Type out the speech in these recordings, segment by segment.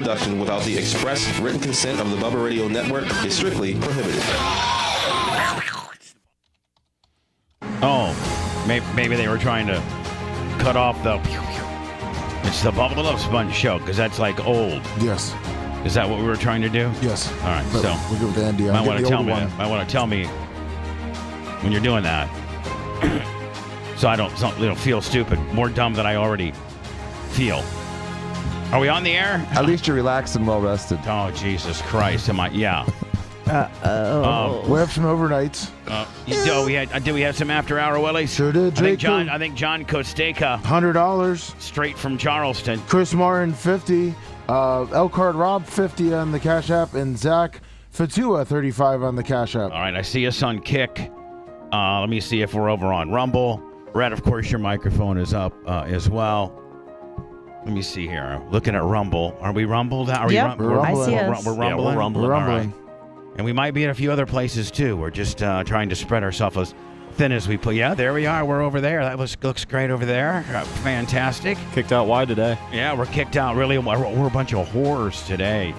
Production without the express written consent of the Bubba Radio Network is strictly prohibited. Oh, maybe they were trying to cut off the... It's the Bubba the Love Sponge show, because that's like old. Yes. Is that what we were trying to do? Yes. All right, but so... we go with Andy. Might want to tell me. Might want to tell me when you're doing that, so I don't feel stupid, more dumb than I already feel. Are we on the air? At least you're relaxed and well rested. Oh, Jesus Christ! Am I? Yeah. We have some overnights. Did we have some after hour Willies? Sure did. I think John Costeca, $100 straight from Charleston. Chris Martin, 50. Elkhart Rob, 50 on the Cash App, and Zach Fatua, 35 on the Cash App. All right, I see us on Kick. Let me see if we're over on Rumble. Brad, of course, your microphone is up as well. Let me see here. Looking at Rumble. Are we rumbled? Yep, we're rumbling. We're rumbling. Yeah, we're rumbling. We're rumbling. All right. And we might be in a few other places, too. We're just trying to spread ourselves as thin as we put. Yeah, there we are. We're over there. That looks great over there. Fantastic. Kicked out wide today. Yeah, we're kicked out. Really, we're a bunch of whores today.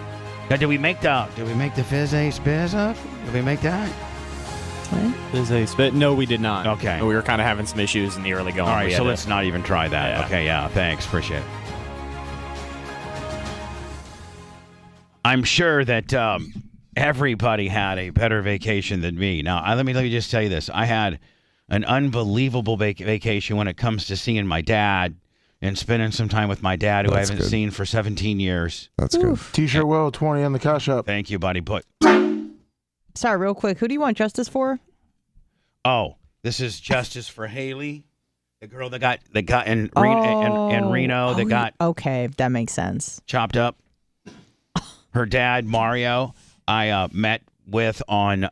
Now, did we make the Fizz Ace Biz up? Did we make that? Fizz Ace Biz? No, we did not. Okay. We were kind of having some issues in the early going. All right, so let's not even try that. Yeah. Okay, yeah, thanks. Appreciate it. I'm sure that everybody had a better vacation than me. Now, let me just tell you this. I had an unbelievable vacation when it comes to seeing my dad and spending some time with my dad, who I haven't seen for 17 years. That's good. T-shirt Will, 20 on the Cash App. Thank you, buddy. Sorry, real quick. Who do you want justice for? Oh, this is justice for Haley, the girl that got in Reno that got okay, that makes sense. chopped up. Her dad, Mario, I met with on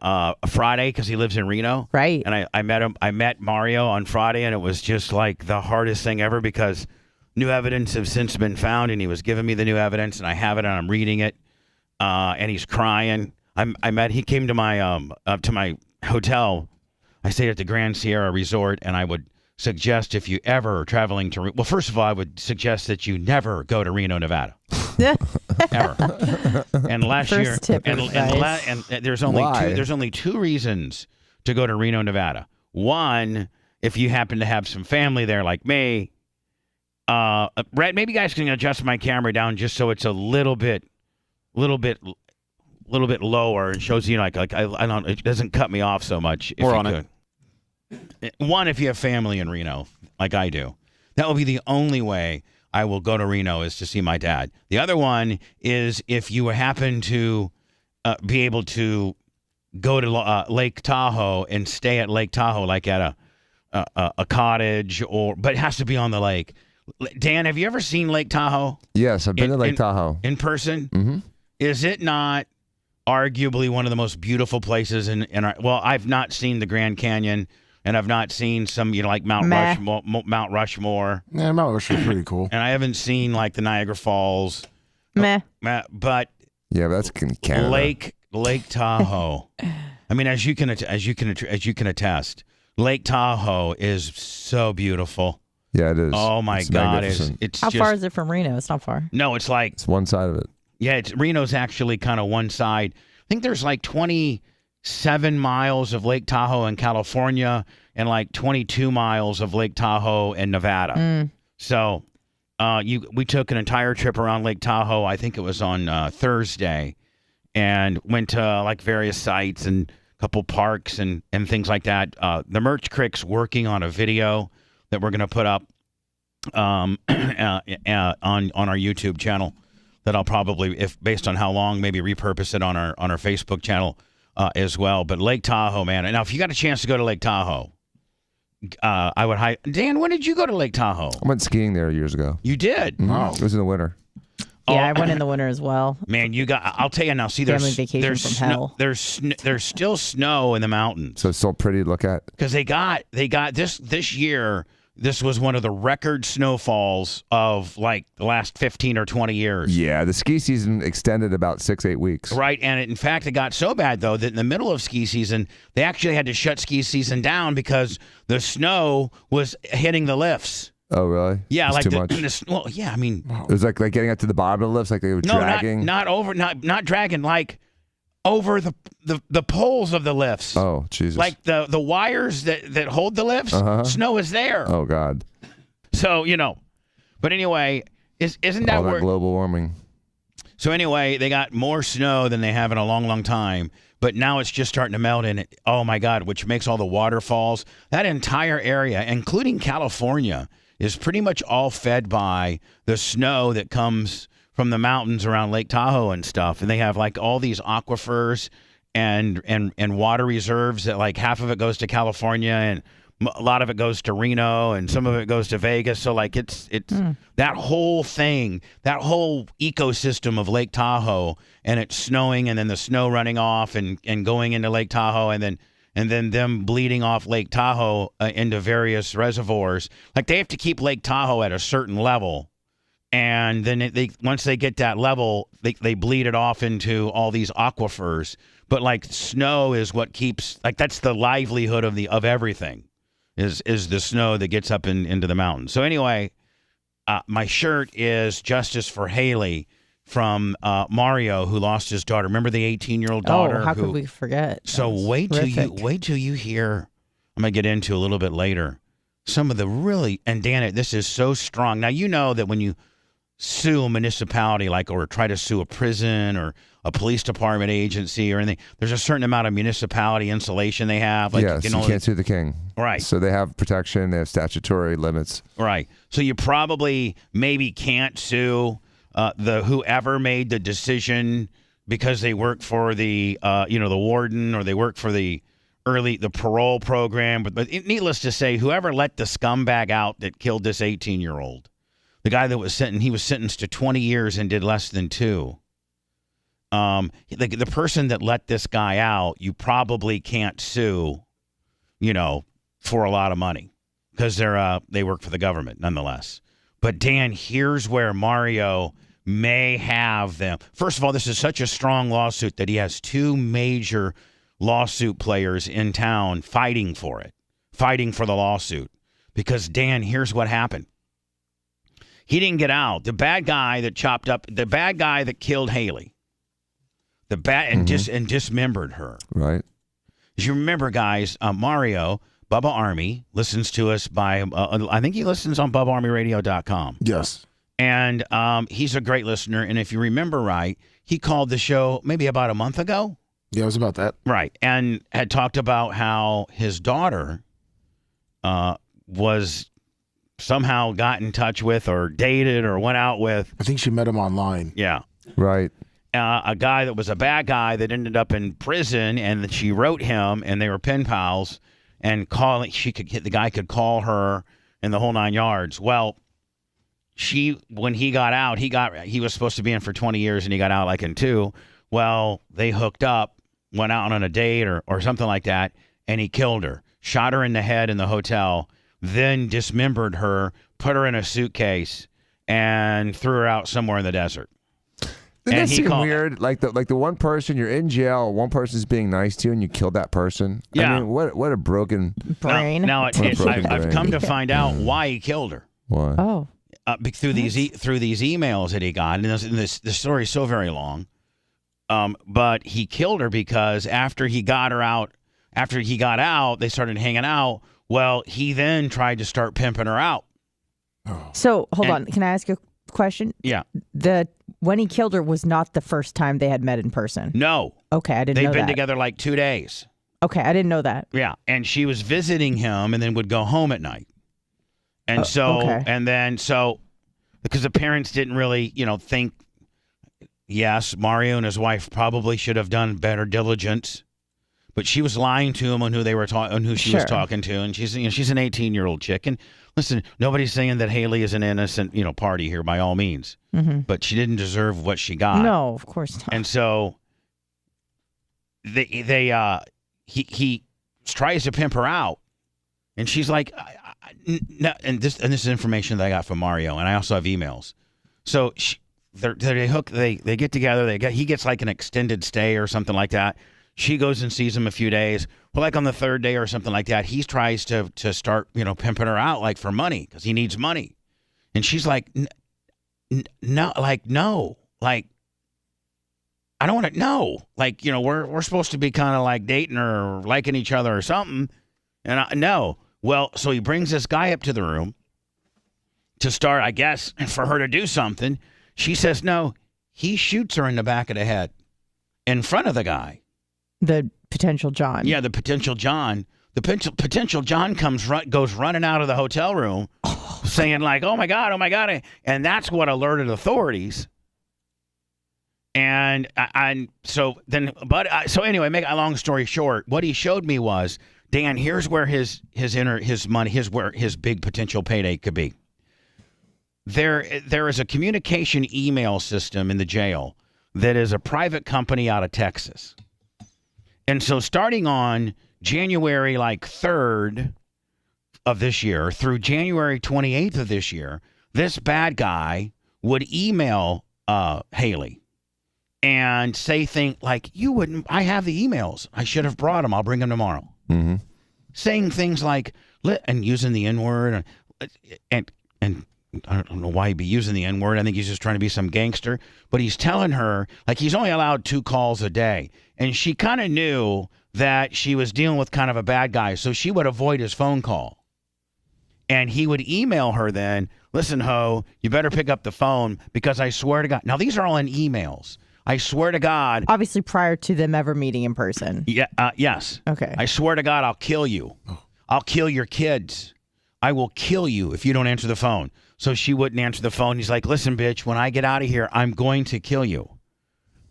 Friday because he lives in Reno. Right. And I met him. I met Mario on Friday, and it was just like the hardest thing ever because new evidence has since been found, and he was giving me the new evidence, and I have it, and I'm reading it, and he's crying. He came to my hotel. I stayed at the Grand Sierra Resort, and I would suggest if you ever are traveling to, well, first of all, I would suggest that you never go to Reno, Nevada. Ever. And last First year, tip and there's only two reasons to go to Reno, Nevada. One, if you happen to have some family there like me. Brett, maybe you guys can adjust my camera down just so it's a little bit lower and shows I don't, it doesn't cut me off so much. If We're you on could. One, if you have family in Reno, like I do, that will be the only way I will go to Reno is to see my dad. The other one is if you happen to be able to go to Lake Tahoe and stay at Lake Tahoe, like at a cottage, but it has to be on the lake. Dan, have you ever seen Lake Tahoe? Yes, I've been to Lake Tahoe. In person? Mm-hmm. Is it not arguably one of the most beautiful places in our... Well, I've not seen the Grand Canyon, and I've not seen some, like Mount Rushmore. Yeah, Mount Rushmore's pretty cool. And I haven't seen, like, the Niagara Falls. Meh. But... Yeah, but that's in Canada. Lake Tahoe. I mean, as you can attest, Lake Tahoe is so beautiful. Yeah, it is. Oh, my God. It's How far is it from Reno? It's not far. No, it's like... It's one side of it. Yeah, Reno's actually kind of one side. I think there's like 27 miles of Lake Tahoe in California and like 22 miles of Lake Tahoe in Nevada. So we took an entire trip around Lake Tahoe. I think it was on Thursday, and went to like various sites and a couple parks and things like that. The Merch Crick's working on a video that we're going to put up on our YouTube channel. That I'll probably, if based on how long, maybe repurpose it on our Facebook channel as well. But Lake Tahoe, man. And now, if you got a chance to go to Lake Tahoe, I would Dan, when did you go to Lake Tahoe? I went skiing there years ago. You did? Mm-hmm. Oh. It was in the winter. Yeah, I went in the winter as well. Man, I'll tell you now. See, Family vacation from hell. There's still snow in the mountains. So it's still pretty to look at. Because they got this year. This was one of the record snowfalls of like the last 15 or 20 years. Yeah, the ski season extended about 6-8 weeks. Right, and in fact, it got so bad, though, that in the middle of ski season, they actually had to shut ski season down because the snow was hitting the lifts. Oh, really? Yeah, It's like too much. well, yeah, I mean, It was like getting up to the bottom of the lifts, like they were dragging. not dragging, like over the poles of the lifts. Oh, Jesus. Like the wires that hold the lifts. Snow is there. Oh, God. So but anyway, isn't that All that where? global warming. So anyway, they got more snow than they have in a long, long time. But now it's just starting to melt in it. Oh, my God, which makes all the waterfalls. That entire area, including California, is pretty much all fed by the snow that comes from the mountains around Lake Tahoe and stuff. And they have like all these aquifers and water reserves that like half of it goes to California and a lot of it goes to Reno and some of it goes to Vegas. So like it's that whole thing, that whole ecosystem of Lake Tahoe, and it's snowing and then the snow running off and going into Lake Tahoe and then them bleeding off Lake Tahoe into various reservoirs. Like they have to keep Lake Tahoe at a certain level. And then they once they get that level, they bleed it off into all these aquifers. But like snow is what keeps, like that's the livelihood of everything. Is the snow that gets up into the mountains. So anyway, my shirt is Justice for Haley from Mario, who lost his daughter. Remember the 18-year-old daughter? Oh, how could we forget? So wait till you hear. I'm gonna get into a little bit later. Some of the really, and Dan, this is so strong. Now you know that when you sue a municipality, like or try to sue a prison or a police department agency or anything, there's a certain amount of municipality insulation they have. Like, yes, you can't sue the king. Right. So they have protection. They have statutory limits. Right. So you probably maybe can't sue the whoever made the decision because they work for the the warden or they work for the parole program. But needless to say, whoever let the scumbag out that killed this 18-year-old, the guy that was sentenced to 20 years and did less than 2. The person that let this guy out, you probably can't sue, for a lot of money because they work for the government nonetheless. But Dan, here's where Mario may have them. First of all, this is such a strong lawsuit that he has 2 major lawsuit players in town fighting for the lawsuit. Because Dan, here's what happened. He didn't get out. The bad guy that killed Haley. And dismembered her. Right. As you remember, guys, Mario, Bubba Army, listens to us by, I think he listens on BubbaArmyRadio.com. Yes. And he's a great listener. And if you remember right, he called the show maybe about a month ago. Yeah, it was about that. Right. And had talked about how his daughter was somehow got in touch with or dated or went out with. I think she met him online. Yeah. Right. A guy that was a bad guy that ended up in prison, and that she wrote him, and they were pen pals, and the guy could call her, and the whole 9 yards. Well, when he got out, he was supposed to be in for 20 years, and he got out like in 2. Well, they hooked up, went out on a date or something like that, and he killed her, shot her in the head in the hotel, then dismembered her, put her in a suitcase, and threw her out somewhere in the desert. Doesn't that seem weird? Like the one person, you're in jail, one person's being nice to you, and you killed that person. Yeah. I mean, what a broken brain. Now I've come to find out why he killed her. Why? Oh. Through these emails that he got, and this story is so very long. But he killed her because after he got out, they started hanging out. Well, he then tried to start pimping her out. So hold on, can I ask you a question? Yeah. When he killed her was not the first time they had met in person. No. Okay, I didn't know that. They'd been together like 2 days. Okay, I didn't know that. Yeah, and she was visiting him and then would go home at night. And because the parents didn't really, think, yes, Mario and his wife probably should have done better diligence, but she was lying to him on who they were on who she was talking to, and she's an 18-year-old chick. And listen, nobody's saying that Haley is an innocent, party here by all means, but she didn't deserve what she got. No, of course not. And so he tries to pimp her out, and she's like, no, and this is information that I got from Mario, and I also have emails. So they get together. He gets like an extended stay or something like that. She goes and sees him a few days. Well, like on the third day or something like that, he tries to start, pimping her out like for money because he needs money. And she's like, no, like, I don't want to know. Like, we're supposed to be kind of like dating or liking each other or something. And no. Well, so he brings this guy up to the room to start, I guess, for her to do something. She says no. He shoots her in the back of the head in front of the guy. The potential John. Yeah, the potential John. The potential John goes running out of the hotel room saying like, oh, my God. And that's what alerted authorities. And so anyway, make a long story short, what he showed me was, Dan, here's where his money, where his big potential payday could be. There is a communication email system in the jail that is a private company out of Texas. And so starting on January 3rd of this year through January 28th of this year, this bad guy would email Haley and say things like, I have the emails. I should have brought them. I'll bring them tomorrow. Mm-hmm. Saying things like, and using the N-word and I don't know why he'd be using the N-word. I think he's just trying to be some gangster. But he's telling her, like, he's only allowed 2 calls a day. And she kind of knew that she was dealing with kind of a bad guy, so she would avoid his phone call. And he would email her then, listen, ho, you better pick up the phone because I swear to God. Now, these are all in emails. I swear to God. Obviously prior to them ever meeting in person. Yeah. Yes. Okay. I swear to God, I'll kill you. I'll kill your kids. I will kill you if you don't answer the phone. So she wouldn't answer the phone. He's like, listen, bitch, when I get out of here, I'm going to kill you.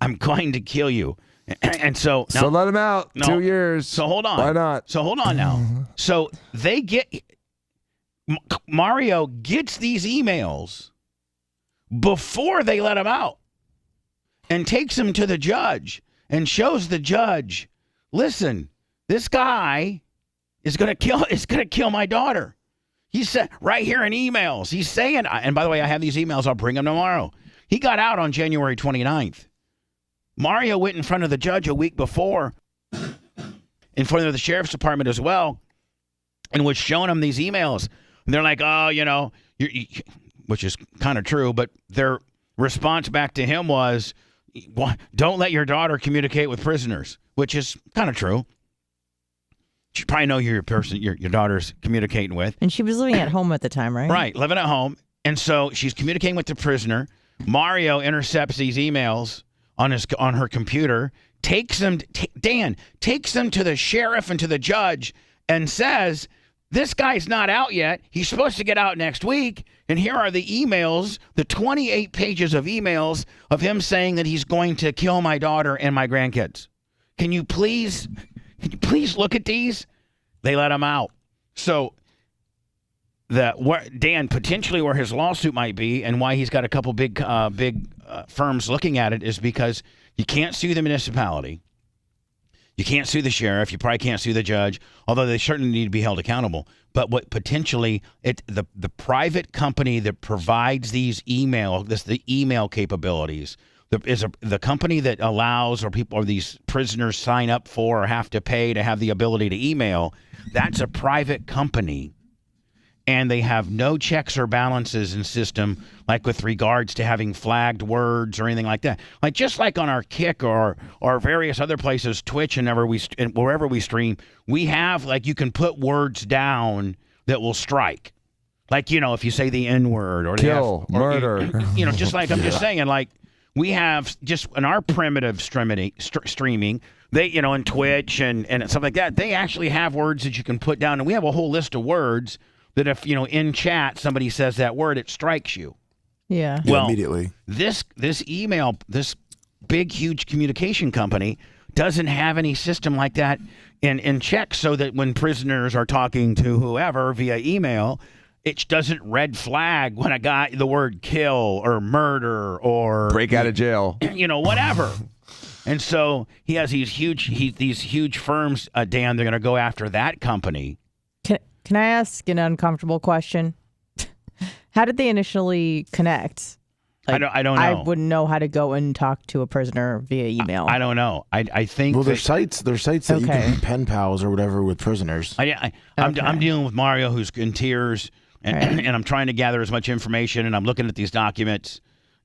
I'm going to kill you. And so now, so let him out. 2 years. So hold on. Why not? So hold on now. So Mario gets these emails before they let him out and takes him to the judge and shows the judge, listen, this guy is going to kill my daughter. He said right here in emails, he's saying, and by the way, I have these emails. I'll bring them tomorrow. He got out on January 29th. Mario went in front of the judge a week before, in front of the sheriff's department as well, and was showing him these emails. And they're like, oh, which is kind of true, but their response back to him was, don't let your daughter communicate with prisoners, which is kind of true. You probably know who your daughter's communicating with. And she was living at home at the time, right? Right, living at home. And so she's communicating with the prisoner. Mario intercepts these emails on her computer, takes them to the sheriff and to the judge and says, this guy's not out yet. He's supposed to get out next week. And here are the emails, the 28 pages of emails of him saying that he's going to kill my daughter and my grandkids. Can you please look at these? They let him out. So potentially where his lawsuit might be and why he's got a couple big firms looking at it is because you can't sue the municipality. You can't sue the sheriff. You probably can't sue the judge, although they certainly need to be held accountable. But what potentially the private company that provides these the email capabilities, the company that allows or these prisoners sign up for or have to pay to have the ability to email, that's a private company. And they have no checks or balances in system, like with regards to having flagged words or anything like that. Like just like on our Kick or various other places, Twitch and wherever we stream, we have you can put words down that will strike. Like if you say the N-word or kill, murder, just like I'm just saying, like we have just in our primitive streaming, they in Twitch and stuff like that, they actually have words that you can put down, and we have a whole list of words that if, in chat, somebody says that word, it strikes you. Yeah. Well, immediately. This email, this big, huge communication company doesn't have any system like that in check, so that when prisoners are talking to whoever via email, it doesn't red flag when a guy, the word kill or murder or break out of jail, whatever. And so he has these huge firms, Dan, they're going to go after that company. Can I ask an uncomfortable question? How did they initially connect? Like, I don't know. I wouldn't know how to go and talk to a prisoner via email. I don't know. I think. Well, there's sites that you Okay. can be pen pals or whatever with prisoners. I'm dealing with Mario, who's in tears, and I'm trying to gather as much information, and I'm looking at these documents,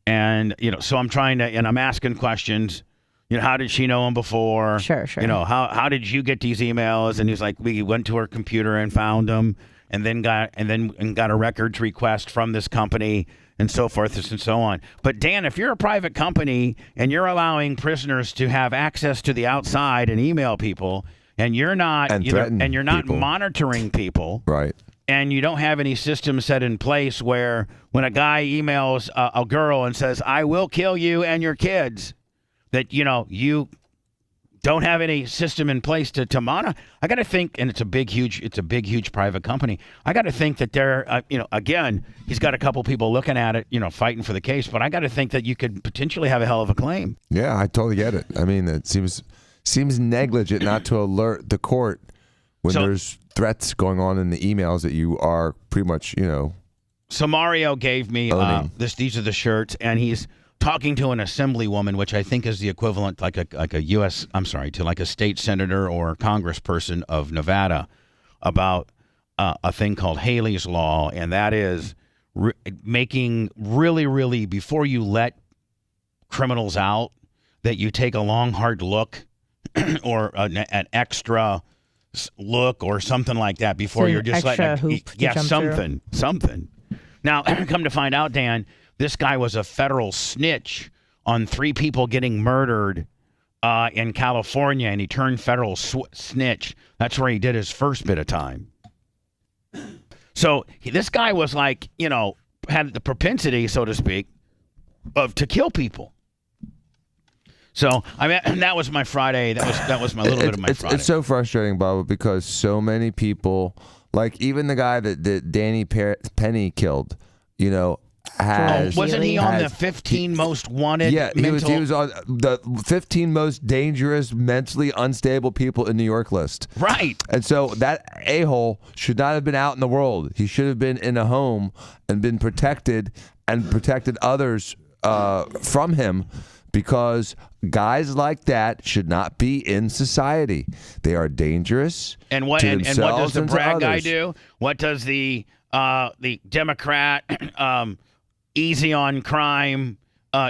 and so I'm trying to, and I'm asking questions. How did she know him before? Sure. How did you get these emails? And he's like, we went to her computer and found them, and then got a records request from this company, and so forth and so on. But Dan, if you're a private company and you're allowing prisoners to have access to the outside and email people, and you're not people. monitoring people, Right. and you don't have any system set in place where when a guy emails a girl and says, "I will kill you and your kids," that you don't have any system in place to monitor. I got to think, and it's a big, huge private company. I got to think that they're, again, he's got a couple people looking at it, fighting for the case. But I got to think that you could potentially have a hell of a claim. Yeah, I totally get it. I mean, it seems negligent not to alert the court when there's threats going on in the emails that you are pretty much, So Mario gave me these are the shirts, and he's talking to an assemblywoman, which I think is the equivalent, like a state senator or congressperson of Nevada, about a thing called Haley's Law, and that is making really, before you let criminals out, that you take a long, hard look or an extra look or something like that before you're just letting something. Now, come to find out, Dan, this guy was a federal snitch on 3 people getting murdered in California, and he turned federal snitch. That's where he did his first bit of time. So this guy was like, had the propensity, so to speak, to kill people. So that was my Friday. That was my little bit of my Friday. It's so frustrating, Bubba, because so many people, like even the guy that Danny Penny killed, wasn't he on the 15 most wanted? Yeah, he was on the 15 most dangerous, mentally unstable people in New York list. Right. And so that a-hole should not have been out in the world. He should have been in a home and been protected and protected others from him, because guys like that should not be in society. They are dangerous. And what and what does the and Bragg guy others. do? What does the Democrat easy on crime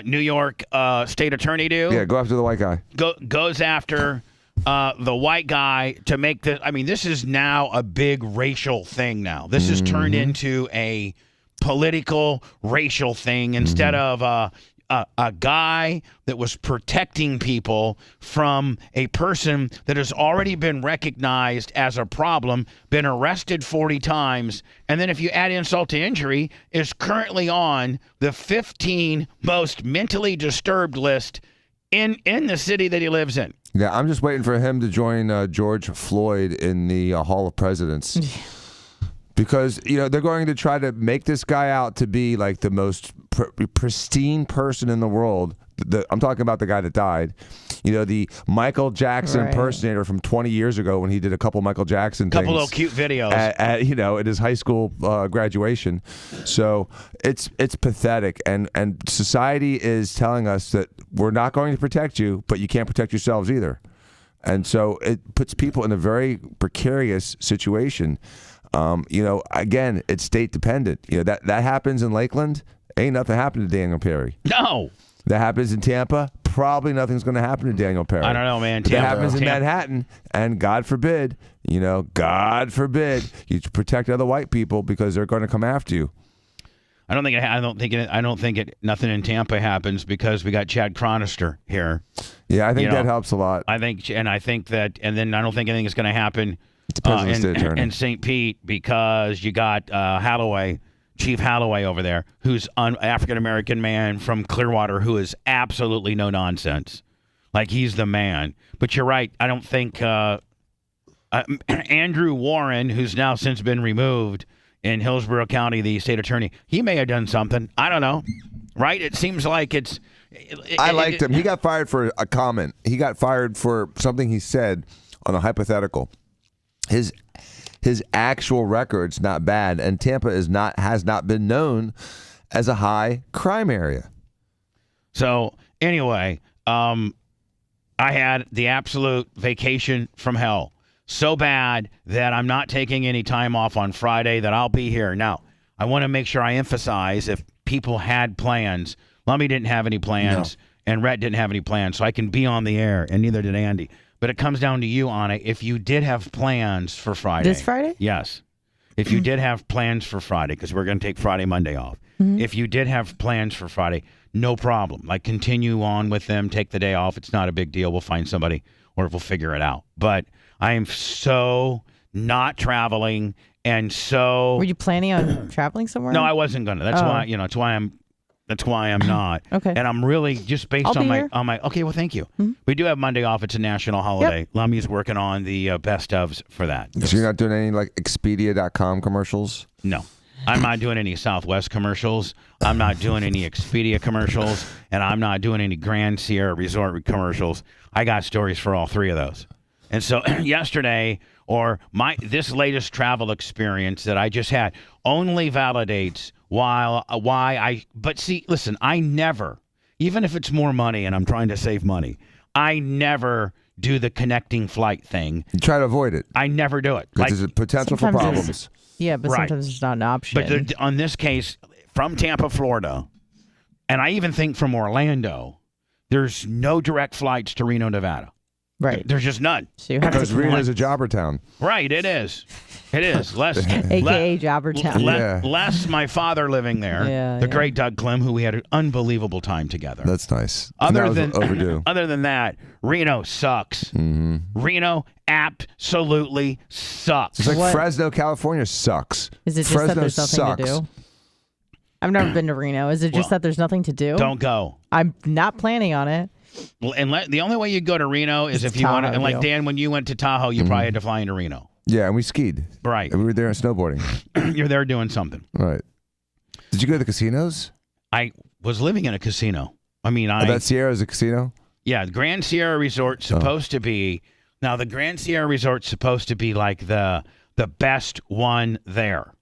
New York state attorney do? Yeah, go after the white guy. Goes after the white guy to make this. I mean, this is now a big racial thing now. This has turned into a political racial thing instead of a guy that was protecting people from a person that has already been recognized as a problem, been arrested 40 times, and then if you add insult to injury, is currently on the 15 most mentally disturbed list in the city that he lives in. Yeah, I'm just waiting for him to join George Floyd in the Hall of Presidents. Because, they're going to try to make this guy out to be like the most pristine person in the world. I'm talking about the guy that died. The Michael Jackson impersonator from 20 years ago when he did a couple Michael Jackson things. Couple little cute videos. At his high school graduation. So it's pathetic. And society is telling us that we're not going to protect you, but you can't protect yourselves either. And so it puts people in a very precarious situation. Again, it's state dependent. That happens in Lakeland. Ain't nothing happened to Daniel Perry. No. That happens in Tampa. Probably nothing's going to happen to Daniel Perry. I don't know, man. That happens in Manhattan, and God forbid, you protect other white people because they're going to come after you. I don't think nothing in Tampa happens because we got Chad Chronister here. Yeah, I think that helps a lot. And then I don't think anything is going to happen in St. Pete because you got Chief Holloway over there, who's an African-American man from Clearwater who is absolutely no nonsense. Like, he's the man. But you're right. I don't think Andrew Warren, who's now since been removed in Hillsborough County, the state attorney, he may have done something. I don't know. Right? It seems like it's... I liked him. He got fired for a comment. He got fired for something he said on a hypothetical. His actual record's not bad, and Tampa has not been known as a high crime area. So anyway, I had the absolute vacation from hell. So bad that I'm not taking any time off on Friday, that I'll be here. Now, I want to make sure I emphasize if people had plans. Lummy didn't have any plans, and Rhett didn't have any plans, so I can be on the air, and neither did Andy. But it comes down to you, Anna. If you did have plans for Friday. This Friday? Yes. If you did have plans for Friday, because we're going to take Friday, Monday off. If you did have plans for Friday, no problem. Like, continue on with them. Take the day off. It's not a big deal. We'll find somebody, or we'll figure it out. But I am so not traveling, and so. Were you planning on traveling somewhere? No, I wasn't gonna. That's why. That's why I'm. That's why I'm not. Okay. And I'm really just based I'll on be my here. Okay. Well, thank you. We do have Monday off. It's a national holiday. Yep. Lummy's working on the best ofs for that. So you're not doing any like Expedia.com commercials? No. I'm not doing any Southwest commercials. I'm not doing any Expedia commercials, and I'm not doing any Grand Sierra Resort commercials. I got stories for all three of those. And so yesterday, or this latest travel experience that I just had, only validates why I. But see, listen, I never, even if it's more money and I'm trying to save money, I never do the connecting flight thing. You try to avoid it. I never do it. Because there's a potential for sometimes problems. Yeah, but Right. sometimes it's not an option. But on this case, from Tampa, Florida, and I even think from Orlando, there's no direct flights to Reno, Nevada. right. There's just none. So you have Because to Reno's a jobber town. Right, it is. It is. Less, AKA Jobbertown. Yeah. less my father living there, Yeah, the yeah. great Doug Clem, who we had an unbelievable time together. That's nice. And that was overdue. Other than that, Reno sucks. Reno absolutely sucks. It's like What? Fresno, California sucks. Is it just Fresno that there's nothing sucks. to do? I've never been to Reno. Is it just that there's nothing to do? Don't go. I'm not planning on it. Well, and the only way you go to Reno is if you want to. Tahoe And like deal. Dan, when you went to Tahoe, you probably had to fly into Reno. Yeah, and we skied. Right. And we were there on snowboarding. You're there doing something. Right. Did you go to the casinos? I was living in a casino. I mean, That Sierra is a casino? Yeah, the Grand Sierra Resort's supposed to be. Now, the Grand Sierra Resort's supposed to be like the best one there.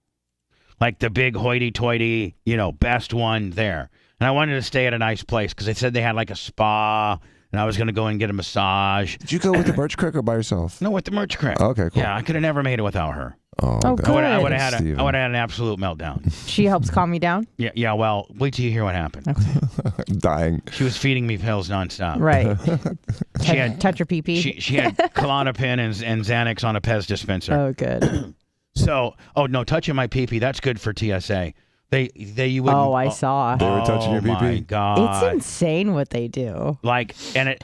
Like the big hoity-toity, best one there. And I wanted to stay at a nice place because they said they had like a spa, and I was going to go and get a massage. Did you go with the Birch Crick or by yourself? No, with the merch crate. Okay, cool. Yeah, I could have never made it without her. Oh, Oh, okay. good. I would have Steven. had an absolute meltdown. She helps calm you down. Yeah. Well, wait till you hear what happened. I'm dying. She was feeding me pills nonstop. Right. She had Touch your pee-pee. she had Klonopin and Xanax on a Pez dispenser. Oh, good. So, no, touching my pee-pee, that's good for TSA. You wouldn't. Oh, I saw. They were touching your Oh my pee-pee? God. It's insane what they do. Like, and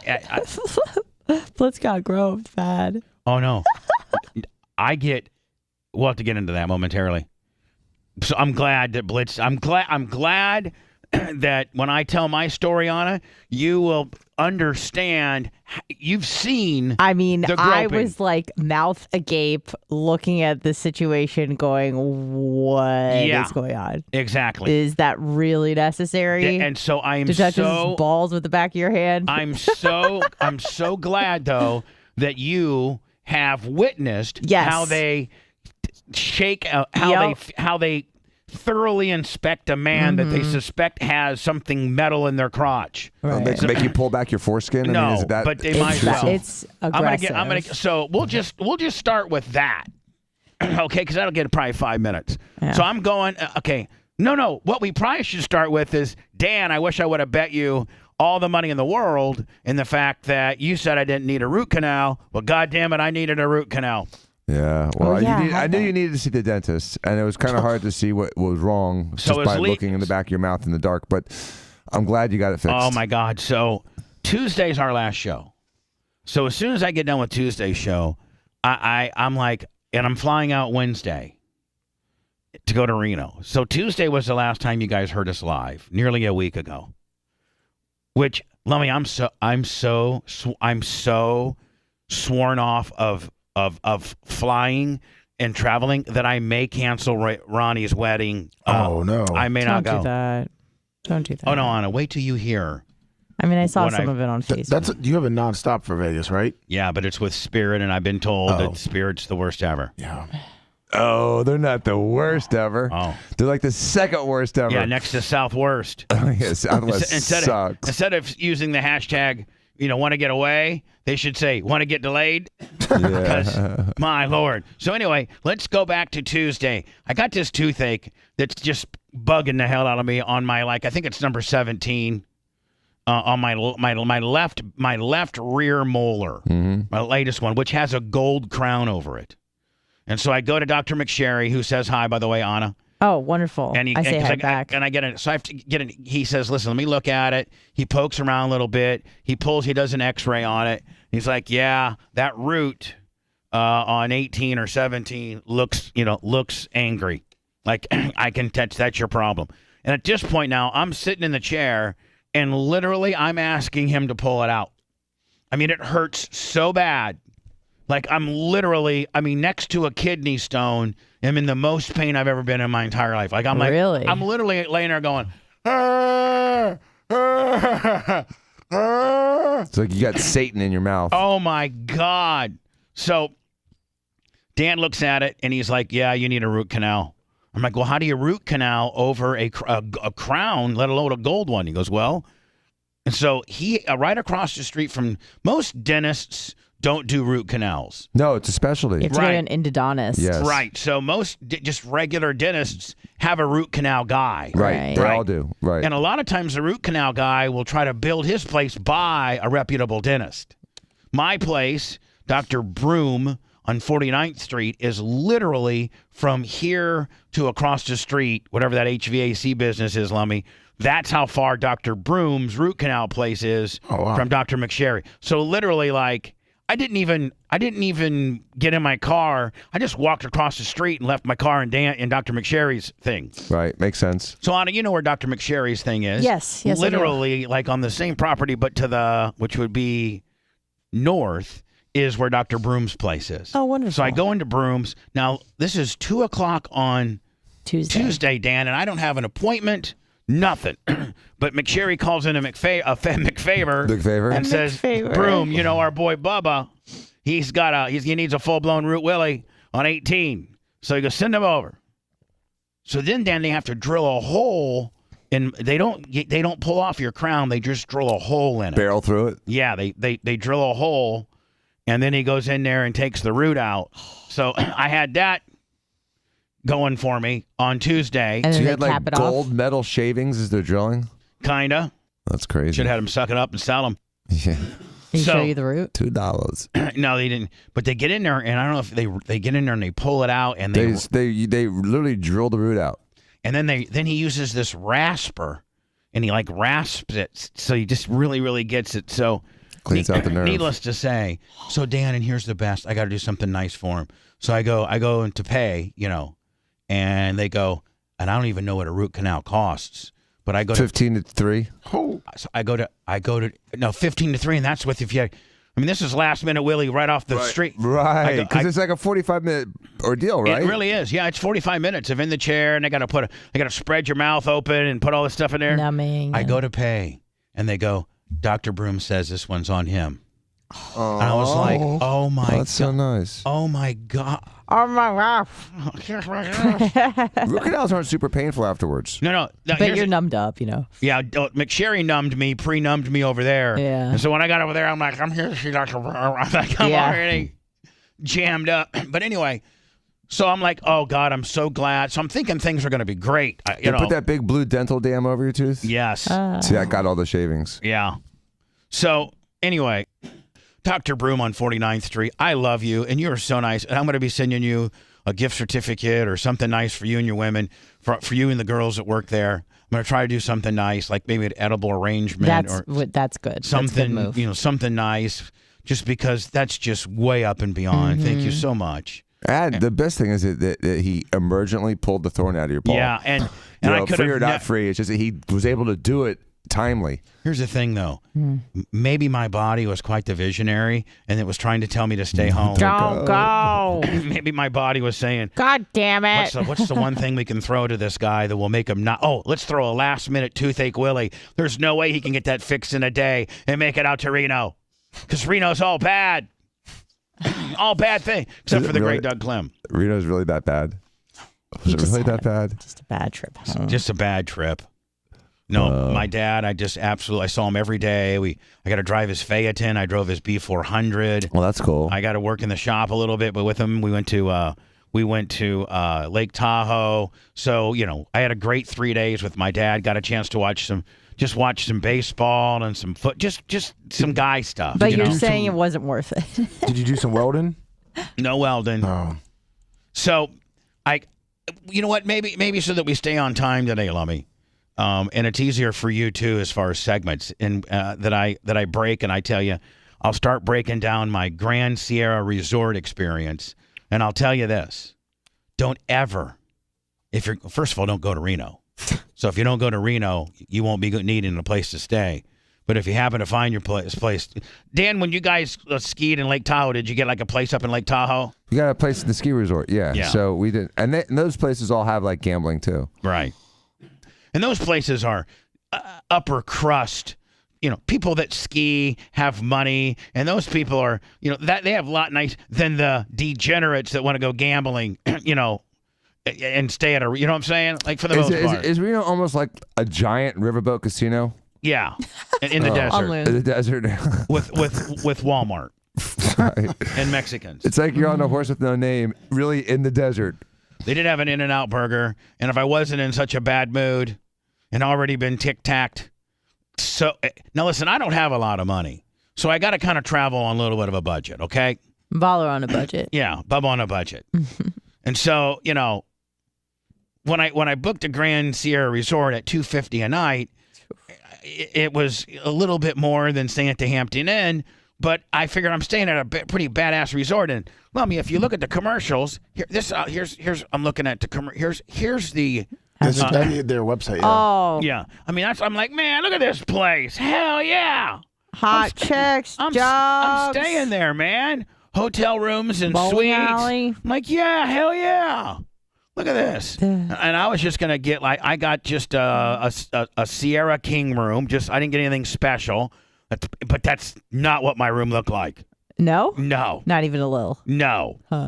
Blitz got groped bad. oh no, we'll have to get into that momentarily. So I'm glad that Blitz. I'm glad that when I tell my story, Anna, you will understand. You've seen. I mean, the I groping. was like mouth agape looking at the situation going, what is going on? Exactly. Is that really necessary? And so I am to touch so his balls with the back of your hand? I'm so glad though that you have witnessed Yes. how they shake Yep. how they thoroughly inspect a man that they suspect has something metal in their crotch. Right. Make you pull back your foreskin? No, I mean, is that but they might well. It's aggressive. I'm gonna so we'll just start with that. Okay, because that'll get probably 5 minutes. Yeah. So I'm going okay. No, what we probably should start with is, Dan, I wish I would have bet you all the money in the world in the fact that you said I didn't need a root canal. Well, God damn it, I needed a root canal. Yeah. Well, Oh, yeah, I knew that. you needed to see the dentist, and it was kind of hard to see what was wrong So just it's by looking in the back of your mouth in the dark. But I'm glad you got it fixed. Oh my God. So Tuesday's our last show. So as soon as I get done with Tuesday's show, I'm like, and I'm flying out Wednesday to go to Reno. So Tuesday was the last time you guys heard us live, nearly a week ago. Which, Lummy, I'm so sworn off of flying and traveling that I may cancel Ronnie's wedding. Oh, no. I may not Don't go. do that. Don't do that. Oh no, Anna, wait till you hear. I mean, I saw When some I- of it on Facebook. You have a nonstop for Vegas, right? Yeah, but it's with Spirit, and I've been told that Spirit's the worst ever. Yeah. Oh, they're not the worst ever. Oh. They're like the second worst ever. Yeah, next to Southworst. Yeah, Southwest sucks. Instead of using the hashtag, want to get away, they should say, want to get delayed? Yeah. Because, my Lord. So anyway, let's go back to Tuesday. I got this toothache that's just bugging the hell out of me on my, I think it's number 17. On my left rear molar, my latest one, which has a gold crown over it. And so I go to Dr. McSherry, who says hi, by the way, Anna. Oh, wonderful. And I say hi back. And I get it. So I have to get it. He says, listen, let me look at it. He pokes around a little bit. He does an x-ray on it. He's like, yeah, that root on 18 or 17 looks angry. Like, I can touch, that's your problem. And at this point now, I'm sitting in the chair, and literally I'm asking him to pull it out. I mean, it hurts so bad. Like, I'm literally, next to a kidney stone, I'm in the most pain I've ever been in my entire life. Like, I'm literally laying there going, It's like you got Satan in your mouth. oh my God. So Dan looks at it, and he's like, yeah, you need a root canal. I'm like, well, how do you root canal over a crown, let alone a gold one? He goes, well, and so he, right across the street from most dentists, don't do root canals. No, it's a specialty. It's Right. an endodontist. Yes. Right. So most just regular dentists have a root canal guy. Right. They all do. Right. And a lot of times the root canal guy will try to build his place by a reputable dentist. My place, Dr. Broom on 49th Street, is literally from here to across the street, whatever that HVAC business is, Lummy. That's how far Dr. Broom's root canal place is from Dr. McSherry. So literally, I didn't even get in my car. I just walked across the street and left my car in Dr. McSherry's thing. Right. Makes sense. So, Anna, you know where Dr. McSherry's thing is? Yes, I do. Literally, on the same property, but which would be north, is where Dr. Broom's place is. Oh, wonderful. So I go into Broom's. Now, this is 2 o'clock on Tuesday, Dan, and I don't have an appointment. Nothing. But McSherry calls in a McFavor and says, Broom, our boy Bubba, he needs a full-blown root willy on 18. So he goes, send him over. So then, Dan, they have to drill a hole, and they don't pull off your crown. They just drill a hole in it. Barrel through it? Yeah, they drill a hole, and then he goes in there and takes the root out. So I had that going for me on Tuesday. And So then you they had cap it gold off. metal shavings as they're drilling? Kinda. That's crazy. Should have had him suck it up and sell them. Yeah. They So- show you the root. $2. No, they didn't. But they get in there, and I don't know if they get in there and they pull it out, and They literally drill the root out. and then he uses this rasper, and he rasps it, so he just really, really gets it. So Cleans out the nerve. Needless to say, so Dan, and here's the best. I got to do something nice for him. So I go in to pay, and they go, and I don't even know what a root canal costs, but I go to 15 to 3. So I go to 15 to 3, and that's with if you. This is last minute Willie right off the street. Right, because it's like a 45-minute ordeal, right? It really is. Yeah, it's 45 minutes of in the chair, and they got to spread your mouth open and put all this stuff in there. Numbing. I go to pay, and they go, Dr. Broom says this one's on him. And I was like, oh my God. That's so nice. Oh my God. Oh my God. Root canals aren't super painful afterwards. No. But you're numbed up, Yeah, McSherry pre-numbed me over there. Yeah. And so when I got over there, I'm like, I'm here to see Dr. Broom. I'm like, I'm already jammed up. But anyway, so I'm like, oh God, I'm so glad. So I'm thinking things are going to be great. You put that big blue dental dam over your tooth? Yes. See, I got all the shavings. Yeah. So anyway, Dr. Broom on 49th Street, I love you, and you are so nice. And I'm going to be sending you a gift certificate or something nice for you and your women, for you and the girls that work there. I'm going to try to do something nice, like maybe an edible arrangement That's good. something, That's a good move. Something nice, just because that's just way up and beyond. Thank you so much. And the best thing is that he emergently pulled the thorn out of your paw. Yeah, and I could free have or not free. It's just that he was able to do it timely. Here's the thing, though. Maybe my body was quite the visionary, and it was trying to tell me to stay home. Don't go. Maybe my body was saying, God damn it. what's the one thing we can throw to this guy that will make him not? Oh, let's throw a last-minute toothache Willie. There's no way he can get that fixed in a day and make it out to Reno, because Reno's all bad. All bad thing, except for the really, great Doug Clem. Reno's really that bad? Was it really that bad? Just a bad trip home. Just a bad trip. No, my dad, I saw him every day. I got to drive his Phaeton. I drove his B400. Well, that's cool. I got to work in the shop a little bit, but with him, we went to Lake Tahoe. So, I had a great 3 days with my dad. Got a chance to watch some baseball and some just some guy stuff. But you're saying it wasn't worth it. Did you do some welding? No welding. Oh. So, you know what? Maybe so that we stay on time today, Lummy. And it's easier for you too, as far as segments, and that I break, and I tell you, I'll start breaking down my Grand Sierra Resort experience, and I'll tell you this: don't ever, first of all, don't go to Reno. So if you don't go to Reno, you won't be needing a place to stay. But if you happen to find your place, Dan, when you guys skied in Lake Tahoe, did you get like a place up in Lake Tahoe? We got a place in the ski resort, yeah. So we did, and those places all have like gambling too. Right. And those places are upper crust, people that ski, have money, and those people are, that they have a lot nice than the degenerates that want to go gambling, and stay at a, you know what I'm saying? Like for the most part. Is Reno almost like a giant riverboat casino? Yeah, in the desert. In the desert. with Walmart Right. and Mexicans. It's like you're on a horse with no name, really in the desert. They did have an In-N-Out burger, and if I wasn't in such a bad mood and already been tic-tacked, so now listen, I don't have a lot of money, so I got to kind of travel on a little bit of a budget, okay? Baller on a budget. Yeah, Bubba on a budget. And so, when I booked a Grand Sierra Resort at $250 a night, it was a little bit more than staying at the Hampton Inn, but I figured I'm staying at a pretty badass resort. And if you look at the commercials, here's I'm looking at the here's the their website. Yeah. Oh yeah. I mean, I'm like, man, look at this place. Hell yeah. Hot chicks, I'm jobs. staying there, man. Hotel rooms and Bowling suites. alley. I'm like, yeah, hell yeah. Look at this. And I was just going to get, I got just a Sierra King room. I didn't get anything special. But that's not what my room looked like. No? No. Not even a little? No. I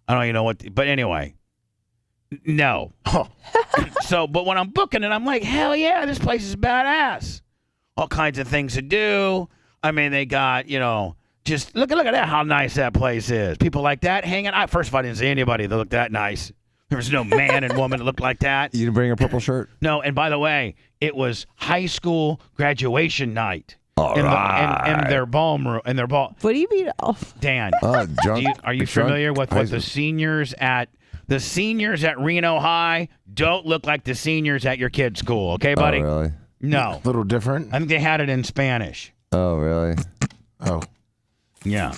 don't even know what, but anyway. No. So, but when I'm booking it, I'm like, hell yeah, this place is badass. All kinds of things to do. I mean, they got, just look at that, how nice that place is. People like that hanging out. First of all, I didn't see anybody that looked that nice. There was no man and woman that looked like that. You didn't bring a purple shirt? No, and by the way, it was high school graduation night. All right. In their ballroom, in their ball. What do you mean? Oh. Dan, drunk, are you familiar with what the seniors at Reno High don't look like the seniors at your kid's school? Okay, buddy? Oh, really? No. A little different? I think they had it in Spanish. Oh, really? Oh. Yeah.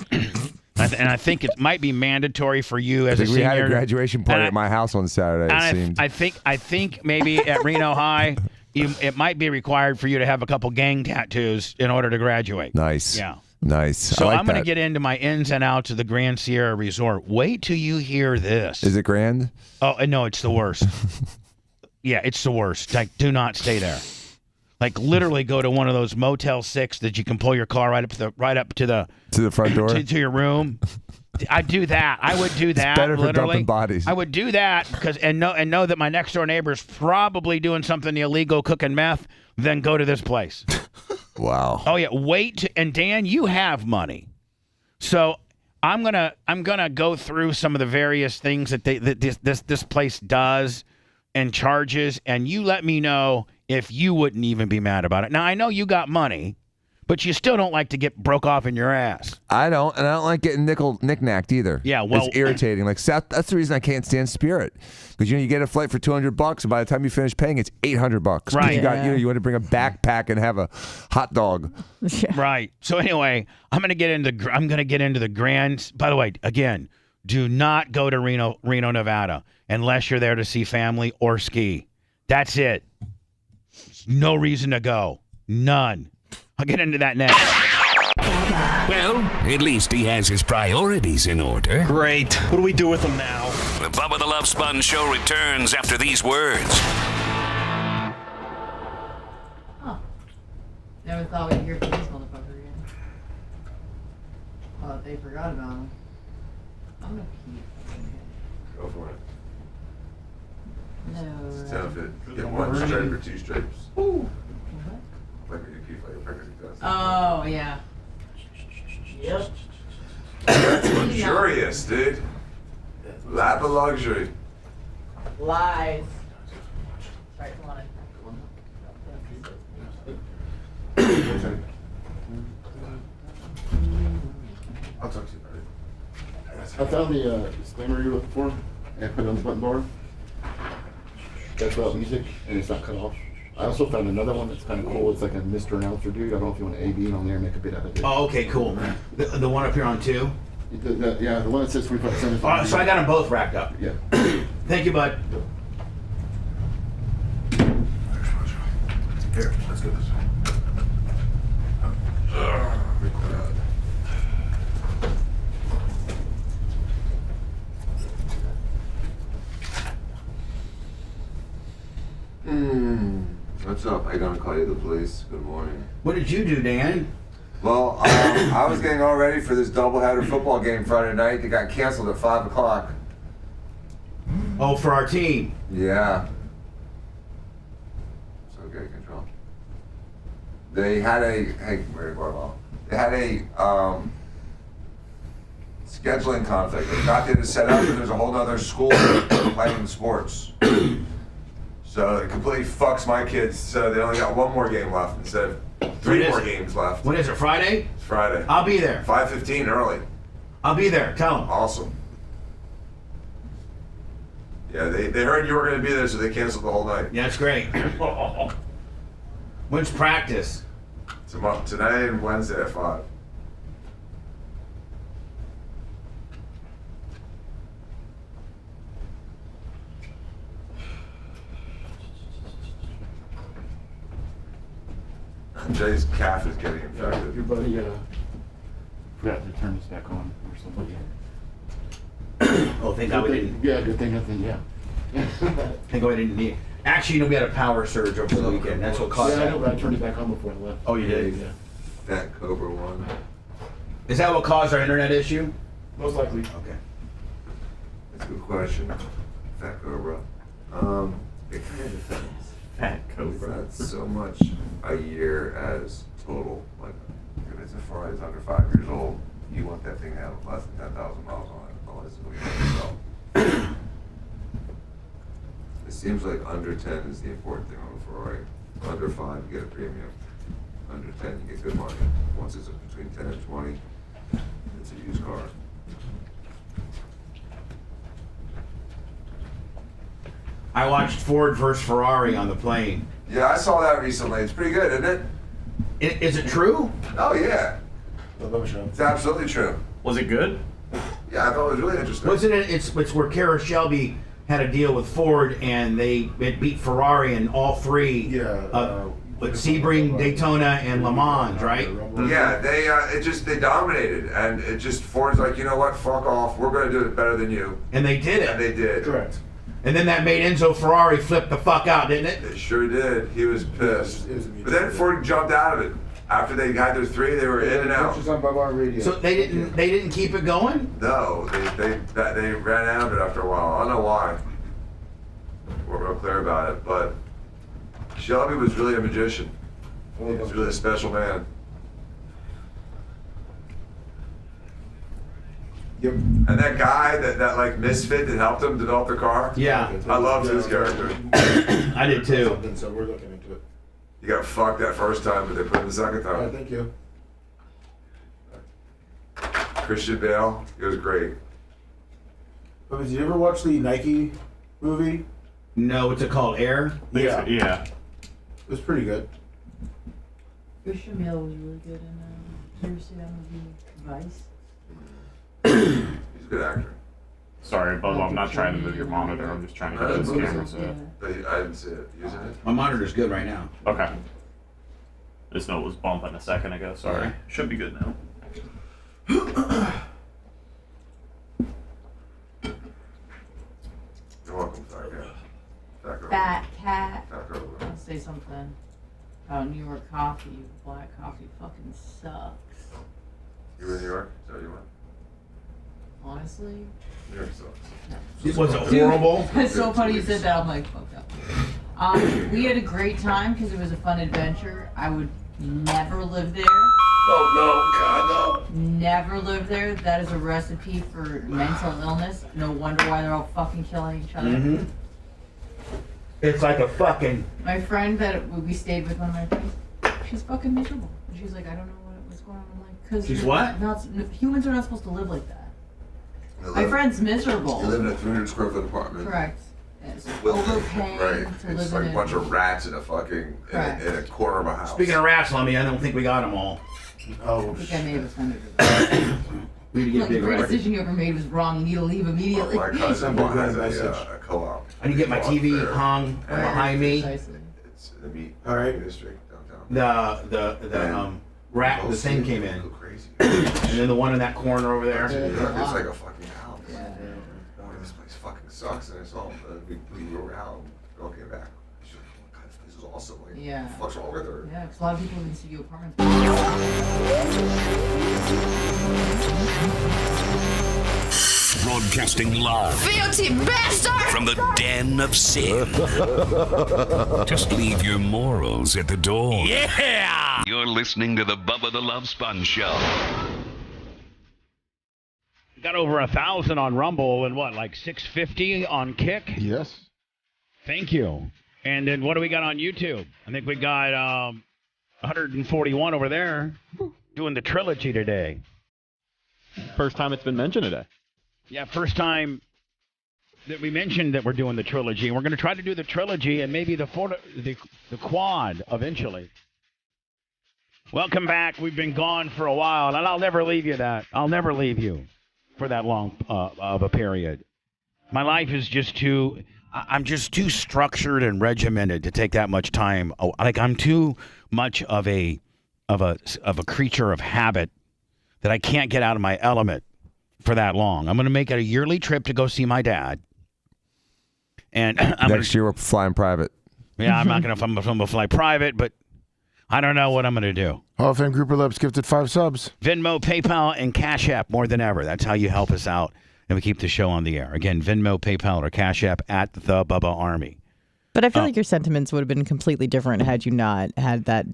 And I think it might be mandatory for you as a senior. We had a graduation party at my house on Saturday, it seemed. I think maybe at Reno High, it might be required for you to have a couple gang tattoos in order to graduate. Nice. Yeah. Nice. So I'm going to get into my ins and outs of the Grand Sierra Resort. Wait till you hear this. Is it grand? Oh, no, it's the worst. Yeah, it's the worst. Like, do not stay there. Like, literally go to one of those Motel 6 that you can pull your car right up to the front door to your room. I'd do that. I would do that. It's better for literally. dumping bodies. I would do that because know that my next door neighbor's probably doing something illegal, cooking meth. Then go to this place. Wow. Oh yeah. And Dan, you have money, so I'm gonna go through some of the various things that this place does and charges, and you let me know if you wouldn't even be mad about it. Now, I know you got money, but you still don't like to get broke off in your ass. I don't, and I don't like getting knick-knacked either. Yeah, well, it's irritating. Like that's the reason I can't stand Spirit, because you get a flight for $200, and by the time you finish paying, it's $800. Right. You want to bring a backpack and have a hot dog. Right. So anyway, I'm gonna get into the Grand. By the way, again, do not go to Reno, Nevada, unless you're there to see family or ski. That's it. No reason to go. None. I'll get into that next. Well, at least he has his priorities in order. Great. What do we do with him now? The Bubba the Love Sponge show returns after these words. Oh. Never thought we'd hear from this motherfucker again. Thought they forgot about him. Go for it. No. It's 10 fit. Get one stripe or two stripes. Ooh. Like when you keep like a pregnancy test. Oh, yeah. Yep. That's luxurious, dude. Lap of luxury. Lies. Sorry, come on. I'll talk to you about it. I found the disclaimer you're looking for and put it on the button bar. That's about music and it's not cut off. I also found another one that's kind of cool. It's like a Mr. Announcer dude. I don't know if you want to AB on there and make a bit out of it. Oh, okay, cool. The one up here on 2? Yeah, the one that says 2575. So I got them both racked up. Yeah. Thank you, bud. Here, let's go this way. What's up? I gotta call you the police. Good morning. What did you do, Dan? Well, I was getting all ready for this doubleheader football game Friday night. It got canceled at 5 o'clock. Oh, for our team. Yeah. It's okay, control. They had a scheduling conflict. They got there to set up, and there's a whole other school playing sports. So it completely fucks my kids. So they only got one more game left instead of 3 more games left. When is it, Friday? It's Friday. I'll be there. 5:15 early. I'll be there. Tell them. Awesome. Yeah, they heard you were going to be there, so they canceled the whole night. Yeah, that's great. When's practice? Tonight and Wednesday at 5. Jay's calf is getting infected. Your buddy forgot to turn this back on or something. Oh, thank God we didn't. Yeah, good thing nothing, yeah. Thank God we didn't need. Actually, we had a power surge over the weekend. That's what caused Yeah, I know, that. but I turned it back on before I left. Oh, you did? Yeah. That Cobra one. Is that what caused our internet issue? Most likely. Okay. That's a good question. Fat Cobra. It kind of depends. Fat It's Cobra. not so much a year as total. Like, if it's a Ferrari that's under 5 years old, you want that thing to have less than 10,000 miles on it. Otherwise, it's going to sell. It seems like under 10 is the important thing on a Ferrari. Under 5, you get a premium. Under 10, you get good money. Once it's between 10 and 20, it's a used car. I watched Ford versus Ferrari on the plane. Yeah, I saw that recently. It's pretty good, isn't it? Is it true? Oh, yeah. The Bubba Show. It's absolutely true. Was it good? Yeah, I thought it was really interesting. Wasn't it? It's where Kara Shelby had a deal with Ford, and it beat Ferrari in all 3. Yeah. With Sebring, Daytona, and Le Mans, right? Yeah, they dominated, and it just Ford's like, you know what, fuck off, we're gonna do it better than you, And they did and it. they did. Correct. And then that made Enzo Ferrari flip the fuck out, didn't it? They sure did. He was pissed. It was But then Ford jumped out of it. After they had their 3, they were in and out. Pictures on Bubba Radio. So they didn't keep it going? No, they ran out of it after a while. I don't know why. We're real clear about it, but Shelby was really a magician. He was really a special man. Yep. And that guy, that like misfit that helped him develop the car. Yeah, I loved his character. I did too. Something, so we're looking into it. He got fucked that first time, but they put him the second All right, time. thank you. Christian Bale, he was great. But did you ever watch the Nike movie? No, what's it called? Air? Yeah. Yeah. It was pretty good. Christian Bale was really good in did you see that movie Vice? He's a good actor. Sorry, Bubba, I'm not trying to move your monitor. I'm just trying to get this camera set. But I didn't see it. Using it. My monitor's good right now. Okay. This note was bumping a second ago. Sorry. Yeah. Should be good now. You're welcome, Fat Girl. Fat cat. Fat Girl. I'll say something. Oh, New York coffee, black coffee fucking sucks. You were in New York? Is that what you went? Well, I honestly. Was it horrible? It's so funny you said that. I'm like, fucked up. We had a great time because it was a fun adventure. I would never live there. Oh no, God no. Never live there. That is a recipe for mental illness. No wonder why they're all fucking killing each other. Mm-hmm. It's like a fucking. My friend that we stayed with, one of my friends, she's fucking miserable. And she's like, I don't know what's going on. I'm like, because she's what? Humans are not supposed to live like that. My friend's miserable. You live in a 300 square foot apartment. Correct. It's With, overpaying right. to It's live like in a bunch of rats in a fucking in a corner of a house. Speaking of rats, Lummy, I don't think we got them all. I think I may have offended her. We need to get Like, the bigger. decision you ever made was wrong. You need to leave immediately. My cousin has a co-op. I need to get my TV hung behind me. Precisely. It's the meat district downtown. The thing came in. Go crazy. And then the one in that corner over there. It's like a fucking house. Boy, this place fucking sucks. And I saw we were out. We all came back. She's like, oh my God, this place is awesome. Like, Yeah. what the fuck's wrong with her? Yeah, because a lot of people live in studio apartments. Broadcasting live Filthy bastard! from the den of sin. Just leave your morals at the door. Yeah! You're listening to the Bubba the Love Sponge Show. Got over 1,000 on Rumble and what, like 650 on Kick? Yes. Thank you. And then what do we got on YouTube? I think we got 141 over there doing the trilogy today. First time it's been mentioned today. Yeah, first time that we mentioned that we're doing the trilogy. We're going to try to do the trilogy and maybe the quad eventually. Welcome back. We've been gone for a while, and I'll never leave you that. I'll never leave you for that long of a period. My life is just too... I'm just too structured and regimented to take that much time. Like I'm too much of a creature of habit that I can't get out of my element for that long. I'm going to make it a yearly trip to go see my dad. And next year we're flying private. Yeah, I'm not going to fly private, but I don't know what I'm going to do. Hall of Fame Grouper Lips gifted 5 subs. Venmo, PayPal, and Cash App more than ever. That's how you help us out. And we keep the show on the air. Again, Venmo, PayPal, or Cash App at the Bubba Army. But I feel like your sentiments would have been completely different had you not had that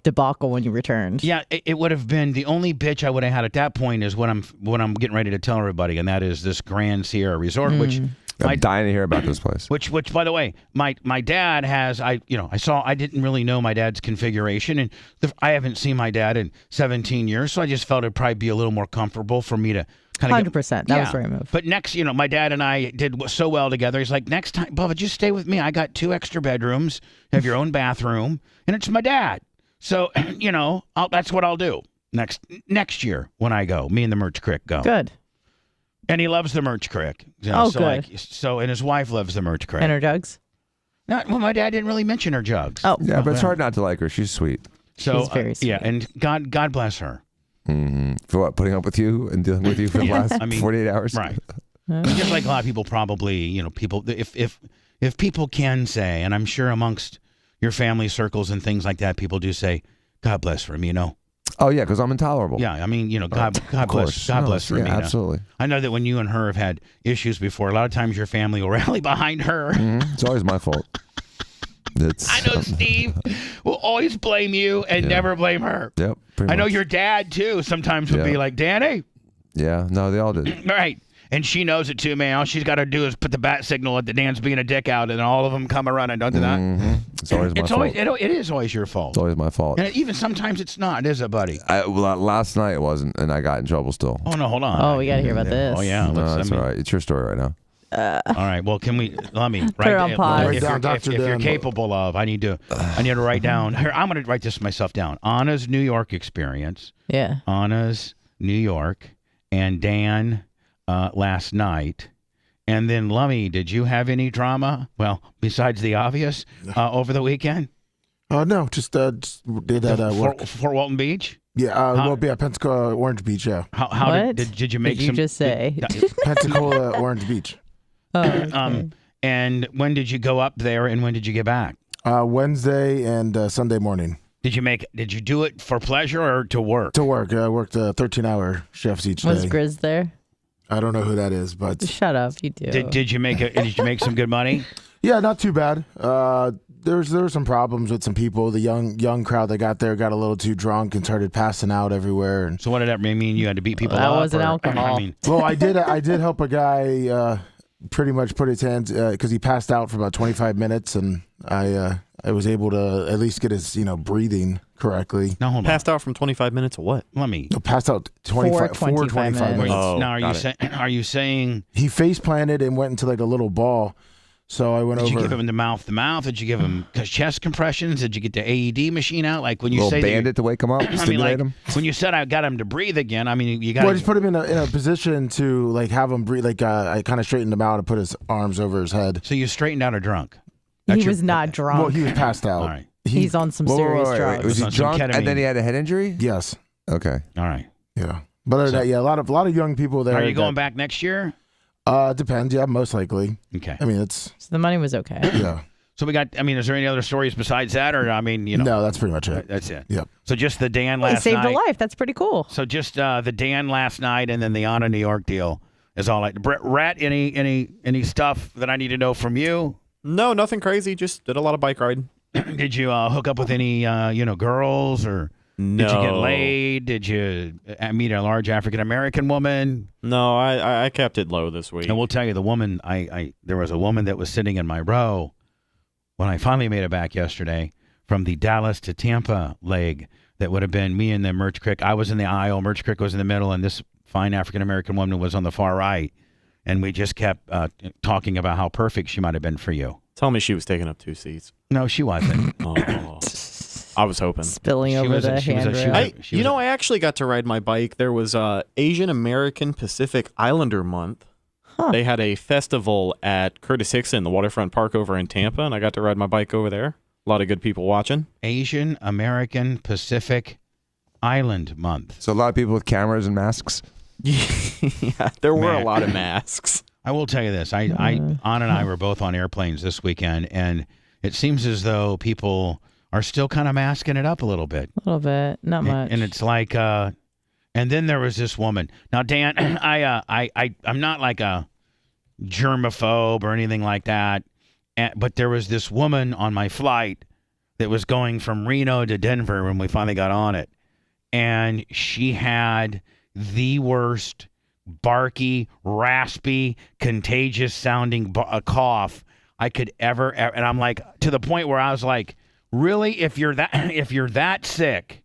debacle when you returned. Yeah, it would have been the only bitch I would have had at that point is what I'm getting ready to tell everybody, and that is this Grand Sierra Resort, which I'm dying to hear about this place. Which by the way, my dad has. I didn't really know my dad's configuration, and I haven't seen my dad in 17 years, so I just felt it'd probably be a little more comfortable for me to. 100%. That was very moved. But next, my dad and I did so well together. He's like, next time, Bubba, just stay with me. I got 2 extra bedrooms, have your own bathroom, and it's my dad. So, that's what I'll do next year when I go. Me and the Merch Crick go. Good. And he loves the Merch Crick. Good. And his wife loves the Merch Crick. And her jugs? Well, my dad didn't really mention her jugs. Oh. Yeah, but it's hard not to like her. She's sweet. So, she's very sweet. Yeah, and God bless her. Mm-hmm. For what? Putting up with you and dealing with you for the last 48 hours? Right. Just like a lot of people probably, people, if people can say, and I'm sure amongst your family circles and things like that, people do say, God bless for him, Oh, yeah, because I'm intolerable. Yeah, I mean, God bless for yeah, me. Absolutely. I know that when you and her have had issues before, a lot of times your family will rally behind her. Mm-hmm. It's always my fault. I know Steve will always blame you and never blame her. Yep. I know your dad, too, sometimes would be like, Danny. Yeah, no, they all did. Right. And she knows it, too, man. All she's got to do is put the bat signal at the Dan's being a dick out, and all of them come around and don't do that. Mm-hmm. It's always my fault. It is always your fault. It's always my fault. And even sometimes it's not, is it, buddy? Last night it wasn't, and I got in trouble still. Oh, no, hold on. Oh, we got to hear about this. Oh, yeah. No, that's all right. It's your story right now. All right. Well, let me put it on pause. If you're capable of, I need to write down. Here, I'm going to write this myself down. Anna's New York experience. Yeah. Anna's New York and Dan last night. And then, Lummy, did you have any drama? Well, besides the obvious, over the weekend? No, just did that work. Fort Walton Beach? Yeah, Pensacola, Orange Beach, yeah. How did you make did you just say? Pensacola, Orange Beach. Oh, okay. And when did you go up there and when did you get back? Wednesday and Sunday morning. Did you do it for pleasure or to work? To work. I worked 13-hour shifts each day. Was Grizz there? I don't know who that is, but Shut up, you do. Did you make some good money? yeah, not too bad. There were some problems with some people. The young crowd that got there got a little too drunk and started passing out everywhere. And So what did that mean? You had to beat people That up? wasn't or- alcohol. I mean, well, I did help a guy pretty much put his hands because he passed out for about 25 minutes, and I was able to at least get his breathing correctly. now hold on. Passed out from 25 minutes or what? Let me. No, passed out 25 25 minutes. minutes. Oh, now got are you saying? He face planted and went into like a little ball. So I went Did over. you give him the mouth? Did you give him chest compressions? Did you get the AED machine out? Like when you Little say that you- bandit to wake him up, I mean, stimulate like him. when you said I got him to breathe again. I mean, you got. Well, I just put him in a position to like have him breathe. Like I kind of straightened him out and put his arms over his head. So you straightened out a drunk. He was not drunk. Well, he was passed out. All right. He's on some Whoa, serious wait. drugs. Was he on some drunk and ketamine. then he had a head injury? Yes. Okay. All right. Yeah. But other than that, yeah, a lot of young people there. Are you going back next year? Depends. Yeah, most likely. Okay. I mean, it's So the money was okay. yeah. So we got. I mean, is there any other stories besides that, or I mean, No, that's pretty much it. that's it. Yep. So just the Dan He last saved night. a life. That's pretty cool. So just the Dan last night, and then the Anna New York deal is all. Like, Rat, any stuff that I need to know from you? No, nothing crazy. Just did a lot of bike riding. Did you hook up with any girls, or No. did you get laid? Did you meet a large African American woman? No, I kept it low this week. And we'll tell you, the woman, there was a woman that was sitting in my row when I finally made it back yesterday from the Dallas to Tampa leg. That would have been me and the Merch Crick. I was in the aisle, Merch Crick was in the middle, and this fine African American woman was on the far right. And we just kept talking about how perfect she might have been for you. Tell me she was taking up 2 seats. No, she wasn't. Oh, I was hoping. Spilling She over was a- the she was a- she handrail. was a- I actually got to ride my bike. There was Asian American Pacific Islander Month. Huh. They had a festival at Curtis Hickson, the waterfront park over in Tampa, and I got to ride my bike over there. A lot of good people watching. Asian American Pacific Island Month. So a lot of people with cameras and masks. Yeah, there were Man. a lot of masks. I will tell you this. Ann and I were both on airplanes this weekend, and it seems as though people are still kind of masking it up a little bit. A little bit, not much. And it's like, and then there was this woman. Now, Dan, I'm not like a germaphobe or anything like that, but there was this woman on my flight that was going from Reno to Denver when we finally got on it, and she had the worst barky, raspy, contagious sounding cough I could ever, and I'm like, to the point where I was like, really, if you're that sick,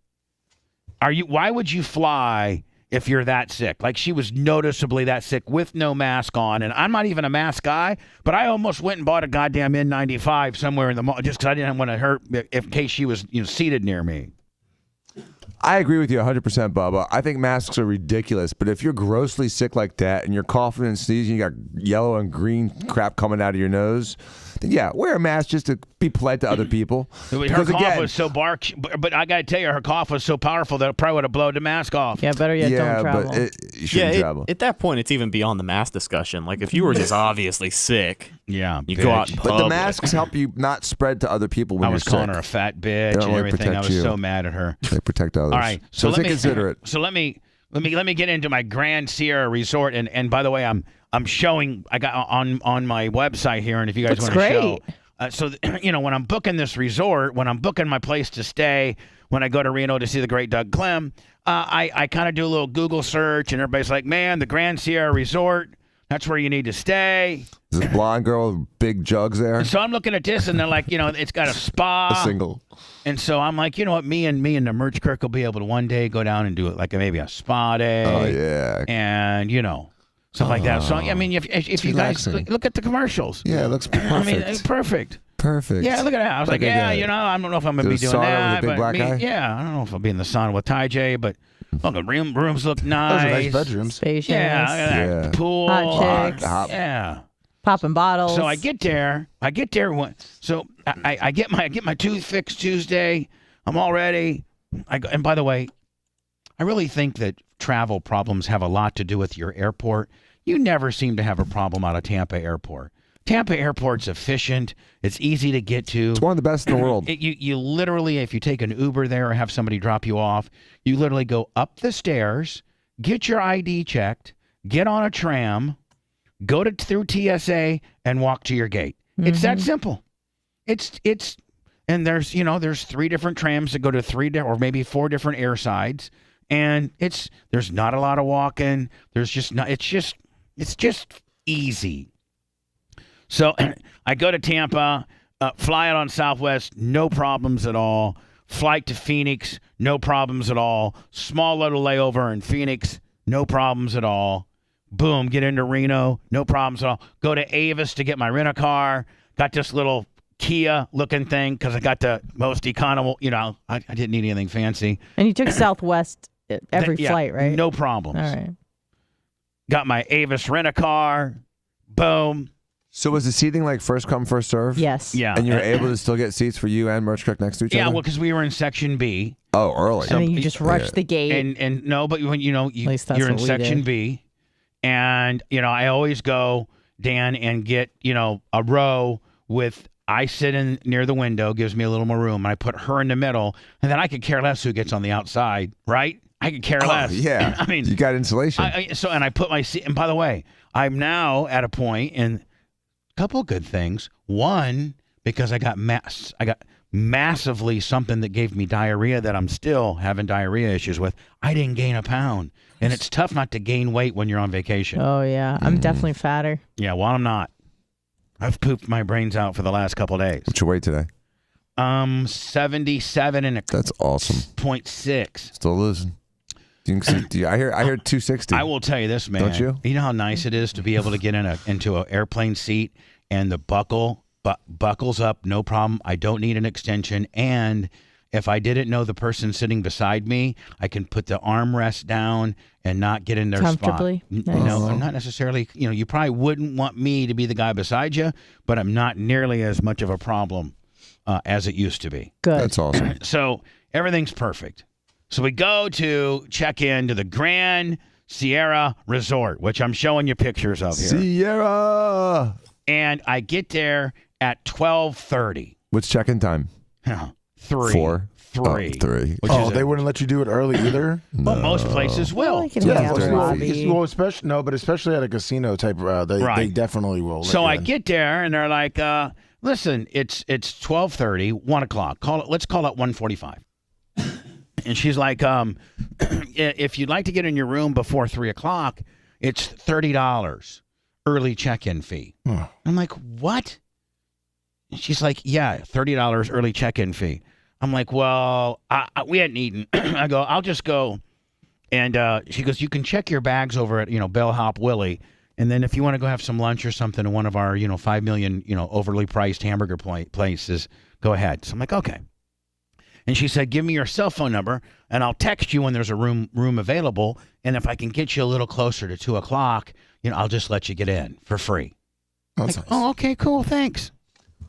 why would you fly if you're that sick? Like, she was noticeably that sick with no mask on, and I'm not even a mask guy, but I almost went and bought a goddamn N95 somewhere in the mall just because I didn't want to hurt in case she was seated near me. I agree with you 100%, Bubba. I think masks are ridiculous, but if you're grossly sick like that and you're coughing and sneezing, you got yellow and green crap coming out of your nose, then yeah, wear a mask just to be polite to other people. Her Because cough again, was so but I got to tell you, her cough was so powerful that it probably would have blown the mask off. Yeah, better yet, yeah, don't travel. but you shouldn't travel. At that point, it's even beyond the mask discussion. Like, if you were just obviously sick, yeah, you go out in bitch. But the public. masks help you not spread to other people when I you're was calling sick. her a fat They bitch don't and really everything. I was protect you. so mad at her. They protect others. All right, so let take me considerate. So let me get into my Grand Sierra Resort, and by the way, I'm showing. I got on my website here, and if you guys Looks want to great. show. So when I'm booking this resort, when I'm booking my place to stay, when I go to Reno to see the great Doug Clem, I kind of do a little Google search, and everybody's like, "Man, the Grand Sierra Resort, that's where you need to stay." Is this blonde girl with big jugs there? So I'm looking at this, and they're like, it's got a spa. A single. And so I'm like, you know what, me and the Merch Kirk will be able to one day go down and do it, like maybe a spa day. Oh, yeah. And, stuff like that. So, I mean, if you guys relaxing. look at the commercials. Yeah, it looks perfect. I mean, it's perfect. Perfect. Yeah, look at that. I was like, Like yeah, a- I don't know if I'm going to Do be a doing sauna with a that. big But black guy? yeah, I don't know if I'll be in the sauna with Ty J, but look, the rooms look Those nice. are nice bedrooms. Spacious. Yeah, look at that. Yeah. Pool. Hot chicks. Yeah. Popping bottles. So I get there. So I get my tooth fixed Tuesday. I'm all ready. And by the way, I really think that travel problems have a lot to do with your airport. You never seem to have a problem out of Tampa Airport. Tampa Airport's efficient. It's easy to get to. It's one of the best in the world. You literally, if you take an Uber there or have somebody drop you off, you literally go up the stairs, get your ID checked, get on a tram, go through TSA, and walk to your gate. It's that simple. And there's 3 different trams that go to 3 or maybe 4 different air sides, and there's not a lot of walking. There's just not. It's just easy. So I go to Tampa, fly out on Southwest, no problems at all. Flight to Phoenix, no problems at all. Small little layover in Phoenix, no problems at all. Boom, get into Reno, no problems at all. Go to Avis to get my rent-a-car. Got this little Kia-looking thing because I got the most economical, I didn't need anything fancy. And you took Southwest every flight, right? No problems. All right. Got my Avis rent-a-car. Boom. So was the seating like first come, first serve? Yes. Yeah. And you were able to still get seats for you and Merch Cook next to each other? Yeah, well, because we were in Section B. Oh, early. And then you just rushed the gate. And no, but when you're in what we Section did. B, and I always go, Dan, and get a row with. I sit in near the window, gives me a little more room, and I put her in the middle, and then I could care less who gets on the outside, right? I could care less. Yeah. I mean, you got insulation. And I put my seat. And by the way, I'm now at a point in. Couple of good things. One, because I got massively something that gave me diarrhea that I'm still having diarrhea issues with. I didn't gain a pound. And it's tough not to gain weight when you're on vacation. Oh, yeah. I'm definitely fatter. Yeah, well, I'm not. I've pooped my brains out for the last couple of days. What's your weight today? 77 and a That's awesome. 0.6. Still losing. I hear 260. I will tell you this, man. Don't you? You know how nice it is to be able to get into an airplane seat and the buckles up, no problem. I don't need an extension. And if I didn't know the person sitting beside me, I can put the armrest down and not get in their comfortably. spot. Nice. No, not necessarily. You probably wouldn't want me to be the guy beside you, but I'm not nearly as much of a problem as it used to be. Good. That's awesome. So everything's perfect. So we go to check in to the Grand Sierra Resort, which I'm showing you pictures of here. Sierra. And I get there at 12:30. What's check-in time? 3. 4. 3. 3. They wouldn't let you do it early either? Well, most places will. You can hang out in the lobby. Well, especially at a casino type, they definitely will. let So you I in. get there, and they're like, listen, it's 12:30, 1 o'clock. Let's call it 1:45. And she's like, if you'd like to get in your room before 3 o'clock, it's $30 early check-in fee. I'm like, what? And she's like, yeah, $30 early check-in fee. I'm like, well, we hadn't eaten. I go, I'll just go. And she goes, you can check your bags over at, Bellhop Willie. And then if you want to go have some lunch or something in one of our, 5 million, overly priced hamburger places, go ahead. So I'm like, okay. And she said, give me your cell phone number, and I'll text you when there's a room available. And if I can get you a little closer to 2 o'clock, I'll just let you get in for free. That's Like, nice. oh, okay, cool, thanks.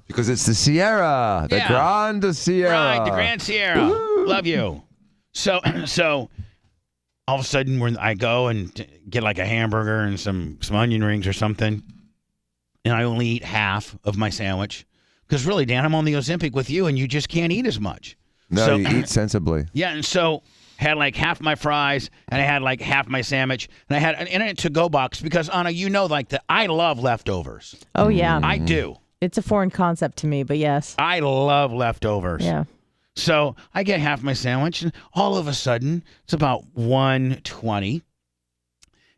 Because it's the Sierra. The Yeah. Grande Sierra. Right, the Grand Sierra. Love you. So all of a sudden, I go and get like a hamburger and some onion rings or something, and I only eat half of my sandwich. Because really, Dan, I'm on the Ozempic with you, and you just can't eat as much. No, So- you eat sensibly. Yeah, and so had like half my fries, and I had like half my sandwich, and I had in a to-go box because Anna, I love leftovers. Oh, yeah. I do. It's a foreign concept to me, but yes. I love leftovers. Yeah. So I get half my sandwich, and all of a sudden, it's about 1:20,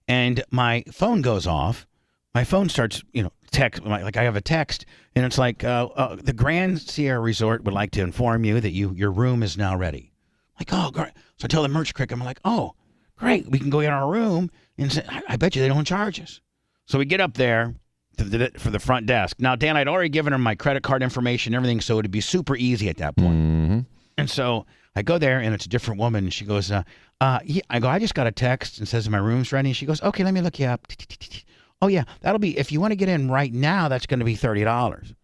and my phone goes off. My phone starts, text. Like I have a text, and it's like, the Grand Sierra Resort would like to inform you that your room is now ready. Like, oh, great. So I tell the merch crick, I'm like, oh, great. We can go get our room, and say, I bet you they don't charge us. So we get up there for the front desk. Now, Dan, I'd already given her my credit card information and everything, so it'd be super easy at that point. Mm-hmm. And so I go there, and it's a different woman. And she goes, yeah. I go, I just got a text and says my room's ready. And she goes, okay, let me look you up. Oh, yeah, that'll be, if you want to get in right now, that's going to be $30.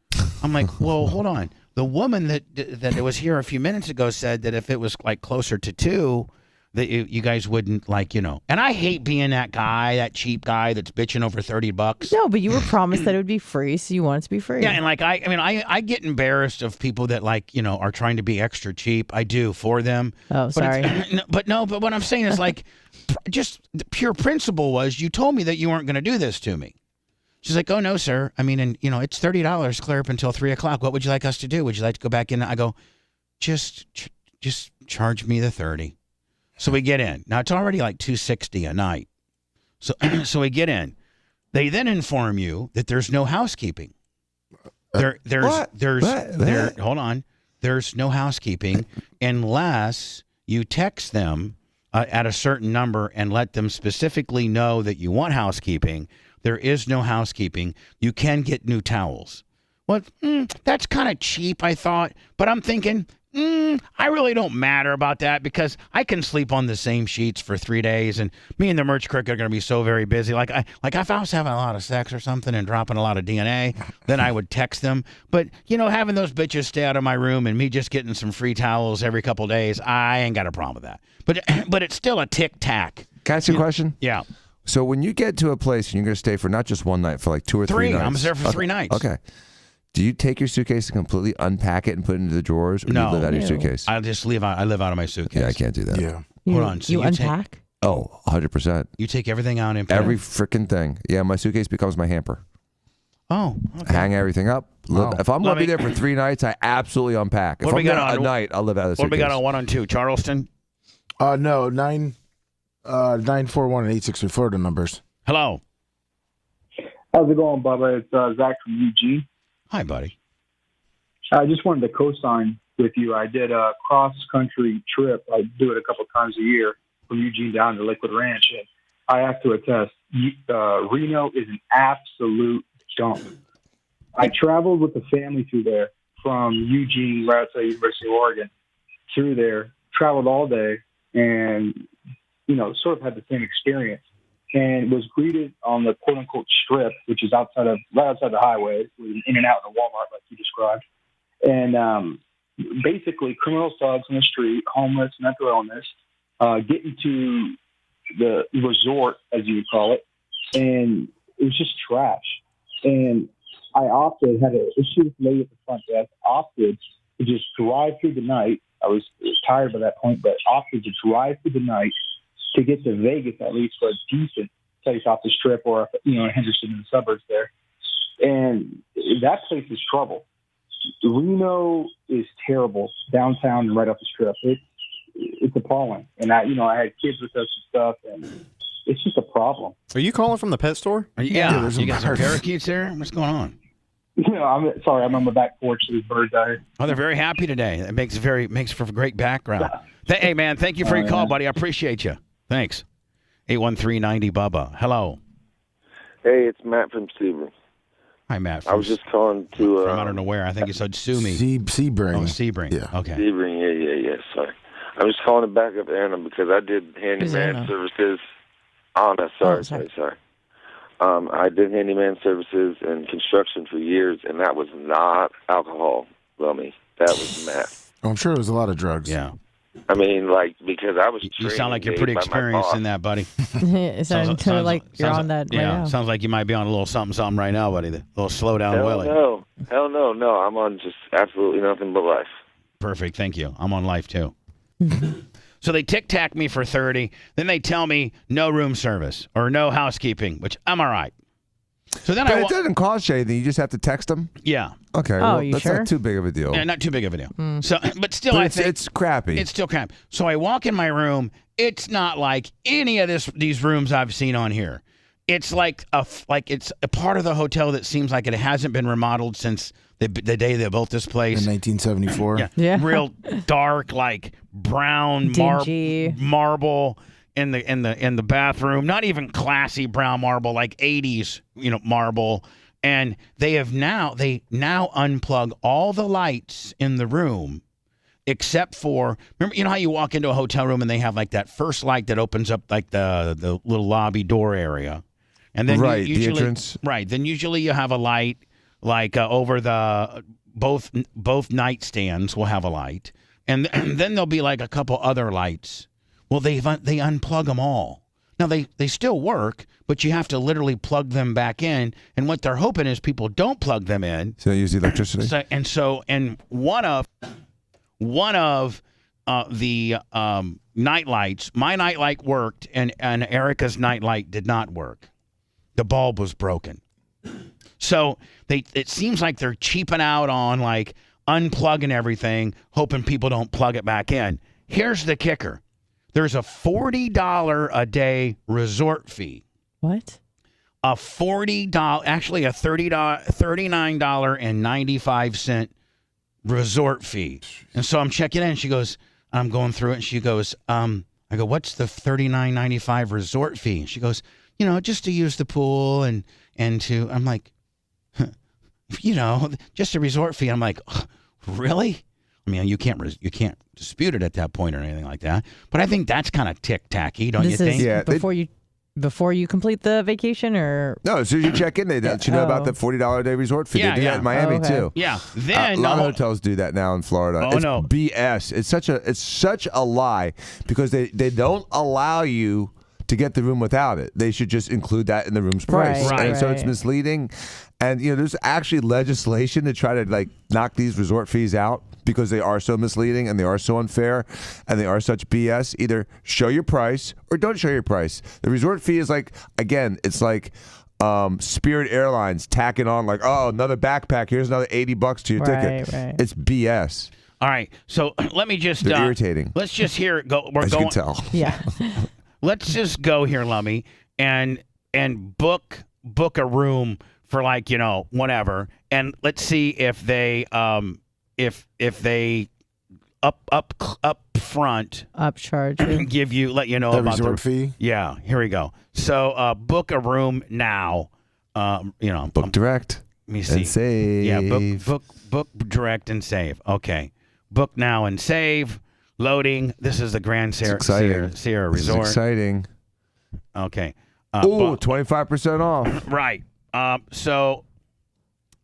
I'm like, well, hold on. The woman that was here a few minutes ago said that if it was like closer to 2, that you guys wouldn't and I hate being that guy, that cheap guy that's bitching over $30. No, but you were promised that it would be free, so you want it to be free. Yeah, and I get embarrassed of people that are trying to be extra cheap. I do for them. Oh, sorry. But what I'm saying is just the pure principle was you told me that you weren't going to do this to me. She's like, oh no, sir. I mean, and it's $30 clear up until 3:00. What would you like us to do? Would you like to go back in? I go, just charge me the 30. So we get in. Now it's already like $260 a night. So we get in. They then inform you that there's no housekeeping. Hold on. There's no housekeeping unless you text them at a certain number and let them specifically know that you want housekeeping. There is no housekeeping. You can get new towels. Well, that's kind of cheap, I thought. But I'm thinking, I really don't matter about that because I can sleep on the same sheets for 3 days, and me and the merch crick are going to be so very busy. Like if I was having a lot of sex or something and dropping a lot of DNA, then I would text them. But having those bitches stay out of my room and me just getting some free towels every couple days, I ain't got a problem with that. But it's still a tic-tac. Can I ask you a question? Yeah. So when you get to a place and you're going to stay for not just one night, for like 2 or 3 nights. I'm there for 3 nights. Okay. Do you take your suitcase and completely unpack it and put it into the drawers, or do you live out of your suitcase? I just live out of my suitcase. Yeah, I can't do that. Yeah. Hold on. So you unpack? 100%. You take everything out and every freaking thing. Yeah, my suitcase becomes my hamper. Oh, okay. Hang everything up. Wow. If I'm going to be there for 3 nights, I absolutely unpack. If I'm there a night, I'll live out of the suitcase. What do we got on 1 on 2? Charleston? No, 941 and 863 the numbers. Hello. How's it going, Bubba? It's Zach from Eugene. Hi, buddy. I just wanted to co-sign with you. I did a cross-country trip. I do it a couple times a year from Eugene down to Lakewood Ranch. And I have to attest, Reno is an absolute dump. I traveled with the family through there from Eugene, right outside University of Oregon, through there, traveled all day, and, sort of had the same experience. And was greeted on the quote-unquote strip, which is right outside the highway, with an In-N-Out and a Walmart, like you described. And basically, criminal thugs on the street, homeless, mental illness, getting to the resort, as you would call it, and it was just trash. And I had an issue with the lady at the front desk, opted to just drive through the night. I was tired by that point, but opted to drive through the night to get to Vegas, at least for a decent place off the strip, or Henderson in the suburbs there. And that place is trouble. Reno is terrible downtown and right off the strip. It's appalling. And I had kids with us and stuff, and it's just a problem. Are you calling from the pet store? Yeah. You got some parakeets there? What's going on? I'm sorry. I'm on the back porch. There's birds out here. Oh, they're very happy today. It makes for a great background. Hey, man, thank you for your call, buddy. I appreciate you. Thanks. 813-90 Bubba. Hello. Hey, it's Matt from Sebring. Hi, Matt. I was just calling to... from I don't know where. I think you said sue me. Sebring. Oh, Sebring. Yeah. Okay. Sebring, yeah. Sorry. I'm just calling to back up Anna because I did handyman services. Anna, sorry. I did handyman services and construction for years, and that was not alcohol, Lummy. That was meth. Oh, I'm sure it was a lot of drugs. Yeah. I mean, because I was You sound like you're pretty experienced in that, buddy. It sounds like you're on that right now. Sounds like you might be on a little something right now, buddy. The little slow down Willie. Hell no. I'm on just absolutely nothing but life. Perfect. Thank you. I'm on life, too. So they tic-tac me for 30. Then they tell me no room service or no housekeeping, which I'm all right. So then it doesn't cost you anything. You just have to text them? Yeah. Okay. That's not too big of a deal. Yeah, not too big of a deal. So, but still, But I think it's crappy. It's still crap. So I walk in my room. It's not like any of these rooms I've seen on here. It's like it's a part of the hotel that seems like it hasn't been remodeled since the day they built this place in 1974. Yeah. Real dark, like brown marble in the bathroom. Not even classy brown marble, like 80s, marble. And they now unplug all the lights in the room, except for, remember, how you walk into a hotel room and they have like that first light that opens up like the little lobby door area, and then usually, the entrance. Right. Then usually you have a light like over the both nightstands will have a light, and then there'll be like a couple other lights. Well, they unplug them all. Now, they still work, but you have to literally plug them back in. And what they're hoping is people don't plug them in. So they use the electricity. And one of the night lights, my night light worked, and Erica's night light did not work. The bulb was broken. So it seems like they're cheaping out on like unplugging everything, hoping people don't plug it back in. Here's the kicker. There's a $40 a day resort fee. What? A $40, actually a $39.95 resort fee. And so I'm checking in. She goes, I'm going through it. And she goes, I go, what's the $39.95 resort fee? And she goes, just to use the pool and to, I'm like, just a resort fee. I'm like, really? I mean, you can't dispute it at that point or anything like that. But I think that's kind of tick-tacky, don't you think? Yeah, before you complete the vacation, or no? As soon as you check in, they let you know about the $40 a day resort fee. They do that in Miami too. Yeah, then a lot of hotels do that now in Florida. Oh, it's no, BS. It's such a lie because they don't allow you to get the room without it. They should just include that in the room's price. Right. So it's misleading. And there's actually legislation to try to like knock these resort fees out because they are so misleading and they are so unfair and they are such BS. Either show your price or don't show your price. The resort fee is like, again, it's like Spirit Airlines tacking on like, oh, another backpack. Here's another $80 to your ticket. Right. It's BS. All right. So let me just They're irritating. Let's just hear it go. As you can tell. Yeah. Let's just go here, Lummy, and book a room for like, whatever. And let's see if they if they up front upcharge let you know the about resort fee. Yeah, here we go. So book a room now. Book direct. Let me see. And save. Yeah, book direct and save. Okay, book now and save. Loading. This is the Grand Sierra Resort. This is exciting. Okay. 25% off. Right. So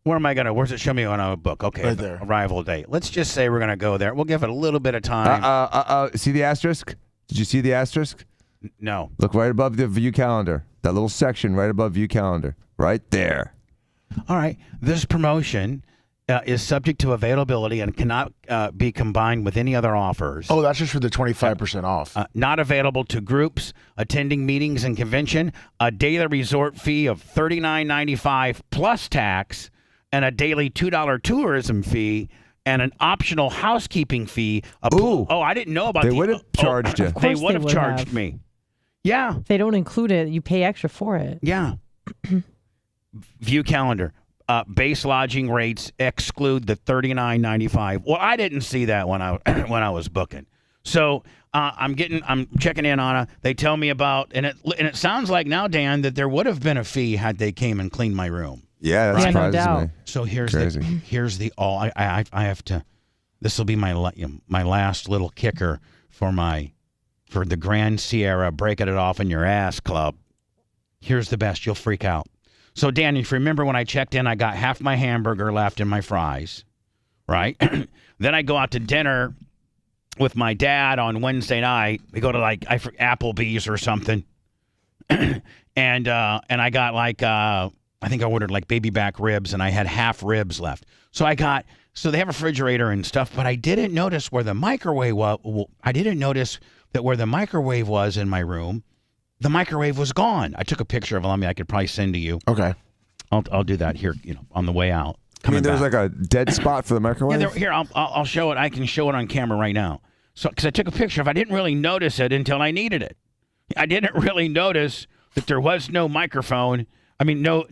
where am I going to? Where's it show me on a book? Okay. Right there. Arrival date. Let's just say we're going to go there. We'll give it a little bit of time. See the asterisk? Did you see the asterisk? No. Look right above the view calendar. That little section right above view calendar. Right there. All right. This promotion is subject to availability and cannot be combined with any other offers. Oh, that's just for the 25% off. Not available to groups attending meetings and convention. A daily resort fee of $39.95 plus tax, and a daily $2 tourism fee, and an optional housekeeping fee. Oh, I didn't know about. They would have charged you. They would have charged me. Yeah. If they don't include it, you pay extra for it. Yeah. View calendar. Base lodging rates exclude the $39.95. Well, I didn't see that when I was booking. So I'm checking in on it. They tell me about, and it sounds like now, Dan, that there would have been a fee had they came and cleaned my room. Yeah, that surprises doubt. me. So here's the all. I have to. This will be my last little kicker for the Grand Sierra Breaking It Off in Your Ass Club. Here's the best. You'll freak out. So, Dan, if you remember when I checked in, I got half my hamburger left and my fries, right? Then I go out to dinner with my dad on Wednesday night. We go to Applebee's or something, and I got I think I ordered like baby back ribs, and I had half ribs left. So they have a refrigerator and stuff, but I didn't notice where the microwave was. I didn't notice that where the microwave was in my room. The microwave was gone. I took a picture of it. I could probably send to you. Okay. I'll do that here, on the way out. I mean, there's like a dead spot for the microwave? Yeah, here, I'll show it. I can show it on camera right now. So, because I took a picture of it, I didn't really notice it until I needed it. I didn't really notice that there was no microphone. I mean, no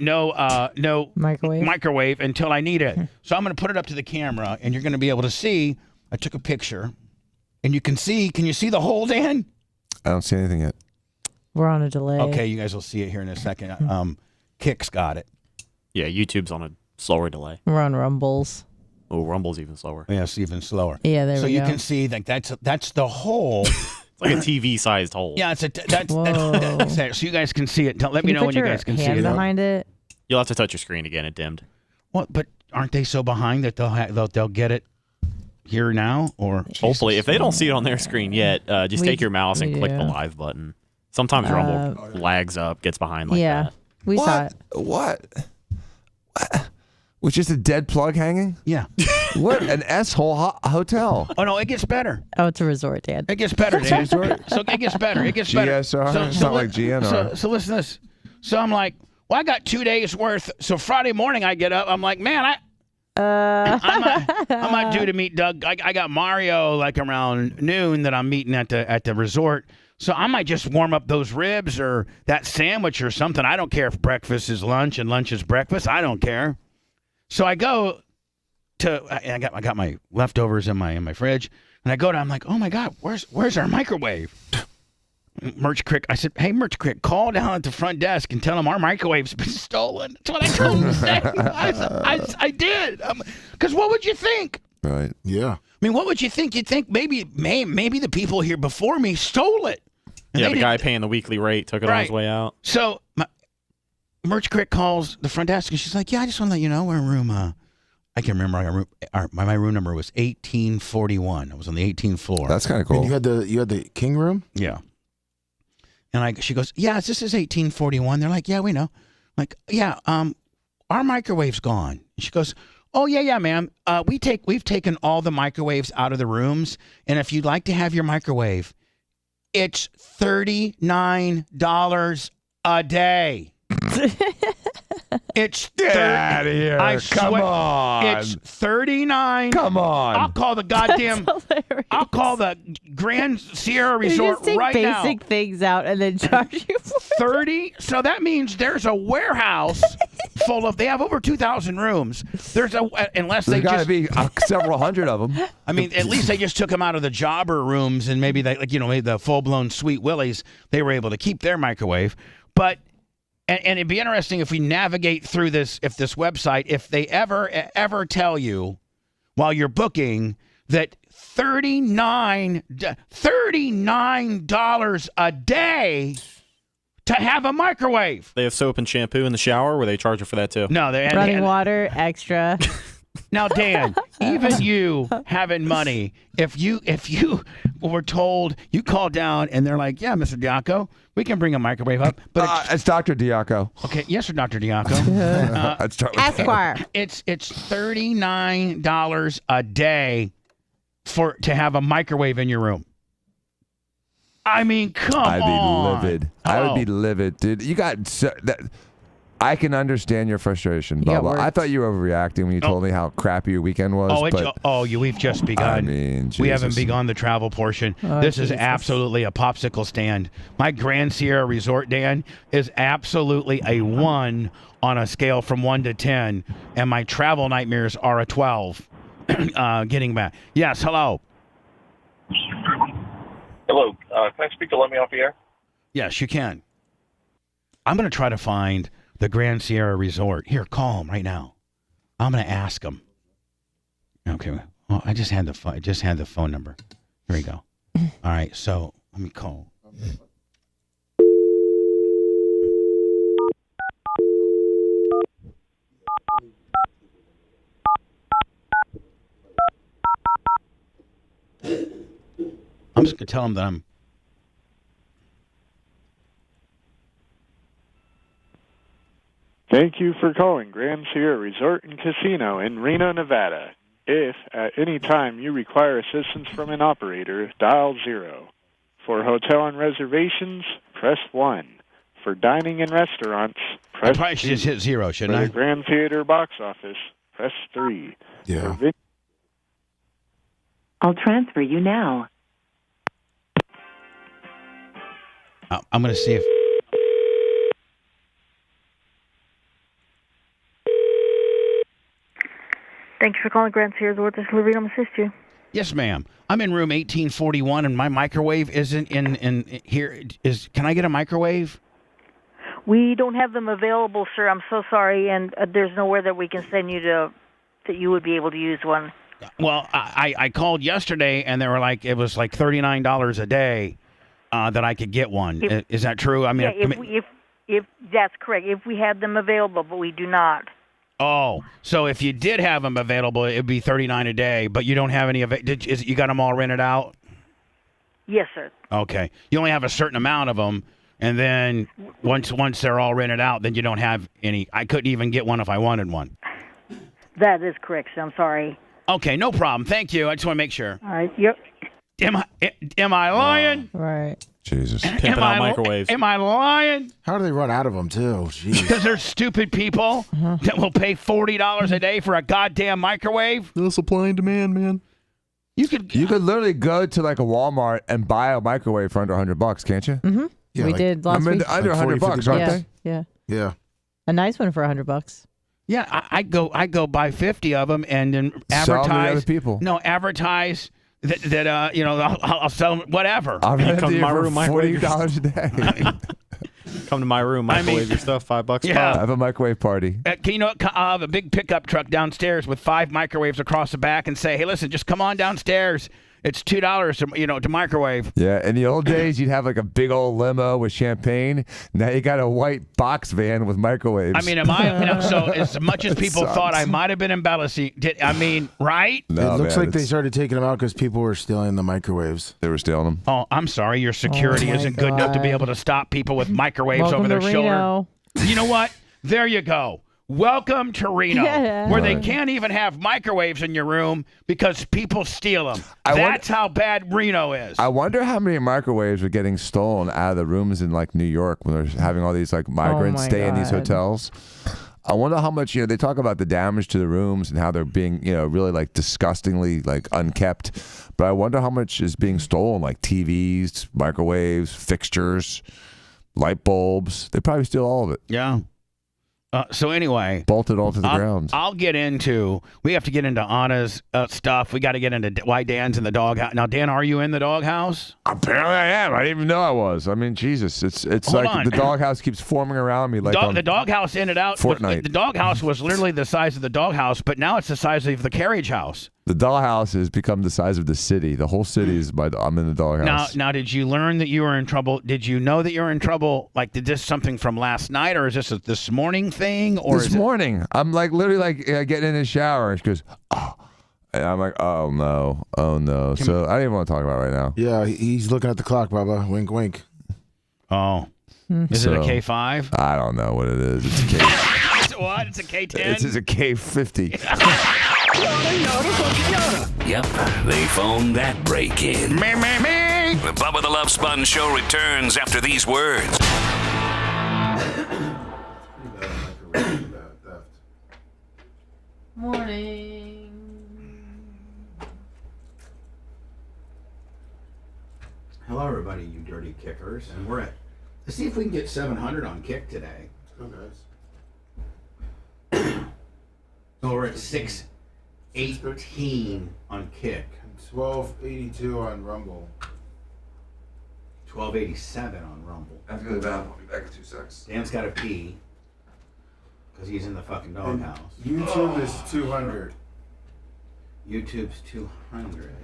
microwave until I need it. So I'm going to put it up to the camera, and you're going to be able to see. I took a picture, and you can see. Can you see the hole, Dan? I don't see anything yet. We're on a delay. Okay, you guys will see it here in a second. Kick's got it. Yeah, YouTube's on a slower delay. We're on Rumbles. Oh, Rumble's even slower. Yeah, it's even slower. Yeah, there we go. So you can see that's the hole. It's like a TV-sized hole. Yeah, that's it. So you guys can see it. Let me know when you guys can see it. Behind it. You'll have to touch your screen again. It dimmed. What? But aren't they so behind that they'll get it here now, or hopefully, if they don't see it on their screen yet, just take your mouse and click the do. live button. Sometimes Rumble lags up, gets behind like that. We saw it. What? Was just a dead plug hanging? Yeah. What an S-hole hotel. Oh no, it gets better. Oh, it's a resort, Dan. It gets better, Dan. So it gets better. It gets better. GSR? It's not like GNR. So listen to this. So I'm like, well, I got 2 days worth. So Friday morning I get up. I'm like, man, I'm not due to meet Doug. I got Mario like around noon that I'm meeting at the resort. So I might just warm up those ribs or that sandwich or something. I don't care if breakfast is lunch and lunch is breakfast. I don't care. So I go to I got my leftovers in my fridge, and I go down. I'm like, oh my God, where's our microwave? Merch Crick. I said, hey, Merch Crick, call down at the front desk and tell them our microwave's been stolen. That's what I told him to say. I did. Because what would you think? Right. Yeah. I mean, what would you think? You'd think maybe the people here before me stole it. And the guy paying the weekly rate took it on his way out. So Merch Crick calls the front desk, and she's like, yeah, I just want to let you know we're in room, I can remember my room number was 1841. I was on the 18th floor. That's kind of cool. And you had the king room? Yeah. And she goes, yeah, this is 1841. They're like, yeah, we know. I'm like, yeah, our microwave's gone. And she goes, oh, yeah, ma'am. We've taken all the microwaves out of the rooms, and if you'd like to have your microwave, it's $39 a day. It's Get out of here. Come on. It's $39. Come on. I'll call the goddamn. I'll call the Grand Sierra Resort just take right now. basic things out and then charge you for 30. So that means there's a warehouse full of. They have over 2,000 rooms. There's unless There's they got to just be several hundred of them. I mean, at least they just took them out of the jobber rooms, and maybe they maybe the full blown Sweet Willies. They were able to keep their microwave, but. And it'd be interesting if we navigate through this website, if they ever tell you while you're booking that $39 a day to have a microwave. They have soap and shampoo in the shower where they charge you for that too. No, running water extra. Now, Dan, even you having money, if you were told, you call down and they're like, yeah, Mr. Diaco, we can bring a microwave up. But it's Dr. Diaco. Okay, yes, sir, Dr. Diaco. Let's start with Esquire. It's $39 a day to have a microwave in your room. I mean, come on. I'd be livid. I would be livid, dude. You got that. I can understand your frustration, Bubba. I thought you were overreacting when you told me how crappy your weekend was. We've just begun. I mean, we haven't begun the travel portion. This is absolutely a popsicle stand. My Grand Sierra Resort, Dan, is absolutely a 1 on a scale from 1 to 10, and my travel nightmares are a 12. Getting back. Yes, hello. Hello. Can I speak to Let Me off the air? Yes, you can. I'm going to try to find the Grand Sierra Resort. Here, call him right now. I'm going to ask him. Okay. Well, I just had the phone number. Here we go. All right. So let me call. I'm just going to tell him that I'm. Thank you for calling Grand Sierra Resort and Casino in Reno, Nevada. If at any time you require assistance from an operator, dial 0. For hotel and reservations, press 1. For dining and restaurants, press 2. I probably should just hit 0, shouldn't I? For the Grand Theater box office, press 3. Yeah. I'll transfer you now. I'm going to see if. Thank you for calling Grand Sierra Resort. This is Lorena. I'm assist you. Yes, ma'am. I'm in room 1841, and my microwave isn't in here. Can I get a microwave? We don't have them available, sir. I'm so sorry, and there's nowhere that we can send you to that you would be able to use one. Well, I called yesterday, and they were like, it was like $39 a day that I could get one. Is that true? I mean, yeah, if that's correct. If we had them available, but we do not. Oh, so if you did have them available, it'd be $39 a day, but you don't have any of it. You got them all rented out? Yes, sir. Okay. You only have a certain amount of them, and then once they're all rented out, then you don't have any. I couldn't even get one if I wanted one. That is correct, sir. I'm sorry. Okay, no problem. Thank you. I just want to make sure. All right. Yep. Am I lying? Right. Jesus. Pimping out microwaves. Am I lying? How do they run out of them, too? Jeez. Because there's stupid people that will pay $40 a day for a goddamn microwave. No supply and demand, man. You could literally go to like a Walmart and buy a microwave for under $100, can't you? Mm-hmm. Yeah, we like- did last week. Under like 100 bucks, aren't yeah. they? Yeah. Yeah. A nice one for $100. Yeah, I go buy 50 of them and then Sell them to advertise. other people. No, advertise that I'll sell them whatever. I'll rent it come to to you my for room, microwave $40 a day. Come to my room, microwave your stuff, $5 Yeah. pop. Have a microwave party. I'll have a big pickup truck downstairs with 5 microwaves across the back and say, hey, listen, just come on downstairs. It's $2 to microwave. Yeah, in the old days, you'd have like a big old limo with champagne. Now you got a white box van with microwaves. I mean, so as much as people thought I might have been embellishing, right? No, it looks man, like they started taking them out because people were stealing the microwaves. They were stealing them. Oh, I'm sorry. Your security Oh, my isn't good enough to be God. able to stop people with microwaves Welcome over their to shoulder. Reno. You know what? There you go. Welcome to Reno, Yeah. where they can't even have microwaves in your room because people steal them. That's how bad Reno is. I wonder how many microwaves are getting stolen out of the rooms in like New York when they're having all these like migrants my stay in these God. hotels. I wonder how much, they talk about the damage to the rooms and how they're being, really like disgustingly like unkept. But I wonder how much is being stolen, like TVs, microwaves, fixtures, light bulbs. They probably steal all of it. Yeah. So anyway, bolted all to the ground. We have to get into Anna's stuff. We got to get into why Dan's in the doghouse. Now, Dan, are you in the doghouse? Apparently I am. I didn't even know I was. I mean, Jesus, it's Hold like on. the doghouse keeps forming around me. Like The doghouse ended out. Fortnite. The doghouse was literally the size of the doghouse, but now it's the size of the carriage house. The dollhouse has become the size of the city. The whole city is I'm in the doghouse. Now, did you learn that you were in trouble? Did you know that you were in trouble? Like, did this something from last night, or is this this morning thing? Or This morning, I'm like literally like getting in the shower. And she goes, oh. And I'm like, oh no. So I don't even want to talk about it right now. Yeah, he's looking at the clock, Bubba. Wink, wink. Oh. Is it a K5? I don't know what it is. It's a K. What? It's a K10? It's a K50. Yep, they phoned that break in. Me. The Bubba the Love Sponge show returns after these words. Morning. Hello, everybody, you dirty kickers. And we're at, let's see if we can get 700 on kick today. Oh, guys. So we're at 618 on kick. 1282 on Rumble. 1287 on Rumble. I have to go to the bathroom. I'll be back in 2 seconds. Dan's got to pee because he's in the fucking doghouse. YouTube is 200. YouTube's 200.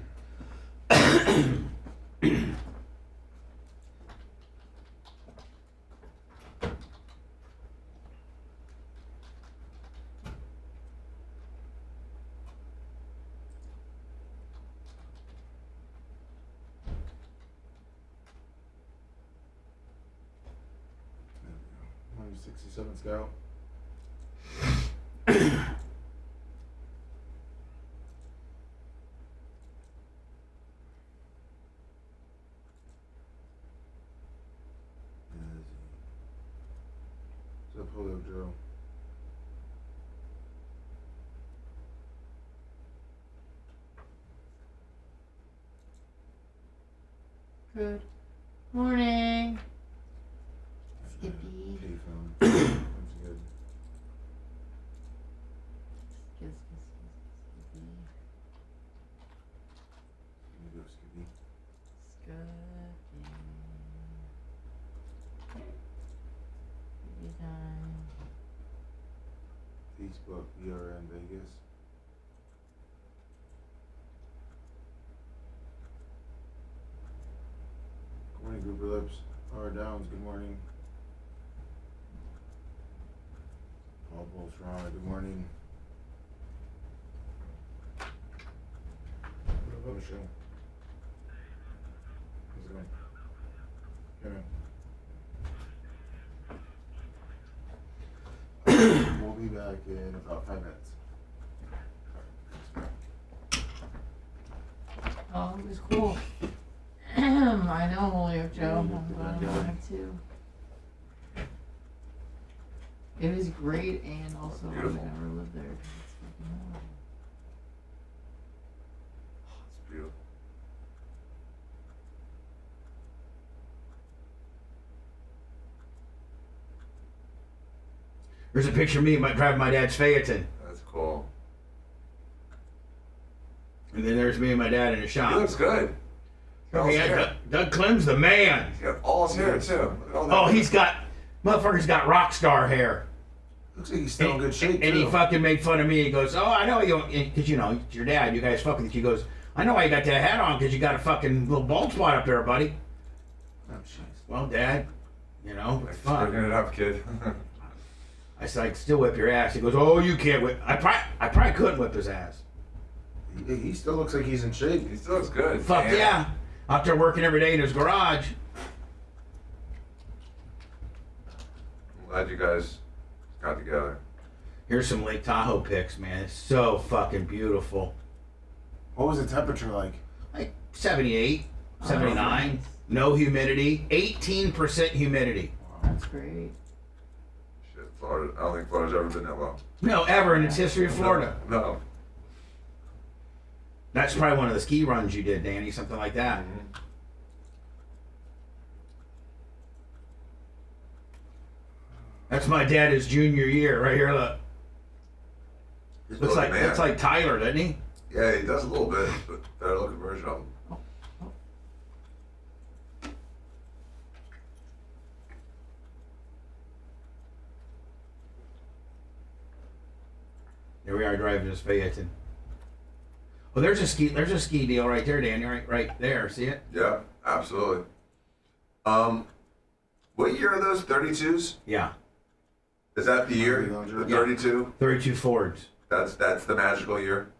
Minus 67 Scout. Polo Joe. Good morning. Skippy. Payphone. That's good. Skippy. Here you go, Skippy. Skippy time. Facebook, BRN Vegas. Good morning, Goober Lips. R Downs, good morning. All bullshit. What's wrong? Good morning. What up, Michelle? How's it going? Come in. We'll be back in about 5 minutes. Oh, it was cool. I know, Holyoke Joe. I'm glad you have too. It was great, and also I would never live there. It's fucking horrible. It's beautiful. There's a picture of me driving my dad's Phaeton. That's cool. And then there's me and my dad in the shop. He looks good. Oh, yeah, Doug Clem's the man. He's got all his hair, too. Oh, motherfucker's got rock star hair. Looks like he's still in good shape, And too. he fucking made fun of me. He goes, oh, I know you, because, you know, it's your dad. You guys fucking, he goes, I know why you got that hat on, because you got a fucking little bald spot up there, buddy. Oh, jeez. Well, Dad, you know, it's Thanks for fun. bringing it up, kid. I said, I can still whip your ass. He goes, oh, you can't whip. I probably couldn't whip his ass. He still looks like he's in shape. He still looks good. Fuck Damn. yeah. Out there working every day in his garage. I'm glad you guys got together. Here's some Lake Tahoe pics, man. It's so fucking beautiful. What was the temperature like? Like 78, 79. No humidity. 18% humidity. That's great. Shit, Florida. I don't think Florida's ever been that low. No, ever in its history of Florida. No. That's probably one of the ski runs you did, Danny. Something like that. Mm-hmm. That's my dad his junior year right here. Look. He's Looks like man. that's like Tyler, doesn't he? Yeah, he does a little bit, but better looking version of him. There we are driving his Phaeton. Oh, there's a ski deal right there, Danny. Right there. See it? Yeah, absolutely. What year are those? 32s? Yeah. Is that the year? The 32? 32 Fords. That's the magical year.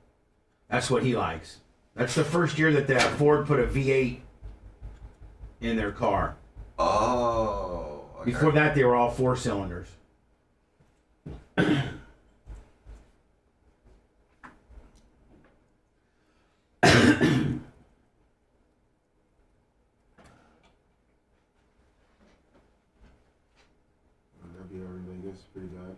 That's what he likes. That's the first year that Ford put a V8 in their car. Oh. Okay. Before that, they were all 4 cylinders. That'd be over in Vegas, pretty bad.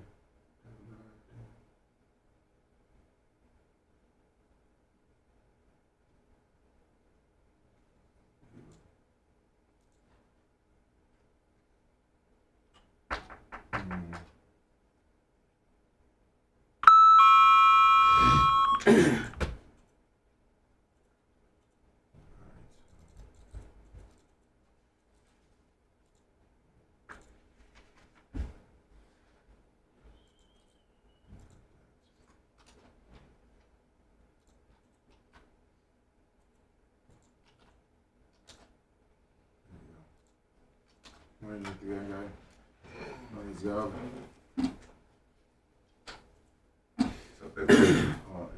Morning, the guy. Morning, Zob.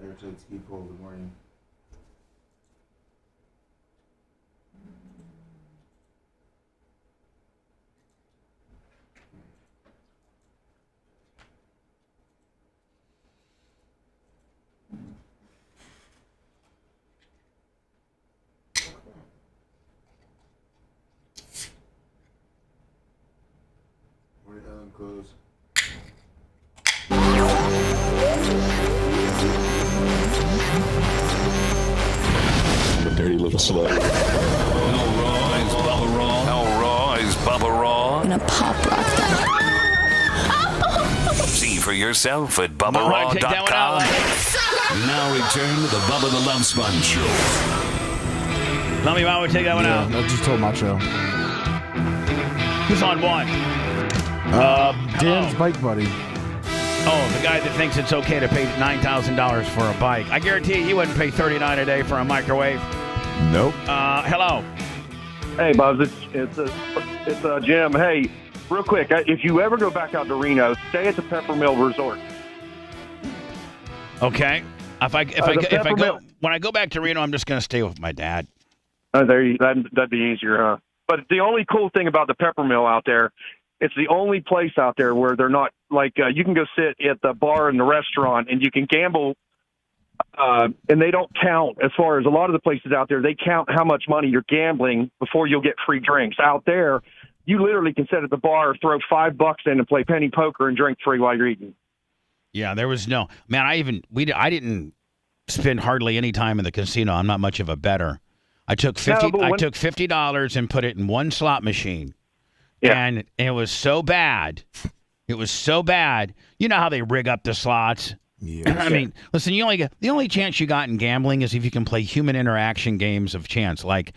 Airtight ski pole, good morning. Morning, Ellen, close. The dirty little slut. How raw is Bubba Raw? How raw is Bubba Raw? I'm gonna pop rock that. See for yourself at All right, take that one out. BubbaRaw.com. Now return to the Bubba the Love Sponge Show. Tell me why we take that one out. I just told Macho. Who's on one? Dan's bike buddy. Oh, the guy that thinks it's okay to pay $9,000 for a bike. I guarantee he wouldn't pay $39 a day for a microwave. Nope. Hello. Hey, Bubs, it's Jim. Hey, real quick, if you ever go back out to Reno, stay at the Peppermill Resort. Okay. If I go when I go back to Reno, I'm just going to stay with my dad. That'd be easier, huh? But the only cool thing about the Peppermill out there, it's the only place out there where they're not like you can go sit at the bar in the restaurant and you can gamble, and they don't count as far as a lot of the places out there. They count how much money you're gambling before you'll get free drinks. Out there, you literally can sit at the bar, throw $5 in, and play penny poker and drink free while you're eating. Yeah, there was no man. I didn't spend hardly any time in the casino. I'm not much of a bettor. I took $50 and put it in one slot machine. Yeah. And it was so bad. It was so bad. You know how they rig up the slots? Yeah. I mean, listen, the only chance you got in gambling is if you can play human interaction games of chance, like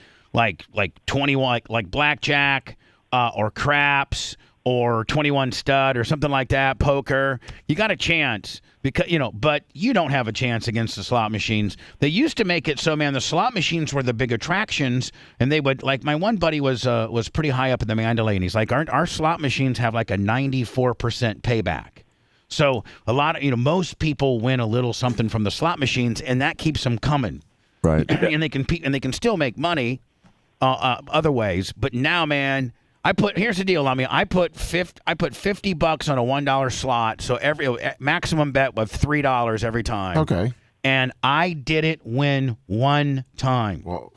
21, like blackjack, or craps, or 21 stud, or something like that, poker. You got a chance because but you don't have a chance against the slot machines. They used to make it so, man, the slot machines were the big attractions, and they would, like, my one buddy was pretty high up in the Mandalay, and he's like, our slot machines have like a 94% payback. So a lot of most people win a little something from the slot machines, and that keeps them coming. Right. And they can still make money other ways. But now, man, here's the deal. I mean, I put $50 on a $1 slot, so every maximum bet was $3 every time. Okay. And I didn't win one time. Whoa.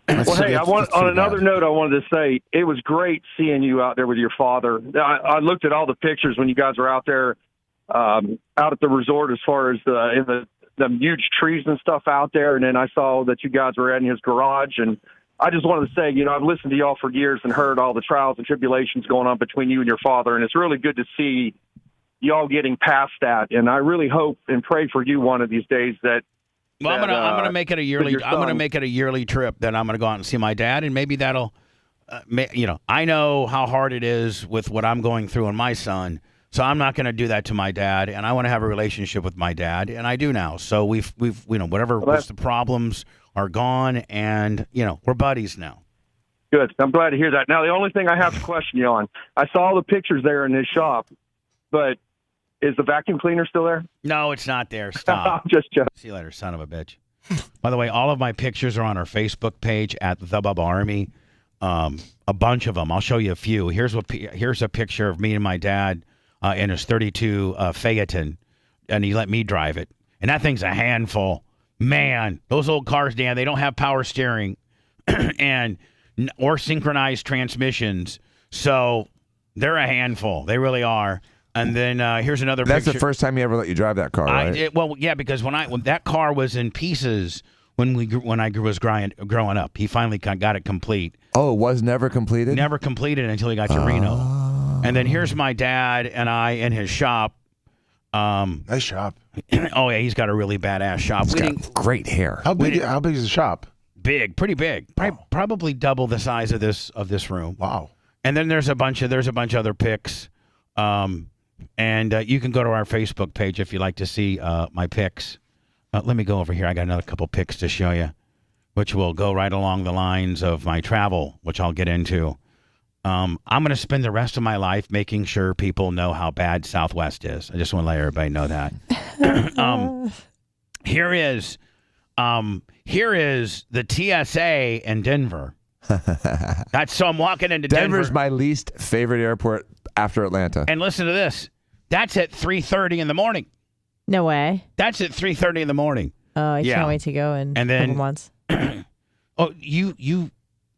Well, hey, on another note, I wanted to say it was great seeing you out there with your father. I looked at all the pictures when you guys were out there, out at the resort, as far as the huge trees and stuff out there, and then I saw that you guys were in his garage, and I just wanted to say, I've listened to y'all for years and heard all the trials and tribulations going on between you and your father, and it's really good to see y'all getting past that. And I really hope and pray for you one of these days that. Well, I'm gonna make it a yearly. I'm gonna make it a yearly trip. That I'm gonna go out and see my dad, and maybe that'll, I know how hard it is with what I'm going through and my son. So I'm not gonna do that to my dad, and I want to have a relationship with my dad, and I do now. So we've whatever was the problems are gone, and we're buddies now. Good. I'm glad to hear that. Now the only thing I have to question you on, I saw all the pictures there in his shop, but. Is the vacuum cleaner still there? No, it's not there. Stop. I'm just joking. See you later, son of a bitch. By the way, all of my pictures are on our Facebook page at The Bubba Army. A bunch of them. I'll show you a few. Here's a picture of me and my dad in his 32 Phaeton, and he let me drive it. And that thing's a handful. Man, those old cars, Dan, they don't have power steering or synchronized transmissions. So they're a handful. They really are. And then here's another That's picture. the first time you ever let you drive that car, right? Because when that car was in pieces when I was growing up. He finally got it complete. Oh, it was never completed? Never completed until he got to Reno. And then here's my dad and I in his shop. Nice shop. Oh, yeah, he's got a really badass shop. He's got great hair. How big is the shop? Big, pretty big. Probably double the size of this room. Wow. And then there's a bunch of other pics. And you can go to our Facebook page if you'd like to see my pics. Let me go over here. I got another couple pics to show you, which will go right along the lines of my travel, which I'll get into. I'm going to spend the rest of my life making sure people know how bad Southwest is. I just want to let everybody know that. Here is the TSA in Denver. So I'm walking into Denver. Denver's my least favorite airport after Atlanta. And listen to this. That's at 3:30 in the morning. No way. That's at 3:30 in the morning. Oh, I can't wait to go in a couple months. Oh, you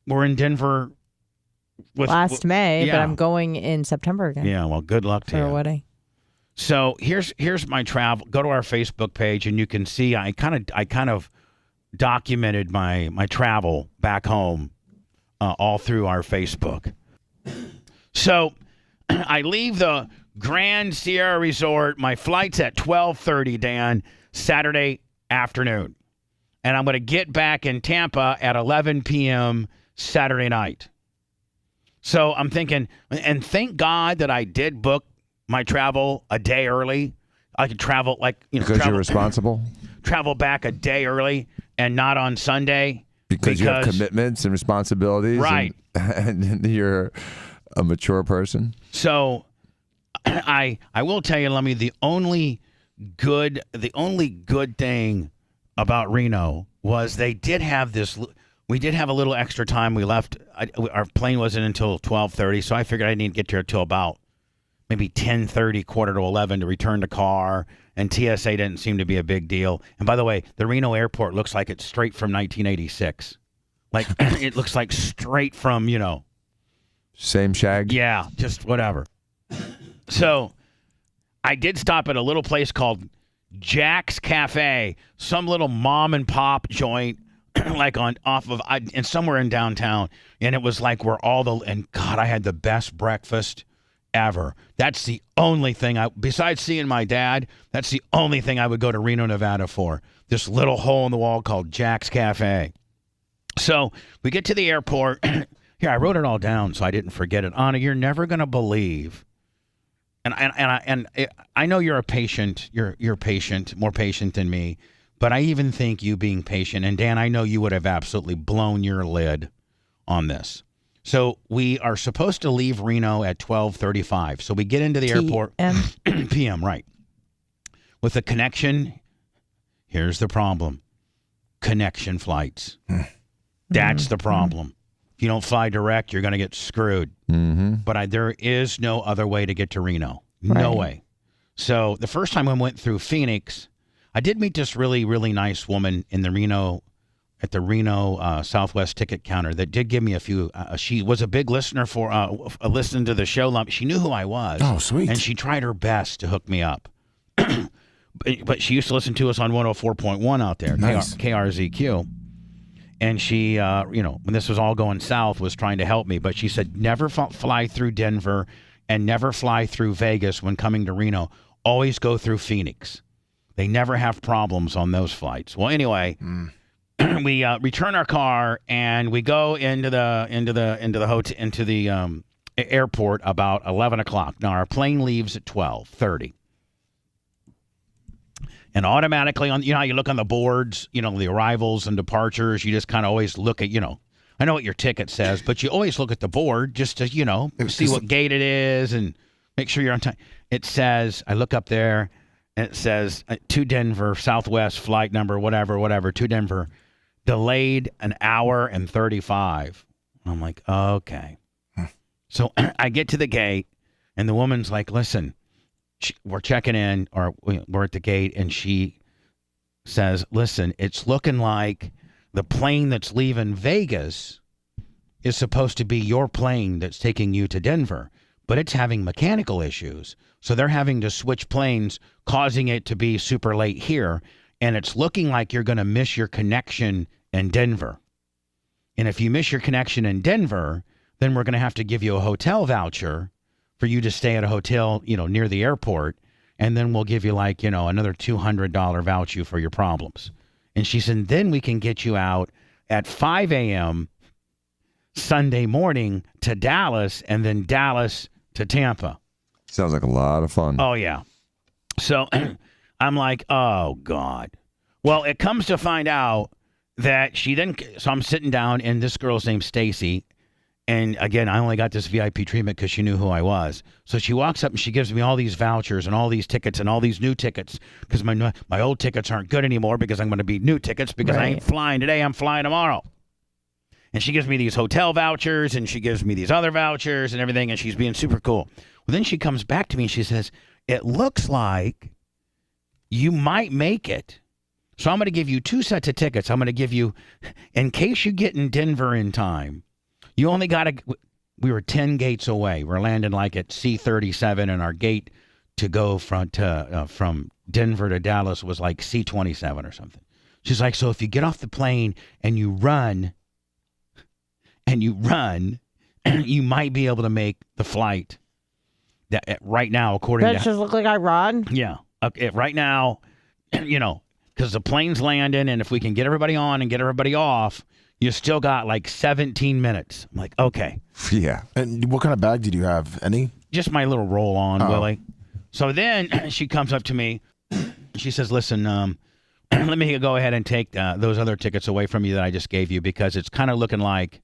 were in Denver last May, but I'm going in September again. Yeah, well, good luck to you. For a wedding. So here's my travel. Go to our Facebook page and you can see I kind of documented my travel back home all through our Facebook. So I leave the Grand Sierra Resort. My flight's at 12:30, Dan, Saturday afternoon. And I'm going to get back in Tampa at 11 p.m. Saturday night. So I'm thinking, and thank God that I did book my travel a day early. I could travel because you're responsible. Travel back a day early and not on Sunday. Because you have commitments and responsibilities. Right. And you're a mature person. So I will tell you, Lemmy, the only good thing about Reno was they did have this. We did have a little extra time. We left. Our plane wasn't until 12:30, so I figured I didn't get there till about maybe 10:30, quarter to 11 to return the car. And TSA didn't seem to be a big deal. And by the way, the Reno airport looks like it's straight from 1986. Like it looks like straight from, Same shag? Yeah, just whatever. So I did stop at a little place called Jack's Cafe, some little mom and pop joint, like and somewhere in downtown. And it was like and God, I had the best breakfast ever. That's the only thing besides seeing my dad, that's the only thing I would go to Reno, Nevada for. This little hole in the wall called Jack's Cafe. So we get to the airport. Here, I wrote it all down so I didn't forget it. Anna, you're never going to believe. And I know you're a patient. You're patient, more patient than me. But I even think you being patient, and Dan, I know you would have absolutely blown your lid on this. So we are supposed to leave Reno at 12:35. So we get into the airport. PM, right. With a connection, here's the problem. Connection flights. That's the problem. If you don't fly direct, you're going to get screwed. Mm-hmm. But there is no other way to get to Reno. No way. So the first time I went through Phoenix, I did meet this really, really nice woman in the Reno Southwest ticket counter that did give me a few. She was a big listener listening to the show. She knew who I was. Oh, sweet. And she tried her best to hook me up. But she used to listen to us on 104.1 out there, nice. KRZQ. And she, when this was all going south, was trying to help me. But she said, never fly through Denver and never fly through Vegas when coming to Reno. Always go through Phoenix. They never have problems on those flights. Well, anyway, we return our car and we go into the airport about 11 o'clock. Now, our plane leaves at 12:30. And automatically, how you look on the boards, the arrivals and departures, you just kind of always look at, I know what your ticket says, but you always look at the board just to, see what gate it is and make sure you're on time. It says, I look up there, and it says, to Denver, Southwest flight number, whatever, to Denver, delayed an hour and 35. I'm like, okay. So I get to the gate, and the woman's like, listen, we're checking in, or we're at the gate, and she says, listen, it's looking like the plane that's leaving Vegas is supposed to be your plane that's taking you to Denver, but it's having mechanical issues. So they're having to switch planes, causing it to be super late here, and it's looking like you're going to miss your connection in Denver. And if you miss your connection in Denver, then we're going to have to give you a hotel voucher for you to stay at a hotel, near the airport, and then we'll give you another $200 voucher for your problems. And she said, then we can get you out at 5 a.m. Sunday morning to Dallas, and then Dallas to Tampa. Sounds like a lot of fun. Oh, yeah. So I'm like, oh, God. Well, it comes to find out that so I'm sitting down, and this girl's named Stacy. And again, I only got this VIP treatment because she knew who I was. So she walks up and she gives me all these vouchers and all these tickets and all these new tickets because my old tickets aren't good anymore because I'm going to be new tickets because I ain't flying today. I'm flying tomorrow. And she gives me these hotel vouchers and she gives me these other vouchers and everything. And she's being super cool. Well, then she comes back to me and she says, it looks like you might make it. So I'm going to give you 2 sets of tickets. I'm going to give you, in case you get in Denver in time, you only got we were 10 gates away. We're landing at C-37, and our gate to go from Denver to Dallas was C-27 or something. She's like, so if you get off the plane and you run, you might be able to make the flight. That right now, according to... Does it just look like I run? Yeah. Okay, right now, because the plane's landing, and if we can get everybody on and get everybody off, you still got 17 minutes. I'm like, okay. Yeah. And what kind of bag did you have? Any? Just my little roll-on, Willie. So then she comes up to me. She says, listen, let me go ahead and take those other tickets away from you that I just gave you because it's kind of looking like,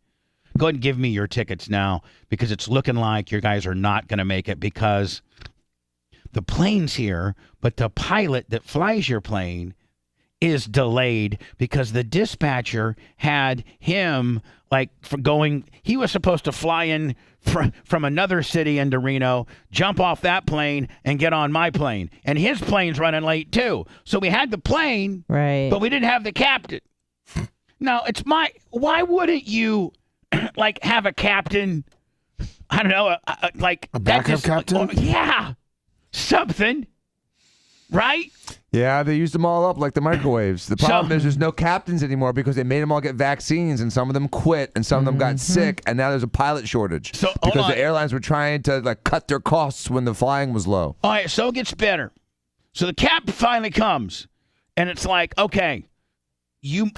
go ahead and give me your tickets now because it's looking like your guys are not going to make it because the plane's here, but the pilot that flies your plane is delayed because the dispatcher had him he was supposed to fly in from another city into Reno, jump off that plane and get on my plane. And his plane's running late too. So we had the plane, right, but we didn't have the captain. Now why wouldn't you have a captain? I don't know, a backup captain? Yeah. Something. Right? Yeah, they used them all up like the microwaves. The problem is there's no captains anymore because they made them all get vaccines, and some of them quit, and some of them got sick, and now there's a pilot shortage because the airlines were trying to cut their costs when the flying was low. All right, so it gets better. So the captain finally comes, and it's like, okay, you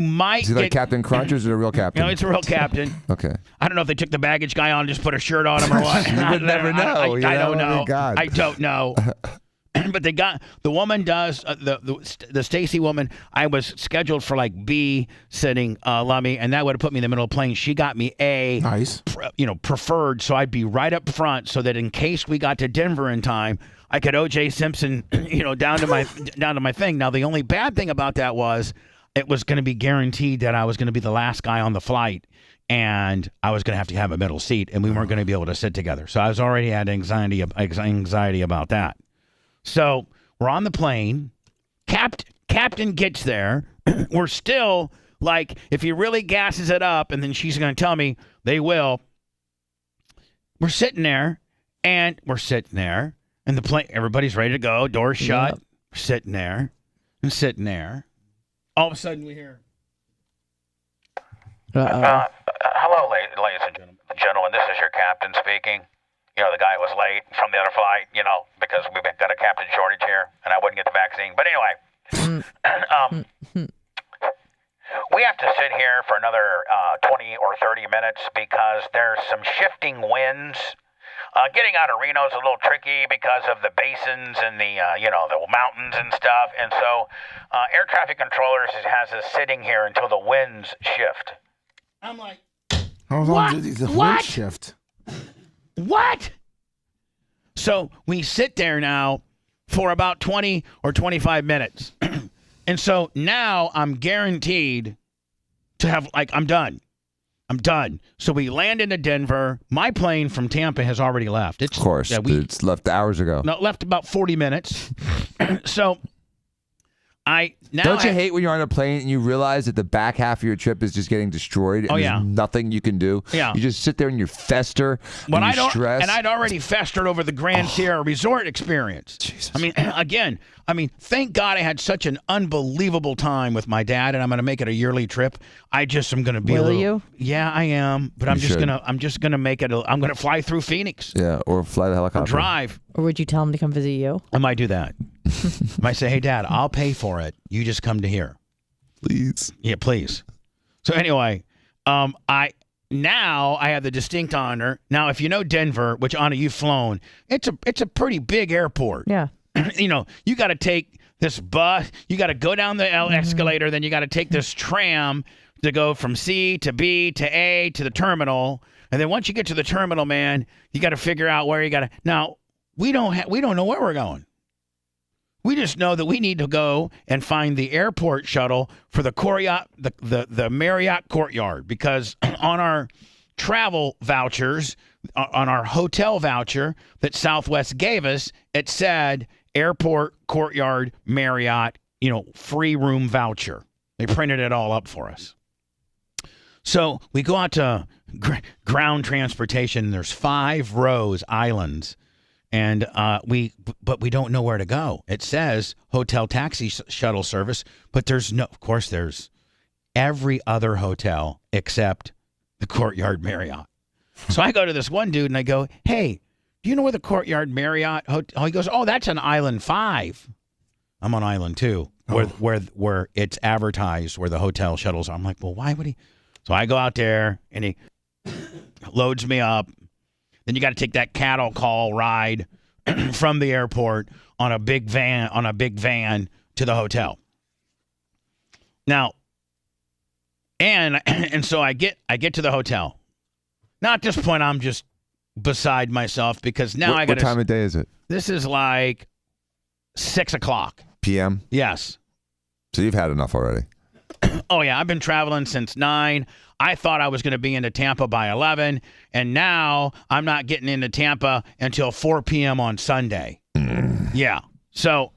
might Is he like Captain Crunch, or is it a real captain? No, it's a real captain. Okay. I don't know if they took the baggage guy on and just put a shirt on him or what. You would never know. I don't know. God. I don't know. But they got the woman does the Stacy woman. I was scheduled for B sitting Lummy, and that would have put me in the middle of the plane. She got me A, nice, preferred, so I'd be right up front, so that in case we got to Denver in time, I could O.J. Simpson, down to my thing. Now the only bad thing about that was it was going to be guaranteed that I was going to be the last guy on the flight, and I was going to have a middle seat, and we weren't going to be able to sit together. So I was already had anxiety about that. So we're on the plane. Captain gets there. We're still if he really gasses it up, and then she's going to tell me they will. We're sitting there, and the plane. Everybody's ready to go. Doors shut. Yep. We're sitting there. All of a sudden, we hear. Hello, ladies and gentlemen. This is your captain speaking. The guy was late from the other flight, because we've got a captain shortage here, and I wouldn't get the vaccine. But anyway, we have to sit here for another 20 or 30 minutes because there's some shifting winds. Getting out of Reno is a little tricky because of the basins and the mountains and stuff. And so air traffic controllers has us sitting here until the winds shift. I'm like, how long did the wind shift? What? So we sit there now for about 20 or 25 minutes. And so now I'm guaranteed to have, I'm done. So we land into Denver. My plane from Tampa has already left. Of course. It's left hours ago. No, left about 40 minutes. So Don't you hate when you're on a plane and you realize that the back half of your trip is just getting destroyed and there's nothing you can do? Yeah. You just sit there and you fester and you stress. And I'd already festered over the Grand Sierra Resort experience. Jesus. Thank God I had such an unbelievable time with my dad, and I'm going to make it a yearly trip. I just am going to be Will you? Yeah, I am. But I'm just going to make it. I'm going to fly through Phoenix. Yeah, or fly the helicopter. Or drive. Or would you tell him to come visit you? I might do that. I might say, hey, Dad, I'll pay for it. You just come to here. Please. Yeah, please. So anyway, I have the distinct honor. Now, if you know Denver, which, Anna, you've flown, it's a pretty big airport. Yeah. You got to take this bus. You got to go down the escalator. Then you got to take this tram to go from C to B to A to the terminal. And then once you get to the terminal, man, you got to figure out where you got to. Now, we don't know where we're going. We just know that we need to go and find the airport shuttle for the Marriott Courtyard, because on our travel vouchers, on our hotel voucher that Southwest gave us, it said Airport Courtyard Marriott, free room voucher. They printed it all up for us. So we go out to ground transportation. There's 5 rows, islands. And we don't know where to go. It says hotel taxi shuttle service, but there's every other hotel except the Courtyard Marriott. So I go to this one dude and I go, hey, do you know where the Courtyard Marriott hotel? He goes, oh, that's on Island 5. I'm on Island 2, where it's advertised where the hotel shuttles are. I'm like, well, why would he? So I go out there and he loads me up. Then you got to take that cattle call ride from the airport on a big van to the hotel. Now, and so I get to the hotel. Now at this point I'm just beside myself because now I got. What time of day is it? This is like 6 o'clock p.m. Yes. So you've had enough already. Oh yeah, I've been traveling since 9. I thought I was going to be into Tampa by 11, and now I'm not getting into Tampa until 4 p.m. on Sunday. Yeah. So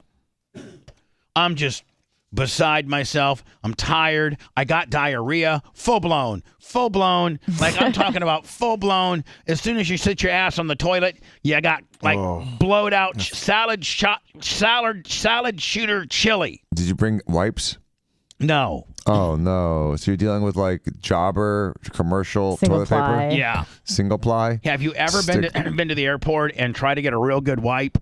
I'm just beside myself. I'm tired. I got diarrhea. Full blown. Like I'm talking about full blown. As soon as you sit your ass on the toilet, you got like blowed out salad shooter chili. Did you bring wipes? No. Oh no. So you're dealing with like jobber commercial Single toilet ply. paper? Yeah. Single ply? Have you ever been to the airport and try to get a real good wipe?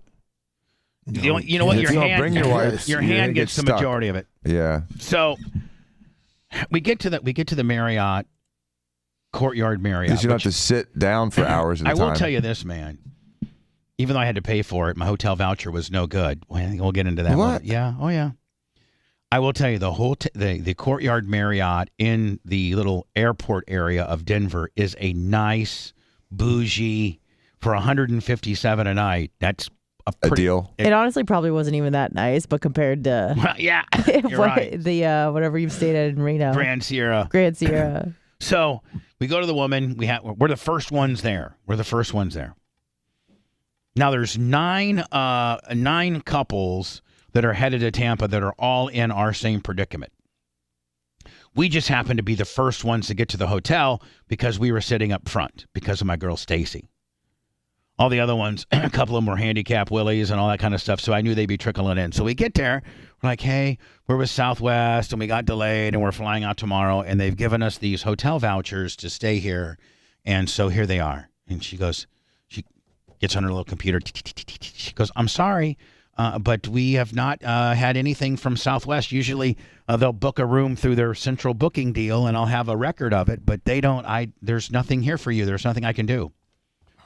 No, you know what? Your hand, bring your wipes. Your You're hand gonna gets get the stuck. majority of it. Yeah. So we get to the Marriott Courtyard Marriott. Because you don't have to sit down for hours at a I time. will tell you this, man. Even though I had to pay for it, my hotel voucher was no good. Well, I think we'll get into that. What? Yeah. Oh yeah. I will tell you the whole the Courtyard Marriott in the little airport area of Denver is a nice bougie for $157 a night. That's a deal. It honestly probably wasn't even that nice, but compared to Well, yeah, you're right. the whatever you've stayed at in Reno, Grand Sierra. So we go to the woman. We're the first ones there. Now there's nine couples that are headed to Tampa that are all in our same predicament. We just happened to be the first ones to get to the hotel because we were sitting up front because of my girl Stacy. All the other ones, a couple of them were handicap willies and all that kind of stuff, so I knew they'd be trickling in. So we get there, we're like, hey, we're with Southwest, and we got delayed, and we're flying out tomorrow, and they've given us these hotel vouchers to stay here, and so here they are. And she gets on her little computer. She goes, I'm sorry, but we have not had anything from Southwest. Usually they'll book a room through their central booking deal, and I'll have a record of it, but they don't. There's nothing here for you. There's nothing I can do.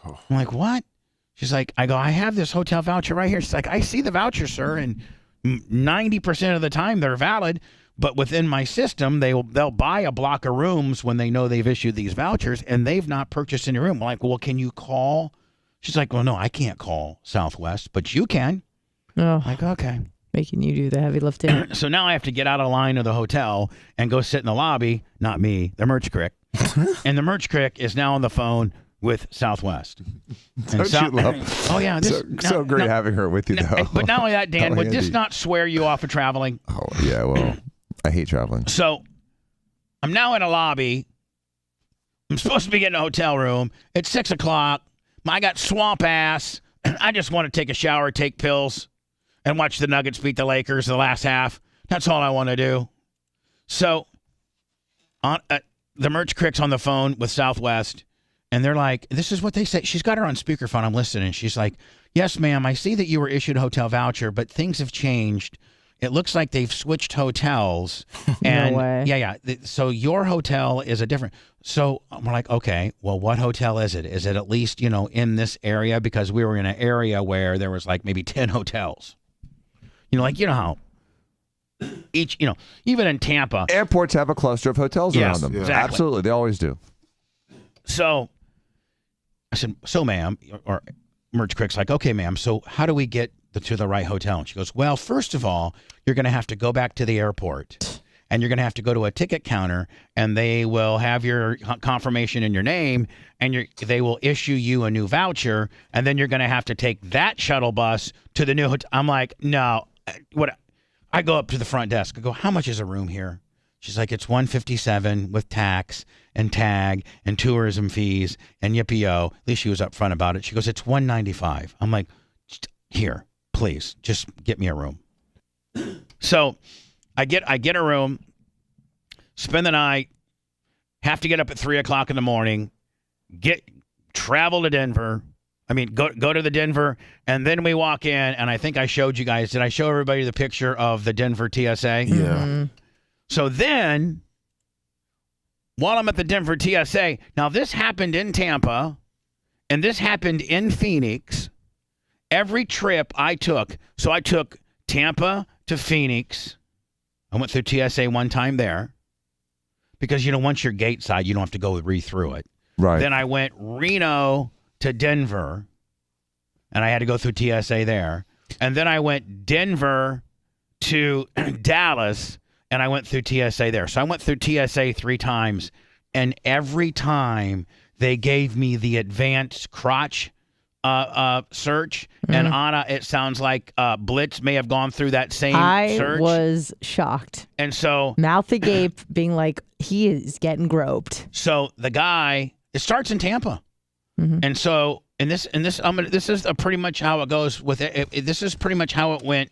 I'm like, what? She's like, I have this hotel voucher right here. She's like, I see the voucher, sir, and 90% of the time they're valid, but within my system, they'll buy a block of rooms when they know they've issued these vouchers, and they've not purchased any room. I'm like, well, can you call? She's like, well, no, I can't call Southwest, but you can. Oh, I'm like, okay. Making you do the heavy lifting. So now I have to get out of line of the hotel and go sit in the lobby. Not me, the merch crick. And the merch crick is now on the phone with Southwest. Don't you love? Oh yeah, so great having her with you though. But not only that, Dan, would this handy. not swear you off of traveling? Oh yeah, well, I hate traveling. So I'm now in a lobby. I'm supposed to be getting a hotel room. It's 6 o'clock. I got swamp ass. I just want to take a shower, take pills, and watch the Nuggets beat the Lakers the last half. That's all I want to do. So the merch crick's on the phone with Southwest. And they're like, this is what they say. She's got her on speakerphone. I'm listening. She's like, yes, ma'am, I see that you were issued a hotel voucher, but things have changed. It looks like they've switched hotels. And No way. Yeah. So your hotel is a different. So we're like, okay, well, what hotel is it? Is it at least, in this area? Because we were in an area where there was like maybe 10 hotels. How each, even in Tampa. Airports have a cluster of hotels around them. Yeah. Exactly. Absolutely. They always do. So I said, so ma'am, or Merch Crick's like, okay, ma'am, so how do we get to the right hotel? And she goes, well, first of all, you're going to have to go back to the airport and you're going to have to go to a ticket counter and they will have your confirmation in your name and they will issue you a new voucher. And then you're going to have to take that shuttle bus to the new hotel. I'm like, no, what? I go up to the front desk. I go, how much is a room here? She's like, it's $157 with tax and tag and tourism fees and yippee-yo. At least she was upfront about it. She goes, it's $195. I'm like, here, please, just get me a room. So I get a room, spend the night, have to get up at 3 o'clock in the morning, travel to Denver. I mean, go to the Denver, and then we walk in, and I think I showed you guys. Did I show everybody the picture of the Denver TSA? Yeah. Mm-hmm. So then, while I'm at the Denver TSA, now this happened in Tampa, and this happened in Phoenix. Every trip I took, so I took Tampa to Phoenix. I went through TSA one time there because, once you're gate side, you don't have to go re through it. Right. Then I went Reno to Denver, and I had to go through TSA there. And then I went Denver to Dallas, and I went through TSA there. So I went through TSA 3 times, and every time they gave me the advanced crotch search. And Anna, it sounds like Blitz may have gone through that same search. I was shocked. And so mouth agape, being like, he is getting groped. So the guy, it starts in Tampa. And so this is pretty much how it goes with it. This is pretty much how it went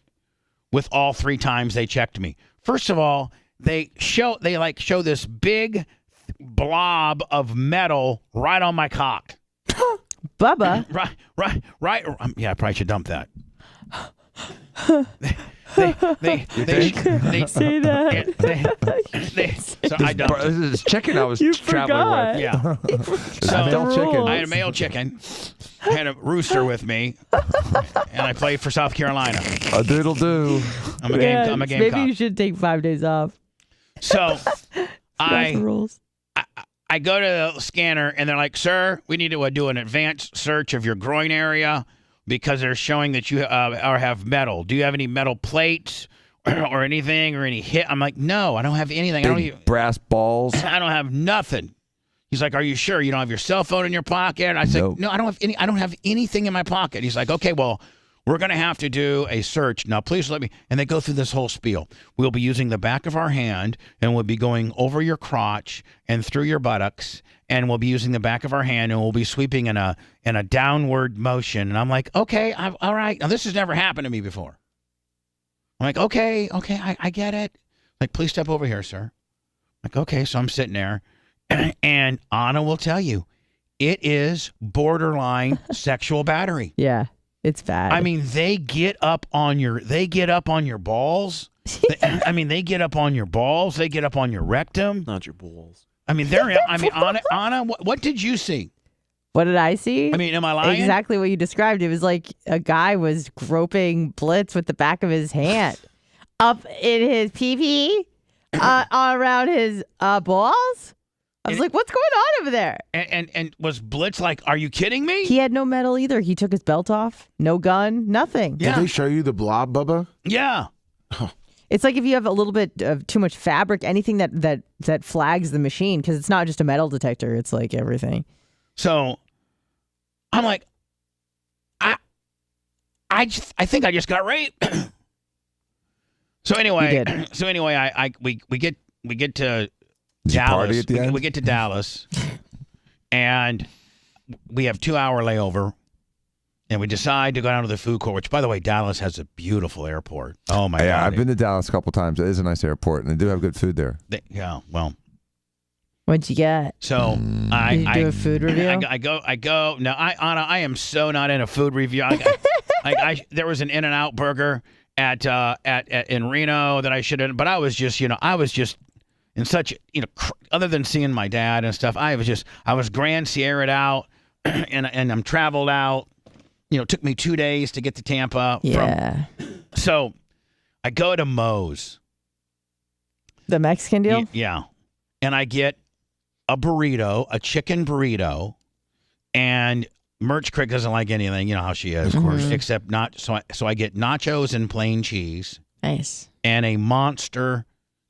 with all 3 times they checked me. First of all, they show this big blob of metal right on my cock. Bubba. Right. Yeah, I probably should dump that. They say that. So I dumped it. This is chicken I was You traveling forgot. with. Yeah. So I had a male chicken. I had a rooster with me, and I played for South Carolina. A doodle do. I'm a game Maybe cop. you should take 5 days off. So That's the rules. I go to the scanner, and they're like, "Sir, we need to do an advanced search of your groin area because they're showing that you have metal. Do you have any metal plates or anything or any hit?" I'm like, "No, I don't have anything. Big brass balls. I don't have nothing." He's like, "Are you sure you don't have your cell phone in your pocket?" And I said, Nope. "No, I don't have anything in my pocket." He's like, "Okay, well, we're going to have to do a search. Now, please let me." And they go through this whole spiel. We'll be using the back of our hand, and we'll be going over your crotch and through your buttocks, and we'll be using the back of our hand, and we'll be sweeping in a downward motion. And I'm like, "Okay, all right." Now, this has never happened to me before. I'm like, okay, I get it. Like, "Please step over here, sir." I'm like, okay, so I'm sitting there, and Anna will tell you, it is borderline sexual battery. Yeah. It's bad. I mean, they get up on your balls. They get up on your balls. They get up on your rectum. Not your balls. I mean, Anna, what did you see? What did I see? I mean, am I lying? Exactly what you described. It was like a guy was groping Blitz with the back of his hand up in his pee-pee, around his balls. I was like, what's going on over there? And was Blitz like, "Are you kidding me?" He had no metal either. He took his belt off. No gun. Nothing. Did they show you the blob, Bubba? Yeah. It's like if you have a little bit of too much fabric, anything that flags the machine, because it's not just a metal detector. It's like everything. So I'm like, I think I just got raped. So anyway, we get to Did you Dallas. party at the end? We get to Dallas, and we have 2-hour layover, and we decide to go down to the food court. Which, by the way, Dallas has a beautiful airport. Oh my God! Yeah, I've been to Dallas a couple times. It is a nice airport, and they do have good food there. Well. What'd you get? So Did you do a food review? I go. No, Anna, I am so not in a food review. There was an In-N-Out burger at in Reno that I should have, but I was just in such, other than seeing my dad and stuff, I was Grand Sierra'd out and I'm traveled out. It took me 2 days to get to Tampa. Yeah. So I go to Moe's. The Mexican deal? Yeah. And I get a burrito, a chicken burrito, and Merch Crick doesn't like anything. You know how she is, of course, except not. So I get nachos and plain cheese. Nice. And a monster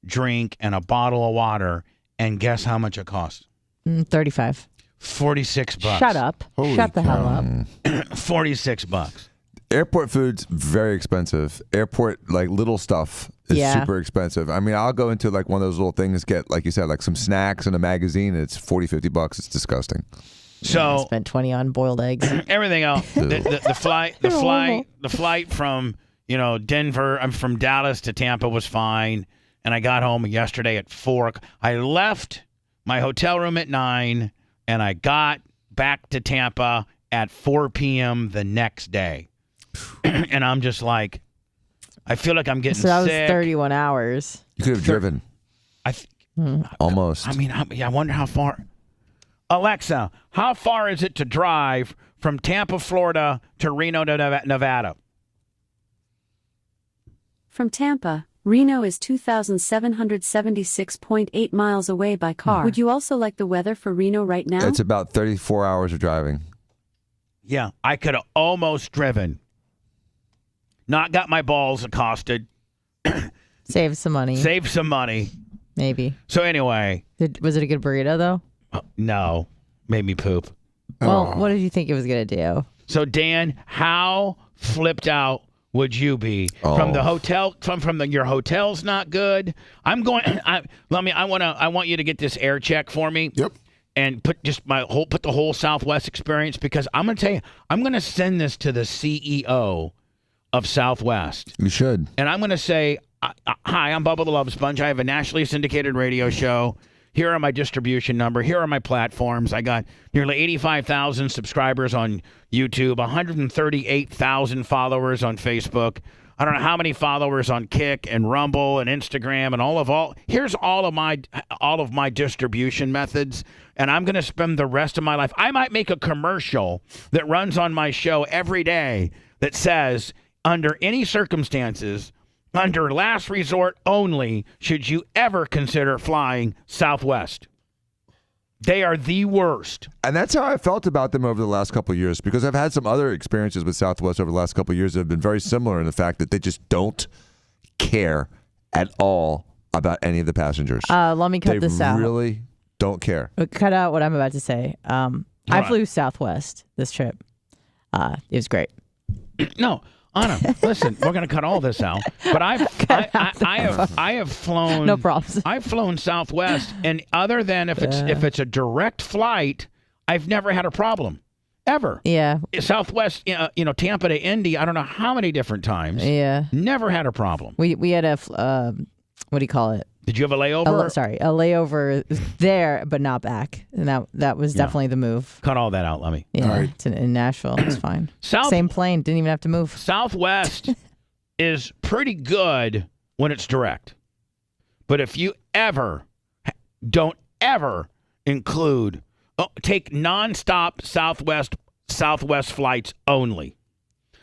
drink and a bottle of water. And guess how much it costs? $35. $46. Shut up. Shut the hell up. $46. Airport food's very expensive. Airport, like, little stuff is super expensive. I mean, I'll go into like one of those little things, get, like you said, like some snacks and a magazine. It's $40-$50. It's disgusting. So I spent 20 on boiled eggs. Everything else. The flight from Denver. I'm from Dallas to Tampa was fine, and I got home yesterday at 4. I left my hotel room at 9, and I got back to Tampa at 4 p.m. the next day. And I'm just like, I feel like I'm getting sick. So that was 31 hours. You could have driven. Almost. I mean, I wonder how far. Alexa, how far is it to drive from Tampa, Florida to Reno, Nevada? From Tampa, Reno is 2,776.8 miles away by car. Would you also like the weather for Reno right now? It's about 34 hours of driving. Yeah, I could have almost driven. Not got my balls accosted. Save some money. Save some money. Maybe. So anyway. Was it a good burrito, though? No. Made me poop. Well, what did you think it was going to do? So, Dan, how flipped out would you be from the hotel? Your hotel's not good. I'm going. I want you to get this air check for me. Yep. And put the whole Southwest experience, because I'm going to tell you, I'm going to send this to the CEO of Southwest. You should. And I'm going to say, hi, I'm Bubba the Love Sponge. I have a nationally syndicated radio show. Here are my distribution number. Here are my platforms. I got nearly 85,000 subscribers on YouTube, 138,000 followers on Facebook. I don't know how many followers on Kick and Rumble and Instagram and here's all of my distribution methods, and I'm going to spend the rest of my life. I might make a commercial that runs on my show every day that says, under any circumstances, under last resort only, should you ever consider flying Southwest. They are the worst. And that's how I felt about them over the last couple of years, because I've had some other experiences with Southwest over the last couple of years that have been very similar in the fact that they just don't care at all about any of the passengers. Let me cut this out. They really don't care. Cut out what I'm about to say. I flew Southwest this trip. It was great. No, Anna, listen, we're going to cut all this out. But I have flown. No problems. I've flown Southwest, and other than if it's a direct flight, I've never had a problem, ever. Yeah. Southwest, Tampa to Indy, I don't know how many different times. Yeah. Never had a problem. We had a what do you call it? Did you have a layover? A layover there, but not back. And that was definitely the move. Cut all that out, Lemmy. Yeah, all right. It's in Nashville. It's fine. Same plane. Didn't even have to move. Southwest is pretty good when it's direct. But if you don't ever include, take nonstop Southwest flights only.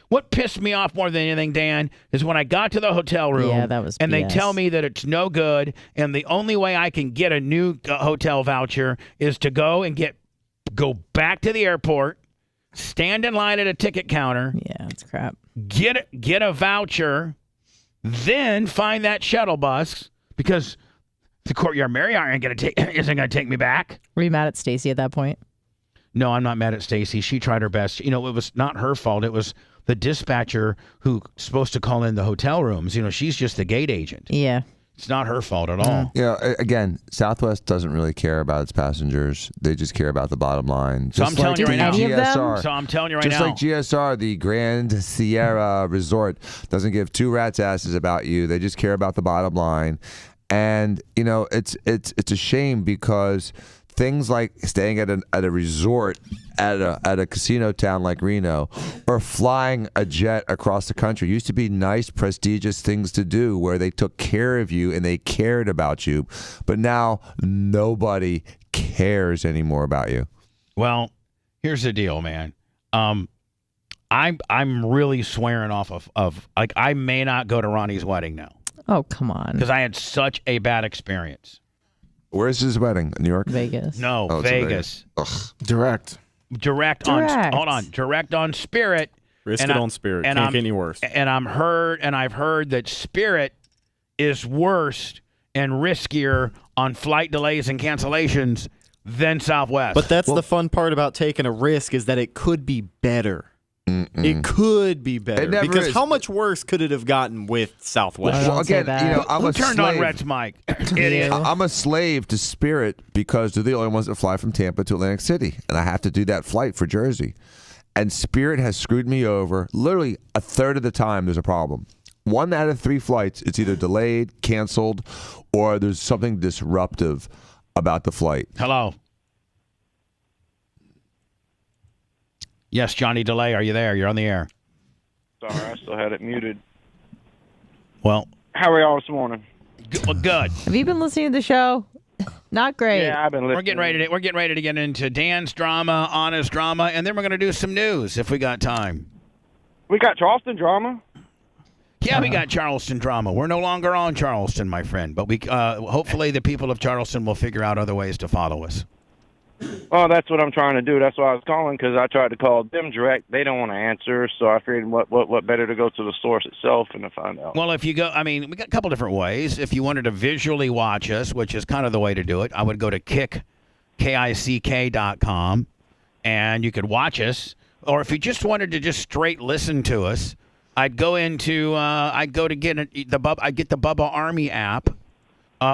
What pissed me off more than anything, Dan, is when I got to the hotel room and they tell me that it's no good, and the only way I can get a new hotel voucher is to go back to the airport, stand in line at a ticket counter. Yeah, it's crap. Get a voucher, then find that shuttle bus, because the Courtyard Marriott isn't going to take me back. Were you mad at Stacy at that point? No, I'm not mad at Stacy. She tried her best. It was not her fault. It was the dispatcher who's supposed to call in the hotel rooms. She's just the gate agent. Yeah. It's not her fault at all. Again, Southwest doesn't really care about its passengers. They just care about the bottom line. So I'm telling you right now. GSR. So I'm telling you right just now. Just like GSR, the Grand Sierra Resort, doesn't give two rat's asses about you. They just care about the bottom line. And, it's a shame, because things like staying at a resort at a casino town like Reno, or flying a jet across the country used to be nice, prestigious things to do where they took care of you and they cared about you. But now nobody cares anymore about you. Well, here's the deal, man. I'm really swearing off of I may not go to Ronnie's wedding now. Oh, come on. Because I had such a bad experience. Where's his wedding? New York? Vegas. No, Vegas. Direct on Spirit. Risk it on Spirit. Can't get any worse. And I've heard that Spirit is worse and riskier on flight delays and cancellations than Southwest. But that's the fun part about taking a risk, is that it could be better. It could be better, because how much worse could it have gotten with Southwest? Well, again, I'm a turned slave. on Rhett's mic. Idiot. I'm a slave to Spirit, because they're the only ones that fly from Tampa to Atlantic City, and I have to do that flight for Jersey. And Spirit has screwed me over. Literally a third of the time there's a problem. 1 out of 3 flights, it's either delayed, canceled, or there's something disruptive about the flight. Hello. Yes, Johnny Delay, are you there? You're on the air. Sorry, I still had it muted. Well, how are y'all this morning? Good. Have you been listening to the show? Not great. Yeah, I've been listening. We're getting ready to get into Dan's drama, Anna's drama, and then we're going to do some news if we got time. We got Charleston drama. Yeah, we got Charleston drama. We're no longer on Charleston, my friend, but we hopefully the people of Charleston will figure out other ways to follow us. Well, that's what I'm trying to do. That's why I was calling, because I tried to call them direct. They don't want to answer, so I figured what better to go to the source itself and to find out. Well, if you go, I mean, we got a couple different ways. If you wanted to visually watch us, which is kind of the way to do it, I would go to kick.com, and you could watch us. Or if you just wanted to just straight listen to us, I'd go into, I'd go to get the Bubba Army app.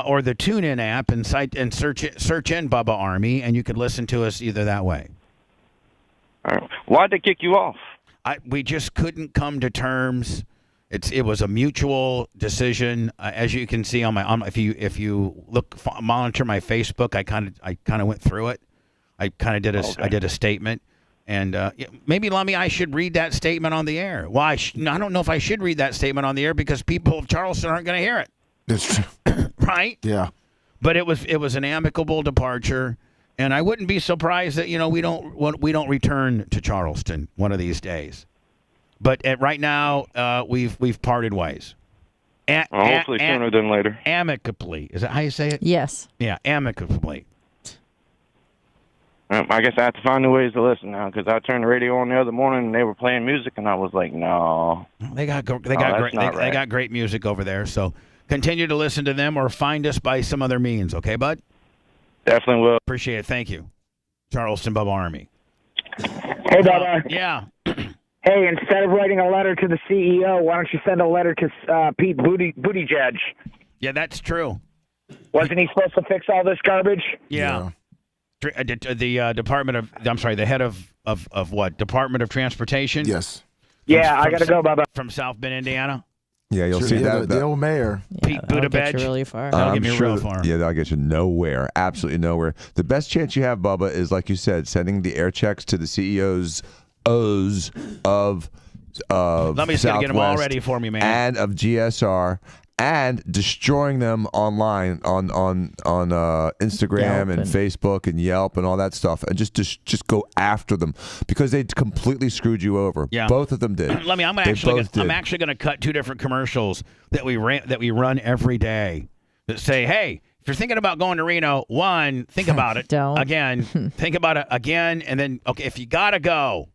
Or the TuneIn app and search in Bubba Army, and you could listen to us either that way. Why'd they kick you off? We just couldn't come to terms. It was a mutual decision, as you can see if you monitor my Facebook, I kind of went through it. I did a statement, and maybe Lummy, I should read that statement on the air. Well, I don't know if I should read that statement on the air because people of Charleston aren't going to hear it. That's true. Right? Yeah. But it was an amicable departure, and I wouldn't be surprised that we don't return to Charleston one of these days. But right now, we've parted ways. Hopefully sooner than later. Amicably. Is that how you say it? Yes. Yeah, amicably. I guess I have to find new ways to listen now, because I turned the radio on the other morning and they were playing music, and I was like, no. They got great music over there, so continue to listen to them or find us by some other means, okay, bud? Definitely will. Appreciate it. Thank you. Charleston Bubba Army. Hey, Bubba. Yeah. Hey, instead of writing a letter to the CEO, why don't you send a letter to Pete Buttigieg? Yeah, that's true. Wasn't he supposed to fix all this garbage? Yeah. The the head of what? Department of Transportation? Yes. Yeah, I got to go, Bubba. From South Bend, Indiana? Yeah, you'll see that. The old mayor. Pete Buttigieg. Get you really far. That'll get me real far. Yeah, that'll get you nowhere. Absolutely nowhere. The best chance you have, Bubba, is, like you said, sending the air checks to the CEOs of Let me get them all Southwest ready for me, man. and of GSR, and destroying them online on Instagram and Facebook and Yelp and all that stuff, and just go after them because they completely screwed you over. Yeah. Both of them did. Let me. I'm actually going to cut two different commercials that we run every day that say, "Hey, if you're thinking about going to Reno, one, think about it again. Think about it again, and then if you gotta go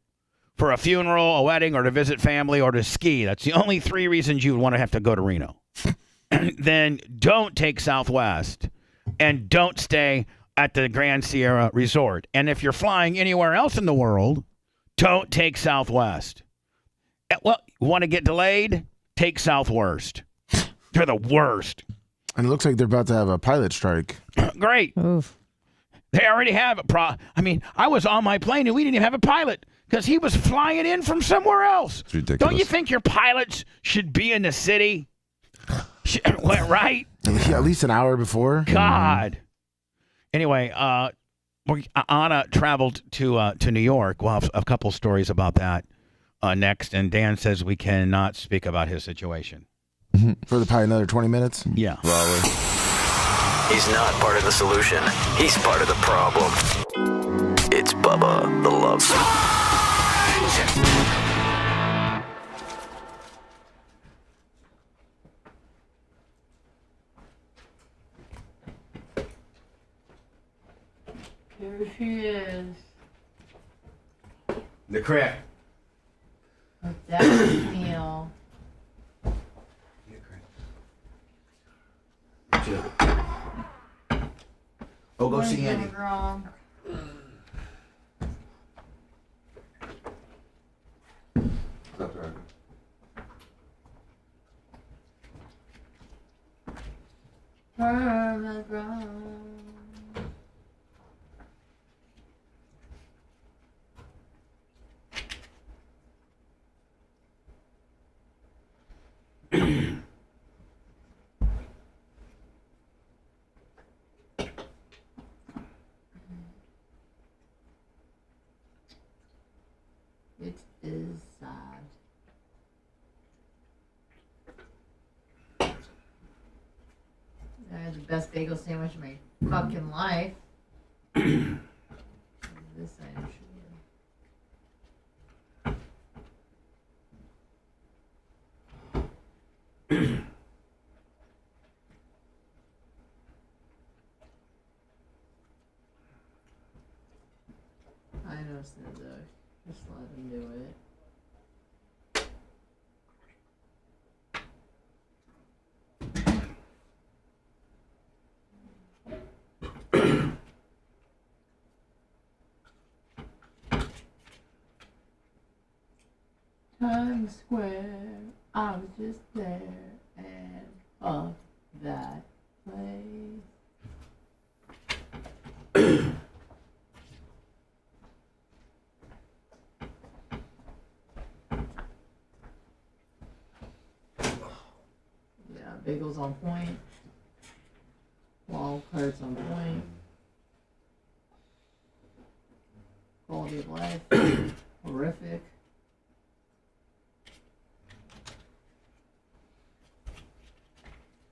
for a funeral, a wedding, or to visit family, or to ski, that's the only three reasons you would want to have to go to Reno. Then don't take Southwest, and don't stay at the Grand Sierra Resort. And if you're flying anywhere else in the world, don't take Southwest. Well, you want to get delayed? Take Southwest. They're the worst. And it looks like they're about to have a pilot strike. Great. Oof. They already have it. I was on my plane and we didn't even have a pilot because he was flying in from somewhere else. It's ridiculous. Don't you think your pilots should be in the city? Right? At least an hour before. God. Anyway, Anna traveled to New York. We'll have a couple stories about that next. And Dan says we cannot speak about his situation. For probably another 20 minutes? Yeah. Probably. He's not part of the solution. He's part of the problem. It's Bubba the Love Sponge. Here she is. The crack. That's meal. Oh, go see Andy. Wrong. Permanent wrong. It is sad. I had the best bagel sandwich of my fucking life. This item should rest of the day. Just let him do it. Times Square, I was just there, and fuck that place. Yeah, bagels on point. Wall cards on point. Quality of life, horrific.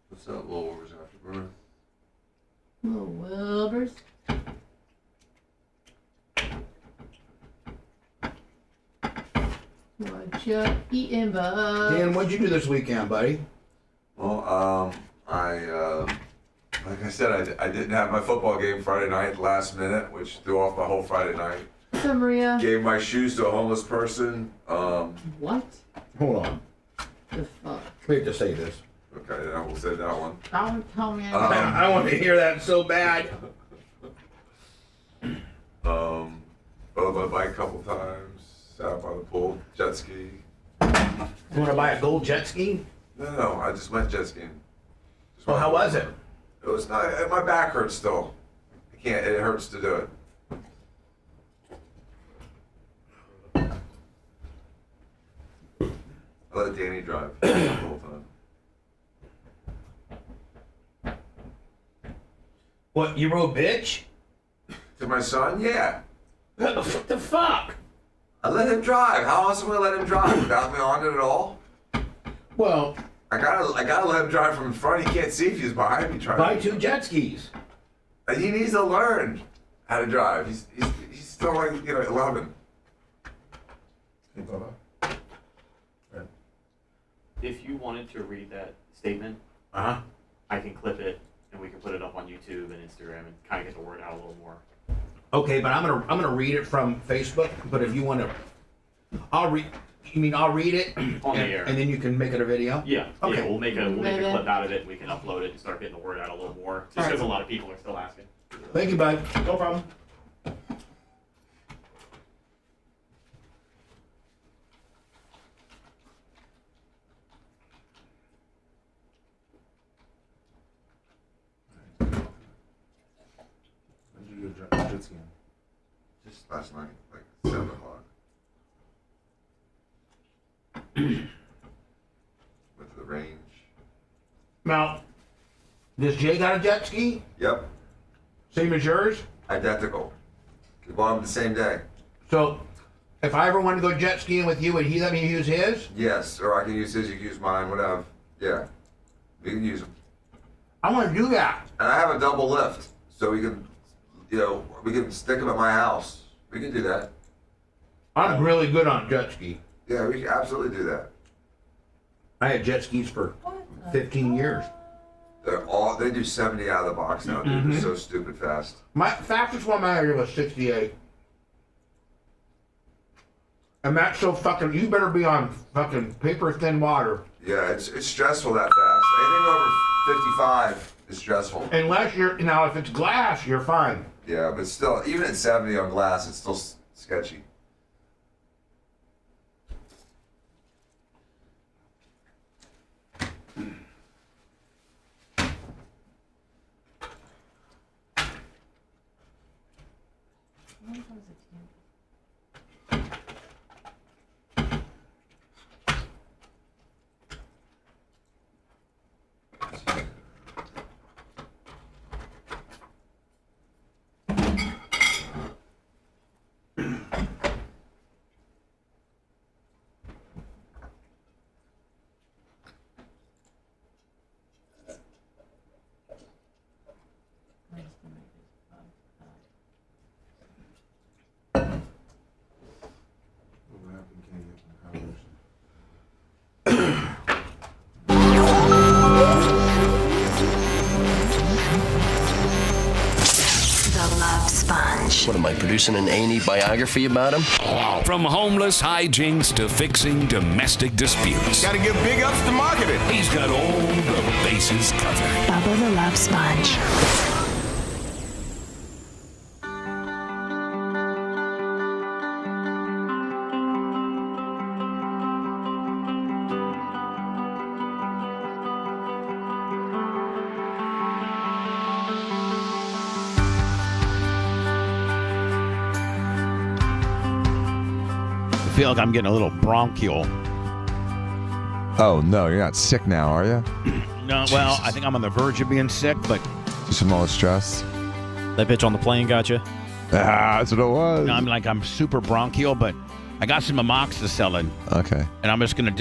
What's up, Little Wilbur's Afterbirth? Little Wilbur's. What you eating, bud? Dan, what'd you do this weekend, buddy? Well, like I said, I didn't have my football game Friday night last minute, which threw off my whole Friday night. What's up, Maria? Gave my shoes to a homeless person. What? Hold on. The fuck? We have to say this. Okay, I will say that one. Don't tell me. I want to hear that so bad. Rode my bike a couple times. Sat out by the pool. Jet ski. You want to buy a gold jet ski? No, I just went jet skiing. Well, how was it? It was not. My back hurts still. I can't. It hurts to do it. I let Danny drive the whole time. What, you rode bitch? To my son? Yeah. What the fuck? I let him drive. How else am I gonna let him drive without me on it at all? Well, I gotta let him drive from in front. He can't see if he's behind me trying. Buy 2 jet skis. He needs to learn how to drive. He's still like 11. Hey, Bubba. If you wanted to read that statement, I can clip it and we can put it up on YouTube and Instagram and kind of get the word out a little more. Okay, but I'm gonna read it from Facebook. But if you want to, I'll read it On the air. and then you can make it a video. Yeah. Okay. Yeah, we'll make a clip out of it and we can upload it and start getting the word out a little more. Just because a lot of people are still asking. Thank you, bud. No problem. When did you do a jet skiing? Just last night, like 7 o'clock. Went to the range. Now, does Jay got a jet ski? Yep. Same as yours? Identical. We bought them the same day. So, if I ever want to go jet skiing with you, would he let me use his? Yes, or I can use his, you can use mine, whatever. Yeah. We can use them. I want to do that. And I have a double lift, so we can, we can stick them at my house. We can do that. I'm really good on jet ski. Yeah, we can absolutely do that. I had jet skis for 15 years. They do 70 out of the box now, dude. They're so stupid fast. My fastest one I ever was 68. And that's so fucking, you better be on fucking paper thin water. Yeah, it's stressful that fast. Anything over 55 is stressful. Unless now if it's glass, you're fine. Yeah, but still, even at 70 on glass, it's still sketchy. producing an A&E biography about him. From homeless hijinks to fixing domestic disputes. Gotta give big ups to marketing. He's got all the bases covered. Bubba the Love Sponge. I feel like I'm getting a little bronchial. Oh, no, you're not sick now, are you? No, well, I think I'm on the verge of being sick, but Just from all the stress? That bitch on the plane got you? That's what it was. no, I'm super bronchial, but I got some amoxicillin, Okay. and I'm just gonna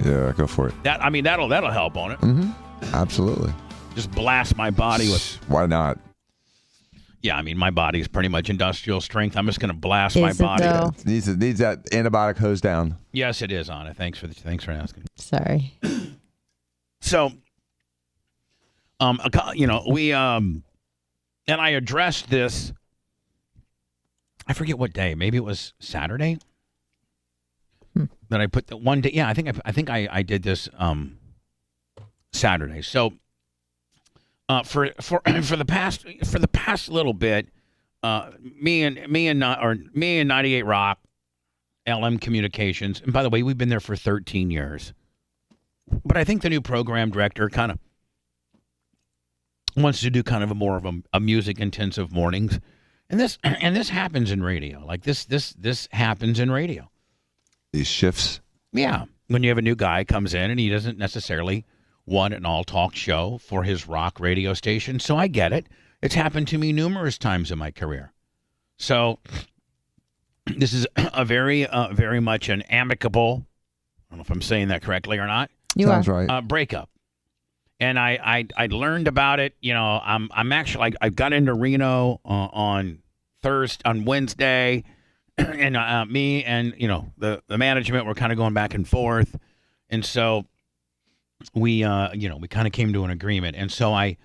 Yeah, go for it. that'll help on it. Mm-hmm. Absolutely. Just blast my body with. Why not? Yeah, I mean, my body's pretty much industrial strength. I'm just gonna blast my Is it, body. though? Needs that antibiotic hose down. Yes, it is, Anna. Thanks for asking. Sorry. So, we and I addressed this. I forget what day. Maybe it was Saturday that I put the one day. Yeah, I think I did this Saturday. So, for the past little bit, me and 98 Rock, LM Communications, and by the way, we've been there for 13 years. But I think the new program director kind of wants to do kind of more of a music intensive mornings, and this happens in radio. Like this happens in radio. These shifts. Yeah, when you have a new guy comes in and he doesn't necessarily want an all talk show for his rock radio station. So I get it. It's happened to me numerous times in my career. So this is a very much an amicable. I don't know if I'm saying that correctly or not. Sounds right. Breakup. And I learned about it. You know, I'm actually I got into Reno on Wednesday, and me and the management were kind of going back and forth, and so we kind of came to an agreement. And so I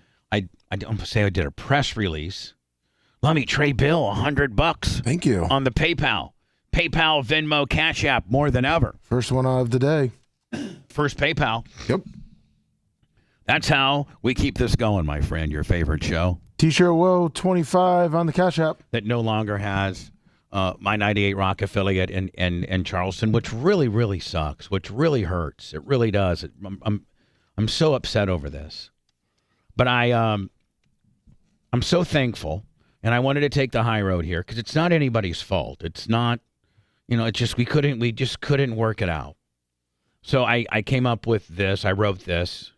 don't say I did a press release. Let me trade Bill $100. Thank you. On the PayPal, Venmo, Cash App more than ever. First one of the day. First PayPal. Yep. That's how we keep this going, my friend. Your favorite show. T-shirt Woe 25 on the Cash App. That no longer has my 98 Rock affiliate in Charleston, which really, really sucks, which really hurts. It really does. I'm so upset over this. But I'm so thankful, and I wanted to take the high road here because it's not anybody's fault. It's not, it's just we just couldn't work it out. So I came up with this. I wrote this.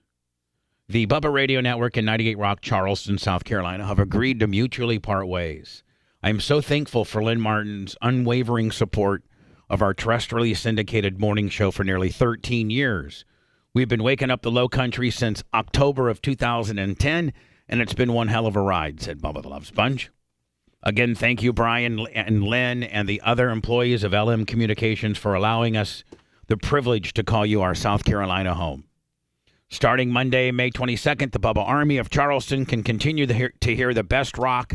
The Bubba Radio Network and 98 Rock Charleston, South Carolina have agreed to mutually part ways. I am so thankful for Lynn Martin's unwavering support of our terrestrially syndicated morning show for nearly 13 years. We've been waking up the Low Country since October of 2010, and it's been one hell of a ride, said Bubba the Love Sponge. Again, thank you, Brian and Lynn and the other employees of LM Communications for allowing us the privilege to call you our South Carolina home. Starting Monday, May 22nd, the Bubba Army of Charleston can continue to hear the best rock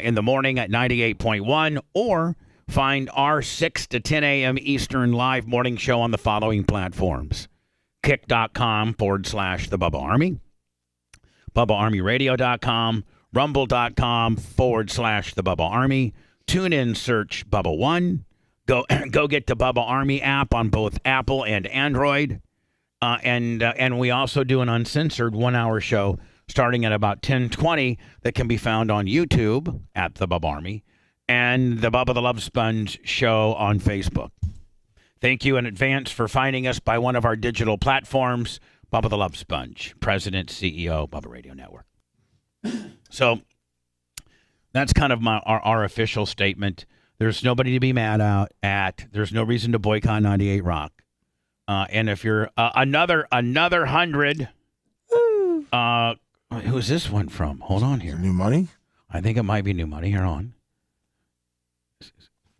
in the morning at 98.1 or find our 6 to 10 a.m. Eastern live morning show on the following platforms. Kick.com/The Bubba Army, BubbaArmyRadio.com, Rumble.com/The Bubba Army, TuneIn search Bubba One, go get the Bubba Army app on both Apple and Android. And we also do an uncensored 1-hour show starting at about 10:20 that can be found on YouTube at the Bubba Army and the Bubba the Love Sponge show on Facebook. Thank you in advance for finding us by one of our digital platforms, Bubba the Love Sponge, President, CEO, Bubba Radio Network. So that's kind of our official statement. There's nobody to be mad at. There's no reason to boycott 98 Rock. And if you're another 100, who's this one from? Hold on here. New Money? I think it might be New Money. Here on.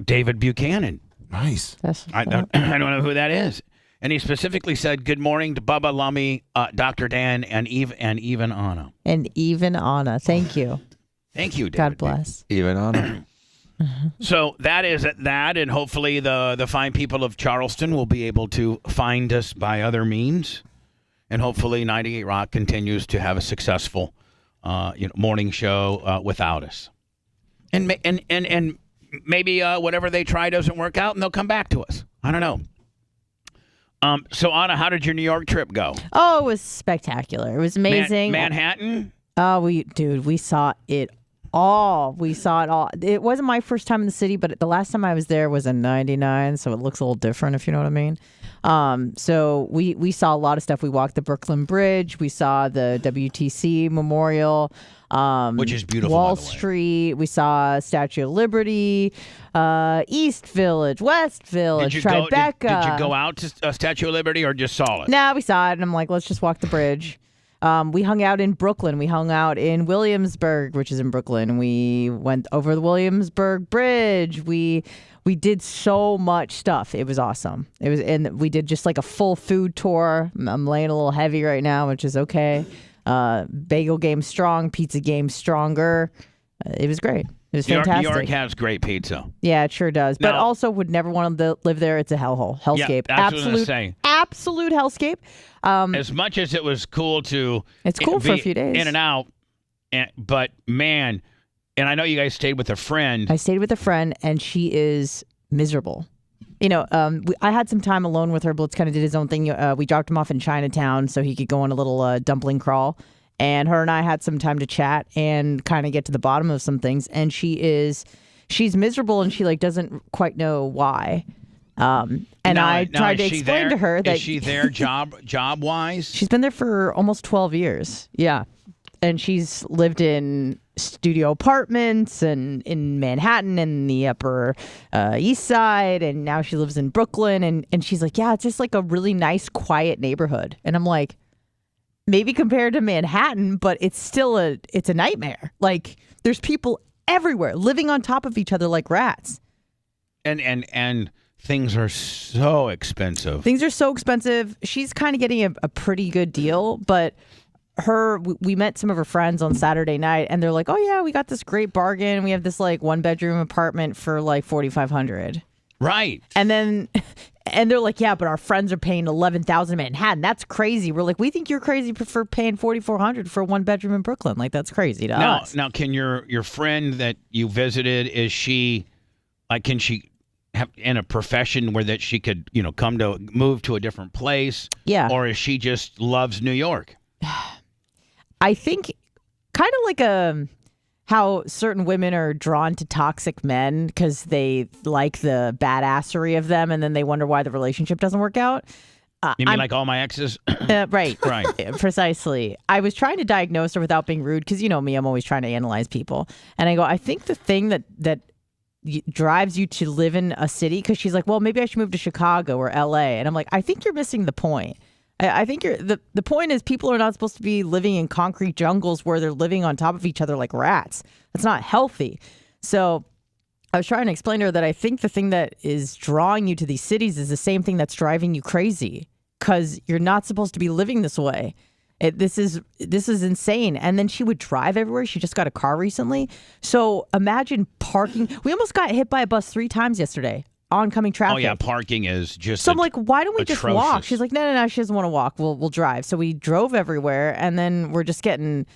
David Buchanan. Nice. I don't know who that is. And he specifically said, good morning to Bubba, Lummy, Dr. Dan, and even Anna. And even Anna. Thank you. Thank you, David. God bless. Even Anna. So that is that, and hopefully the fine people of Charleston will be able to find us by other means, and hopefully 98 Rock continues to have a successful morning show without us, and maybe whatever they try doesn't work out, and they'll come back to us. I don't know. So Anna, how did your New York trip go? Oh, it was spectacular. It was amazing. Manhattan? Oh, we saw it all. We saw it all. It wasn't my first time in the city, but the last time I was there was in '99, so it looks a little different, if you know what I mean. So we saw a lot of stuff. We walked the Brooklyn Bridge. We saw the WTC Memorial. Which is beautiful, Wall by the way. Street. We saw Statue of Liberty, East Village, West Village, Tribeca. Did you go out to Statue of Liberty or just saw it? No, we saw it, and I'm like, let's just walk the bridge. We hung out in Brooklyn. We hung out in Williamsburg, which is in Brooklyn. We went over the Williamsburg Bridge. We did so much stuff. It was awesome. And we did just like a full food tour. I'm laying a little heavy right now, which is okay. Bagel game strong, pizza game stronger. It was great. It was fantastic. New York has great pizza. Yeah, it sure does. But Now- also would never want to live there. It's a hellhole. Hellscape. Yeah, that's what I was gonna say. Absolute hellscape. As much as it was cool to It's cool for a be few days. in and out, but man, and I know you guys stayed with a friend. I stayed with a friend, and she is miserable. I had some time alone with her. Blitz kind of did his own thing. We dropped him off in Chinatown so he could go on a little dumpling crawl. And her and I had some time to chat and kind of get to the bottom of some things. And she's miserable, and she doesn't quite know why. And I tried to explain to her that is she there job wise? She's been there for almost 12 years. Yeah. And she's lived in studio apartments and in Manhattan and the Upper East Side. And now she lives in Brooklyn. And she's like, yeah, it's just like a really nice, quiet neighborhood. And I'm like, maybe compared to Manhattan, but it's a nightmare. Like, there's people everywhere living on top of each other like rats. And things are so expensive. Things are so expensive. She's kind of getting a pretty good deal, but we met some of her friends on Saturday night, and they're like, oh yeah, we got this great bargain. We have this 1-bedroom apartment for $4,500. Right. And they're like, yeah, but our friends are paying $11,000 in Manhattan. That's crazy. We're like, we think you're crazy for paying $4,400 for a 1-bedroom in Brooklyn. Like, that's crazy to us. Now, can your friend that you visited, is she can she have in a profession where that she could move to a different place? Yeah. Or is she just loves New York? I think kind of like how certain women are drawn to toxic men because they like the badassery of them, and then they wonder why the relationship doesn't work out. You mean like all my exes? Right. Right. Precisely. I was trying to diagnose her without being rude because you know me, I'm always trying to analyze people. And I go, I think the thing that drives you to live in a city, because she's like, well, maybe I should move to Chicago or LA. And I'm like, I think you're missing the point. I think the point is people are not supposed to be living in concrete jungles where they're living on top of each other like rats. That's not healthy. So I was trying to explain to her that I think the thing that is drawing you to these cities is the same thing that's driving you crazy, because you're not supposed to be living this way. This is insane. And then she would drive everywhere. She just got a car recently. So imagine parking. We almost got hit by a bus 3 times yesterday. Oncoming traffic. Oh yeah, parking is just. So I'm like, why don't we just walk? atrocious. She's like, no, she doesn't want to walk. We'll drive. So we drove everywhere, and then we're just getting,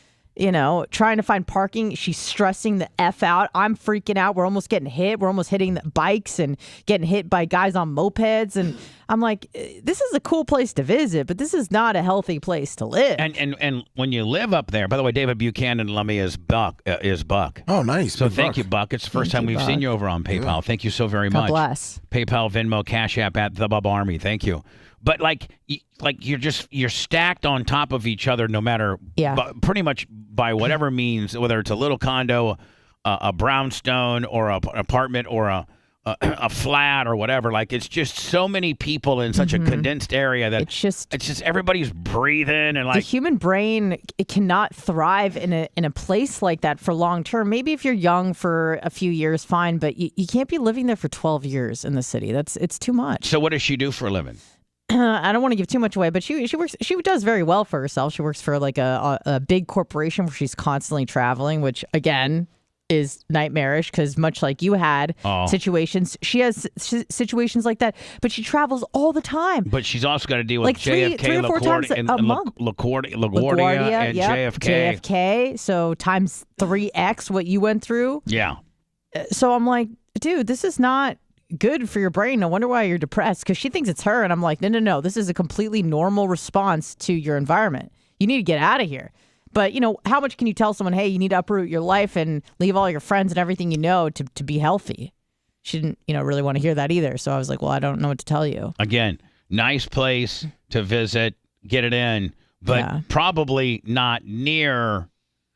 trying to find parking. She's stressing the F out. I'm freaking out. We're almost getting hit. We're almost hitting the bikes and getting hit by guys on mopeds. And I'm like, this is a cool place to visit, but this is not a healthy place to live. And when you live up there, by the way, David Buchanan let me is Buck. Oh, nice. So Good thank Buck. you, Buck. It's the first Thank time you, we've Buck. seen you over on PayPal. Yeah. Thank you so very God much. bless. PayPal, Venmo, Cash App at the Bub Army. Thank you. But you're stacked on top of each other, no matter pretty much by whatever means, whether it's a little condo, a brownstone, or an apartment, or a flat, or whatever. Like, it's just so many people in such a condensed area that it's just everybody's breathing and the human brain, it cannot thrive in a place like that for long term. Maybe if you're young for a few years, fine, but you can't be living there for 12 years in the city. It's too much. So what does she do for a living? I don't want to give too much away, but she does very well for herself. She works for like a big corporation where she's constantly traveling, which again is nightmarish because much like you had situations, she has situations like that, but she travels all the time. But she's also got to deal with Like JFK, three or four times a month. LaGuardia, and yep, JFK. So times 3x what you went through. Yeah. So I'm like, dude, this is not good for your brain. No wonder why you're depressed, because she thinks it's her. And I'm like, no. This is a completely normal response to your environment. You need to get out of here. But, how much can you tell someone, hey, you need to uproot your life and leave all your friends and everything you know to be healthy? She didn't, really want to hear that either. So I was like, well, I don't know what to tell you. Again, nice place to visit, get it in, but probably not near,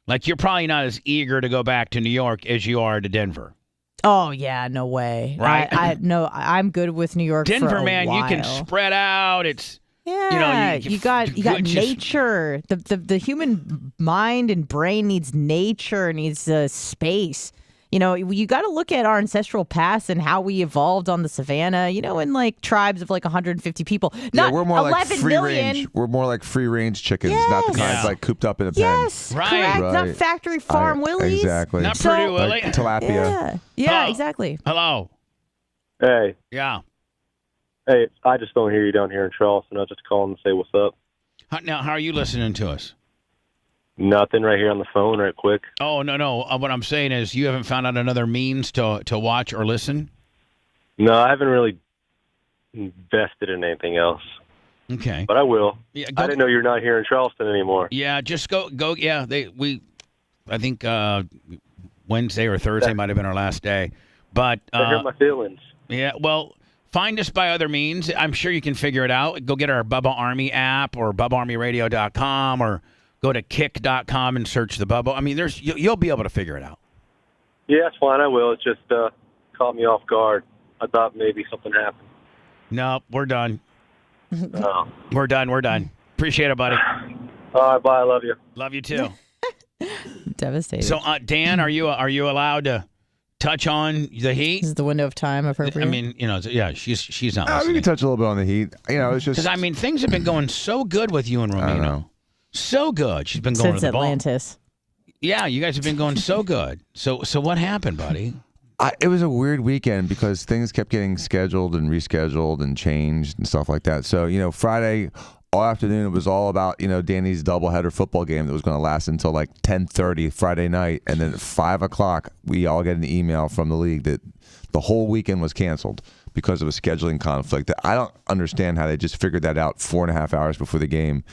like you're probably not as eager to go back to New York as you are to Denver. Oh, yeah, no way. Right? I'm good with New York. Denver, for a man, while. you can spread out. It's you got nature. The human mind and brain needs nature, needs space. You got to look at our ancestral past and how we evolved on the savannah. In like tribes of like 150 people. Not we're more 11 like free million. range. We're more like free range chickens, not the kind like cooped up in a pen. Yes, correct. Not factory farm willies. Exactly. Not Purdue Willie. Like tilapia. Yeah, exactly. Hello. Hey. Yeah. Hey, I just don't hear you down here in Charleston. I was just calling to say what's up. Now, how are you listening to us? Nothing, right here on the phone, right quick. Oh, no. What I'm saying is you haven't found out another means to watch or listen? No, I haven't really invested in anything else. Okay. But I will. Yeah, I didn't know you're not here in Charleston anymore. Yeah, just go. Yeah, I think Wednesday or Thursday might have been our last day. But I hurt my feelings. Yeah, well, find us by other means. I'm sure you can figure it out. Go get our Bubba Army app or BubbaArmyRadio.com or go to kick.com and search the Bubba. I mean, you'll be able to figure it out. Yeah, that's fine. I will. It just caught me off guard. I thought maybe something happened. No, we're done. Oh. We're done. Appreciate it, buddy. All right, bye. I love you. Love you too. Devastated. So, Dan, are you allowed to touch on the heat? Is the window of time appropriate? I mean, yeah, she's not listening. We can touch a little bit on the heat. It's just because things have been going so good with you and Romino. I don't know. So good. She's been going since to the Atlantis. Ball. Yeah, you guys have been going so good. So what happened, buddy? It was a weird weekend because things kept getting scheduled and rescheduled and changed and stuff like that. So, Friday all afternoon, it was all about, Danny's doubleheader football game that was going to last until like 10:30 Friday night. And then at 5 o'clock, we all get an email from the league that the whole weekend was canceled because of a scheduling conflict. I don't understand how they just figured that out 4.5 hours before the game,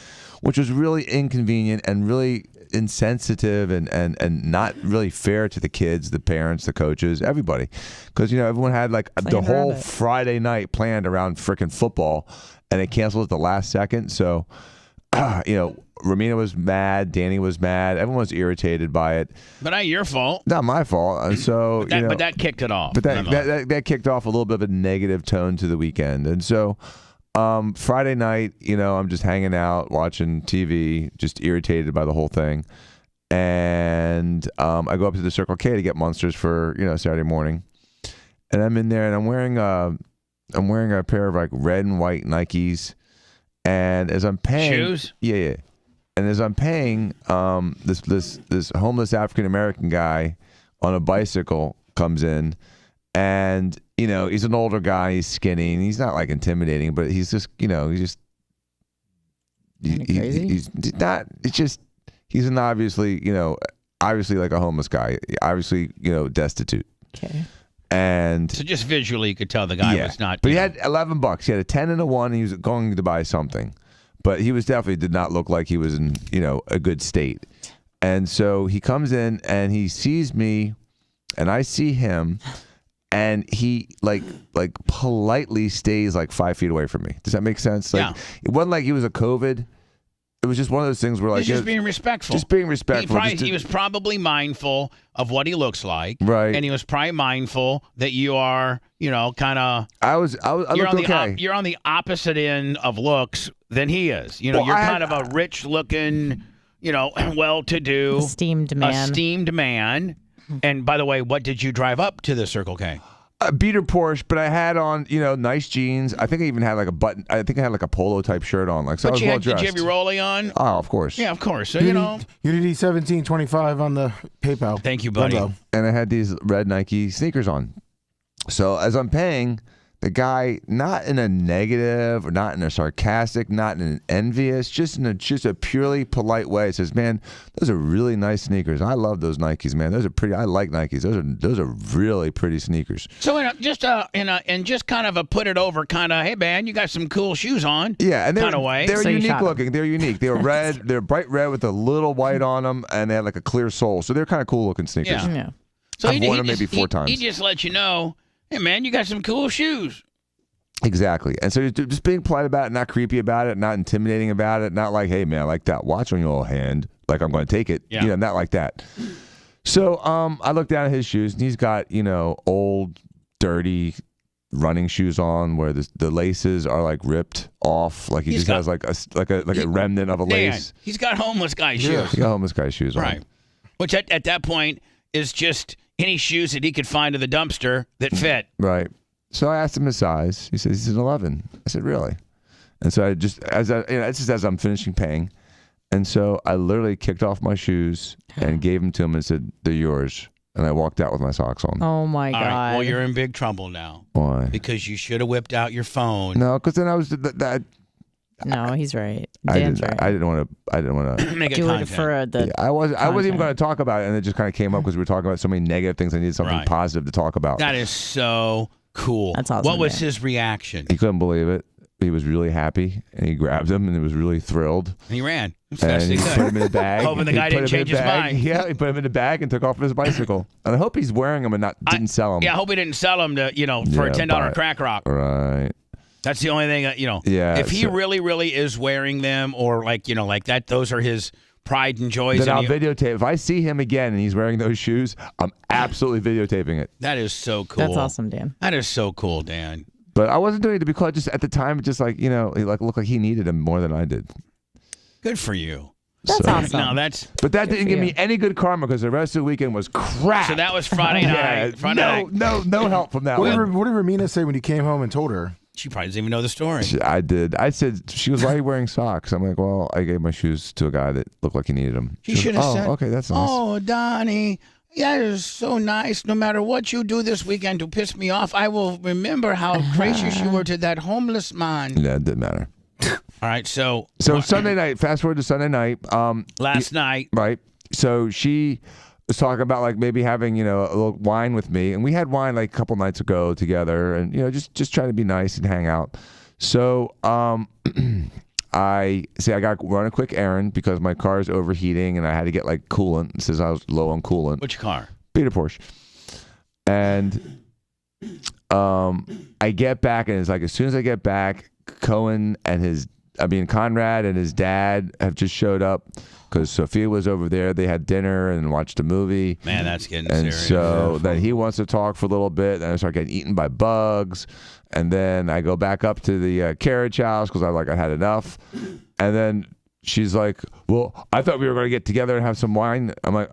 which was really inconvenient and really insensitive and not really fair to the kids, the parents, the coaches, everybody. Because, everyone had like the whole Friday night planned around freaking football and they canceled at the last second. So, Romina was mad. Danny was mad. Everyone was irritated by it. But not your fault. Not my fault. So, but that kicked it off. But that kicked off a little bit of a negative tone to the weekend. And so, Friday night, I'm just hanging out, watching TV, just irritated by the whole thing. And I go up to the Circle K to get Monsters for, Saturday morning. And I'm in there and I'm wearing a pair of like red and white Nikes. And as I'm paying shoes? Yeah. And as I'm paying, this homeless African American guy on a bicycle comes in. And, he's an older guy, he's skinny, and he's not like intimidating, but he's just, he's not, it's just, he's an obviously like a homeless guy, obviously, destitute. Okay. And so just visually you could tell the guy was not. But he had $11. He had a 10 and a 1. And he was going to buy something, but he did not look like he was in, a good state. And so he comes in and he sees me and I see him. And he like politely stays like 5 feet away from me. Does that make sense? Like, It wasn't like he was a COVID. It was just one of those things where like he's just being respectful. Just being respectful. He was probably mindful of what he looks like, right? And he was probably mindful that you are, kind of. I looked okay. You're on the opposite end of looks than he is. You're kind of a rich-looking, well-to-do, esteemed man. And by the way, what did you drive up to the Circle K? A beater Porsche, but I had on, nice jeans. I think I even had like a button. I think I had like a polo type shirt on. Like, so I was well dressed. Did you have your rollie on? Oh, of course. Yeah, of course. So, Unity 1725 on the PayPal. Thank you, buddy. And I had these red Nike sneakers on. So as I'm paying, the guy, not in a negative or not in a sarcastic, not in an envious, just in a purely polite way, says, "Man, those are really nice sneakers. I love those Nikes, man. Those are pretty. I like Nikes. Those are really pretty sneakers." So just kind of a put it over kind of, hey man, you got some cool shoes on. Yeah, and kind of way. They were unique looking. They were unique. They were red. They're bright red with a little white on them, and they had like a clear sole. So they're kind of cool looking sneakers. Yeah. So I've worn them maybe 4 times. He just let you know, hey man, you got some cool shoes. Exactly. And so just being polite about it, not creepy about it, not intimidating about it, not like, hey man, I like that watch on your little hand, like I'm going to take it. Yeah. Not like that. So I looked down at his shoes, and he's got, old, dirty running shoes on where the laces are like ripped off, like he has like a remnant of a lace. He's got homeless guy shoes. He got homeless guy shoes on. Right. Which at that point is just any shoes that he could find in the dumpster that fit. Right. So I asked him his size. He says he's an 11. I said, really? And so I just, it's just as I'm finishing paying. And so I literally kicked off my shoes and gave them to him and said, they're yours. And I walked out with my socks on. Oh, my God. All right. Well, you're in big trouble now. Why? Because you should have whipped out your phone. No, because then I was No, he's right. I Dan's didn't right. want to make it do it content. for the. I wasn't even going to talk about it, and it just kind of came up because we were talking about so many negative things. I needed something positive to talk about. That is so cool. That's awesome. What was his reaction? He couldn't believe it. He was really happy, and he grabbed him, and he was really thrilled. And he ran. And he put him in a bag. Hoping the guy didn't change his mind. Yeah, he put him in a bag and took off on his bicycle. And I hope he's wearing them and didn't sell them. Yeah, I hope he didn't sell them to for a $10 crack rock. Right. That's the only thing Yeah. If he really is wearing them, or like that, those are his pride and joys. Then I'll videotape. If I see him again and he's wearing those shoes, I'm absolutely videotaping it. That is so cool. That's awesome, Dan. That is so cool, Dan. But I wasn't doing it to be cool. Just at the time, just like he looked like he needed him more than I did. Good for you. That's awesome. No, but that didn't give me any good karma because the rest of the weekend was crap. So that was Friday night. No help from that one. What did Romina say when you came home and told her? She probably doesn't even know the story. I did. I said, she was, why are you wearing socks? I'm like, well, I gave my shoes to a guy that looked like he needed them. She should have said, okay, that's nice. Oh, Donnie, that is so nice. No matter what you do this weekend to piss me off, I will remember how gracious you were to that homeless man. Yeah, it didn't matter. All right, so Sunday night, fast forward to Sunday night. Last night. Right. So she was talking about like maybe having, a little wine with me. And we had wine like a couple nights ago together and, just trying to be nice and hang out. So I got to run a quick errand because my car is overheating and I had to get like coolant. It says I was low on coolant. Which car? Beater Porsche. And I get back and it's like as soon as I get back, Conrad and his dad have just showed up because Sophia was over there. They had dinner and watched a movie. Man, that's getting and serious. So then he wants to talk for a little bit. Then I start getting eaten by bugs. And then I go back up to the carriage house because I had enough. And then she's like, well, I thought we were going to get together and have some wine. I'm like,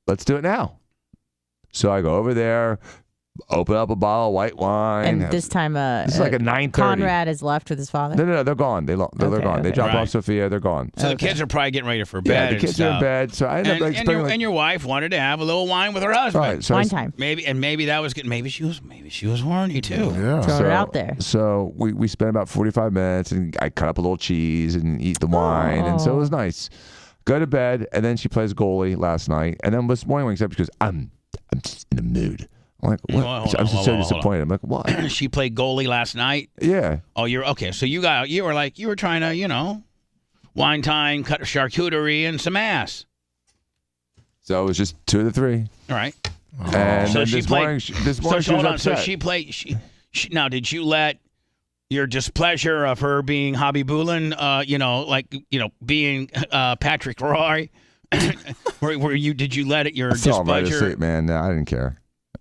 let's do it now. So I go over there, open up a bottle of white wine. And this time, this is like a 9:30. Conrad is left with his father. No, they're gone. They're gone. They dropped off Sophia. They're gone. So the kids are probably getting ready for bed. Yeah, the kids are in bed. So I ended up and your wife wanted to have a little wine with her husband. Right, so wine time. Maybe that was good. Maybe she was horny too. Yeah. Throw it out there. So we spent about 45 minutes, and I cut up a little cheese and eat the wine, and so it was nice. Go to bed, and then she plays goalie last night, and then this morning wakes up because I'm just in the mood. I'm like, what? I'm just so disappointed. I'm like, what? She played goalie last night? Yeah. Oh, you're okay. So you were trying to, wine time, cut charcuterie, and some ass. So it was just 2 to 3. All right. And so then she this played. morning she was hold on. upset. So she played. Now, did you let your displeasure of her being Hobby Boolin, being Patrick Roy? Did you let it your I fell right displeasure? asleep, man. No, I didn't care.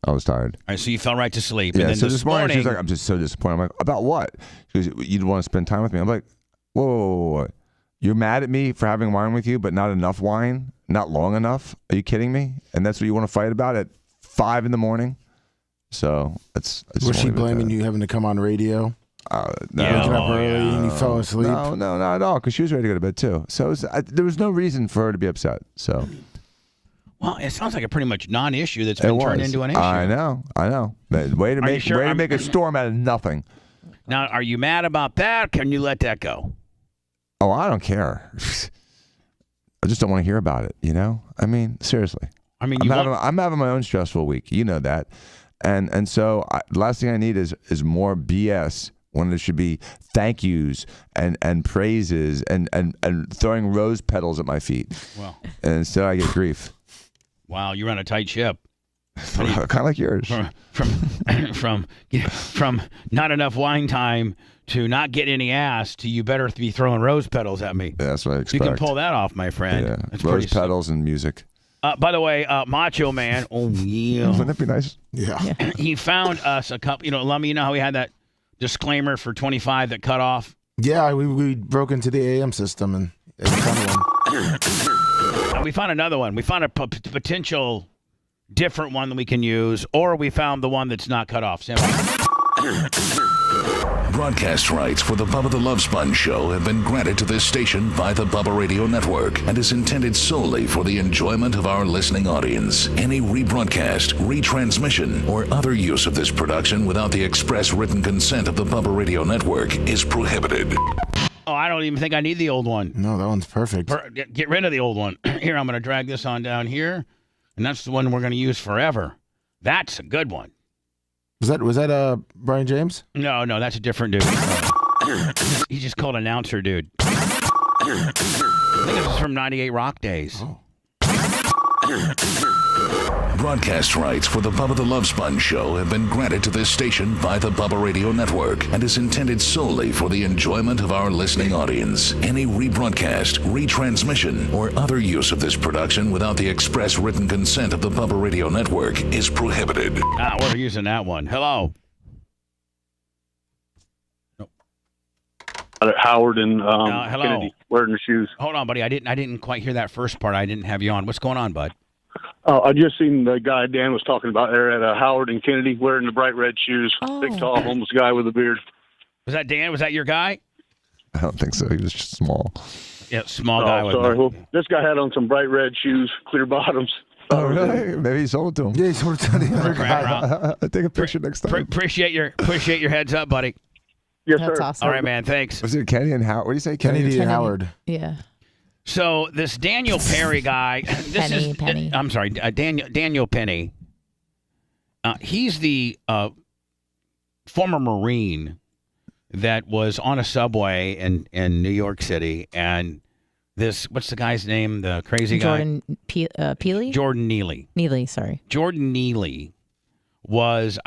I was tired. All right, so you fell right to sleep. Yeah. And then So this morning she's like, I'm just so disappointed. I'm like, about what? She goes, you'd want to spend time with me. I'm like, whoa. You're mad at me for having wine with you, but not enough wine, not long enough. Are you kidding me? And that's what you want to fight about at 5 a.m? So it's. Was she blaming you having to come on radio? No. Waking up early and you fell asleep? No, not at all. Because she was ready to go to bed too. So there was no reason for her to be upset. So. Well, it sounds like a pretty much non-issue that's been turned into an issue. I know. Way to make a storm out of nothing. Now, are you mad about that? Or can you let that go? Oh, I don't care. I just don't want to hear about it. I mean, seriously. I mean, I'm having my own stressful week. You know that, and so the last thing I need is more BS. When there should be thank yous and praises and throwing rose petals at my feet. Well, and instead I get grief. Wow, you run a tight ship. Kind of like yours. From not enough wine time to not get any ass to you better be throwing rose petals at me. Yeah, that's what I expect. You can pull that off, my friend. Yeah, that's rose petals and music. By the way, Macho Man. Oh yeah. Wouldn't that be nice? Yeah. He found us a couple. Lummy, you know how we had that disclaimer for 25 that cut off? Yeah, we broke into the AM system and found one. We found another one. We found a potential different one that we can use, or we found the one that's not cut off. Broadcast rights for the Bubba the Love Sponge show have been granted to this station by the Bubba Radio Network and is intended solely for the enjoyment of our listening audience. Any rebroadcast, retransmission, or other use of this production without the express written consent of the Bubba Radio Network is prohibited. Oh, I don't even think I need the old one. No, that one's perfect. Get rid of the old one. Here, I'm going to drag this on down here, and that's the one we're going to use forever. That's a good one. Was that Brian James? No, that's a different dude. He's just called announcer dude. I think this is from 98 Rock days. Oh. Broadcast rights for the Bubba the Love Sponge show have been granted to this station by the Bubba Radio Network and is intended solely for the enjoyment of our listening audience. Any rebroadcast, retransmission, or other use of this production without the express written consent of the Bubba Radio Network is prohibited. We're using that one. Hello. Howard and hello. Kennedy wearing the shoes. Hold on, buddy. I didn't quite hear that first part. I didn't have you on. What's going on, bud? I just seen the guy Dan was talking about there at Howard and Kennedy wearing the bright red shoes. Big, tall, homeless guy with a beard. Was that Dan? Was that your guy? I don't think so. He was just small. Yeah, small guy. Sorry. Well, this guy had on some bright red shoes, clear bottoms. Oh, really? Maybe he sold it to him. Yeah, he sold it to the other guy. I'll take a picture next time. Appreciate your heads up, buddy. Yes, That's sir. awesome. All right, man. Thanks. Was it Kenny and Howard? What do you say? Kennedy and Howard. Yeah. So this Daniel Perry guy, Penny. I'm sorry, Daniel Penny. He's the former Marine that was on a subway in New York City, and what's the guy's name? The crazy guy, Jordan Peely. Jordan Neely. Sorry. Jordan Neely was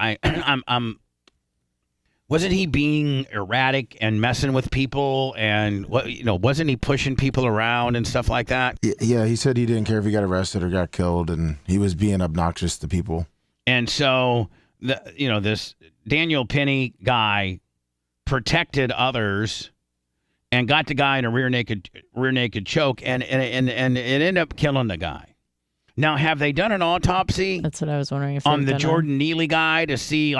Wasn't he being erratic and messing with people, and wasn't he pushing people around and stuff like that? Yeah, he said he didn't care if he got arrested or got killed, and he was being obnoxious to people. And so this Daniel Penny guy protected others and got the guy in a rear naked choke, and it ended up killing the guy. Now, have they done an autopsy? That's what I was wondering. If on the Jordan Neely guy to see,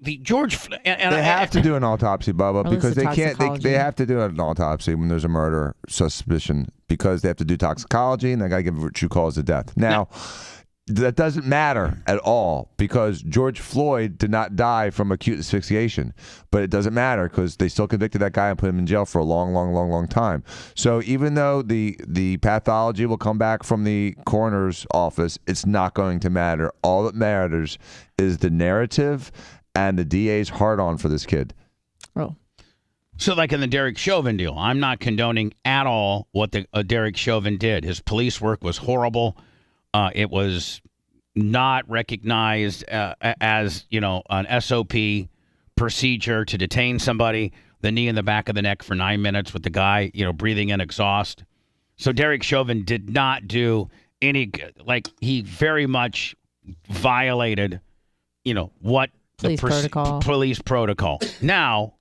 the George, and they have to do an autopsy, Bubba, because they can't. They have to do an autopsy when there's a murder suspicion, because they have to do toxicology and they got to give a true cause of death. Now, that doesn't matter at all, because George Floyd did not die from acute asphyxiation, but it doesn't matter because they still convicted that guy and put him in jail for a long time. So even though the pathology will come back from the coroner's office, it's not going to matter. All that matters is the narrative and the DA's hard-on for this kid. Oh. So like in the Derek Chauvin deal, I'm not condoning at all what the Derek Chauvin did. His police work was horrible. It was not recognized as, an SOP procedure to detain somebody, the knee in the back of the neck for 9 minutes with the guy, breathing in exhaust. So Derek Chauvin did not do any, he very much violated, what police protocol. Now,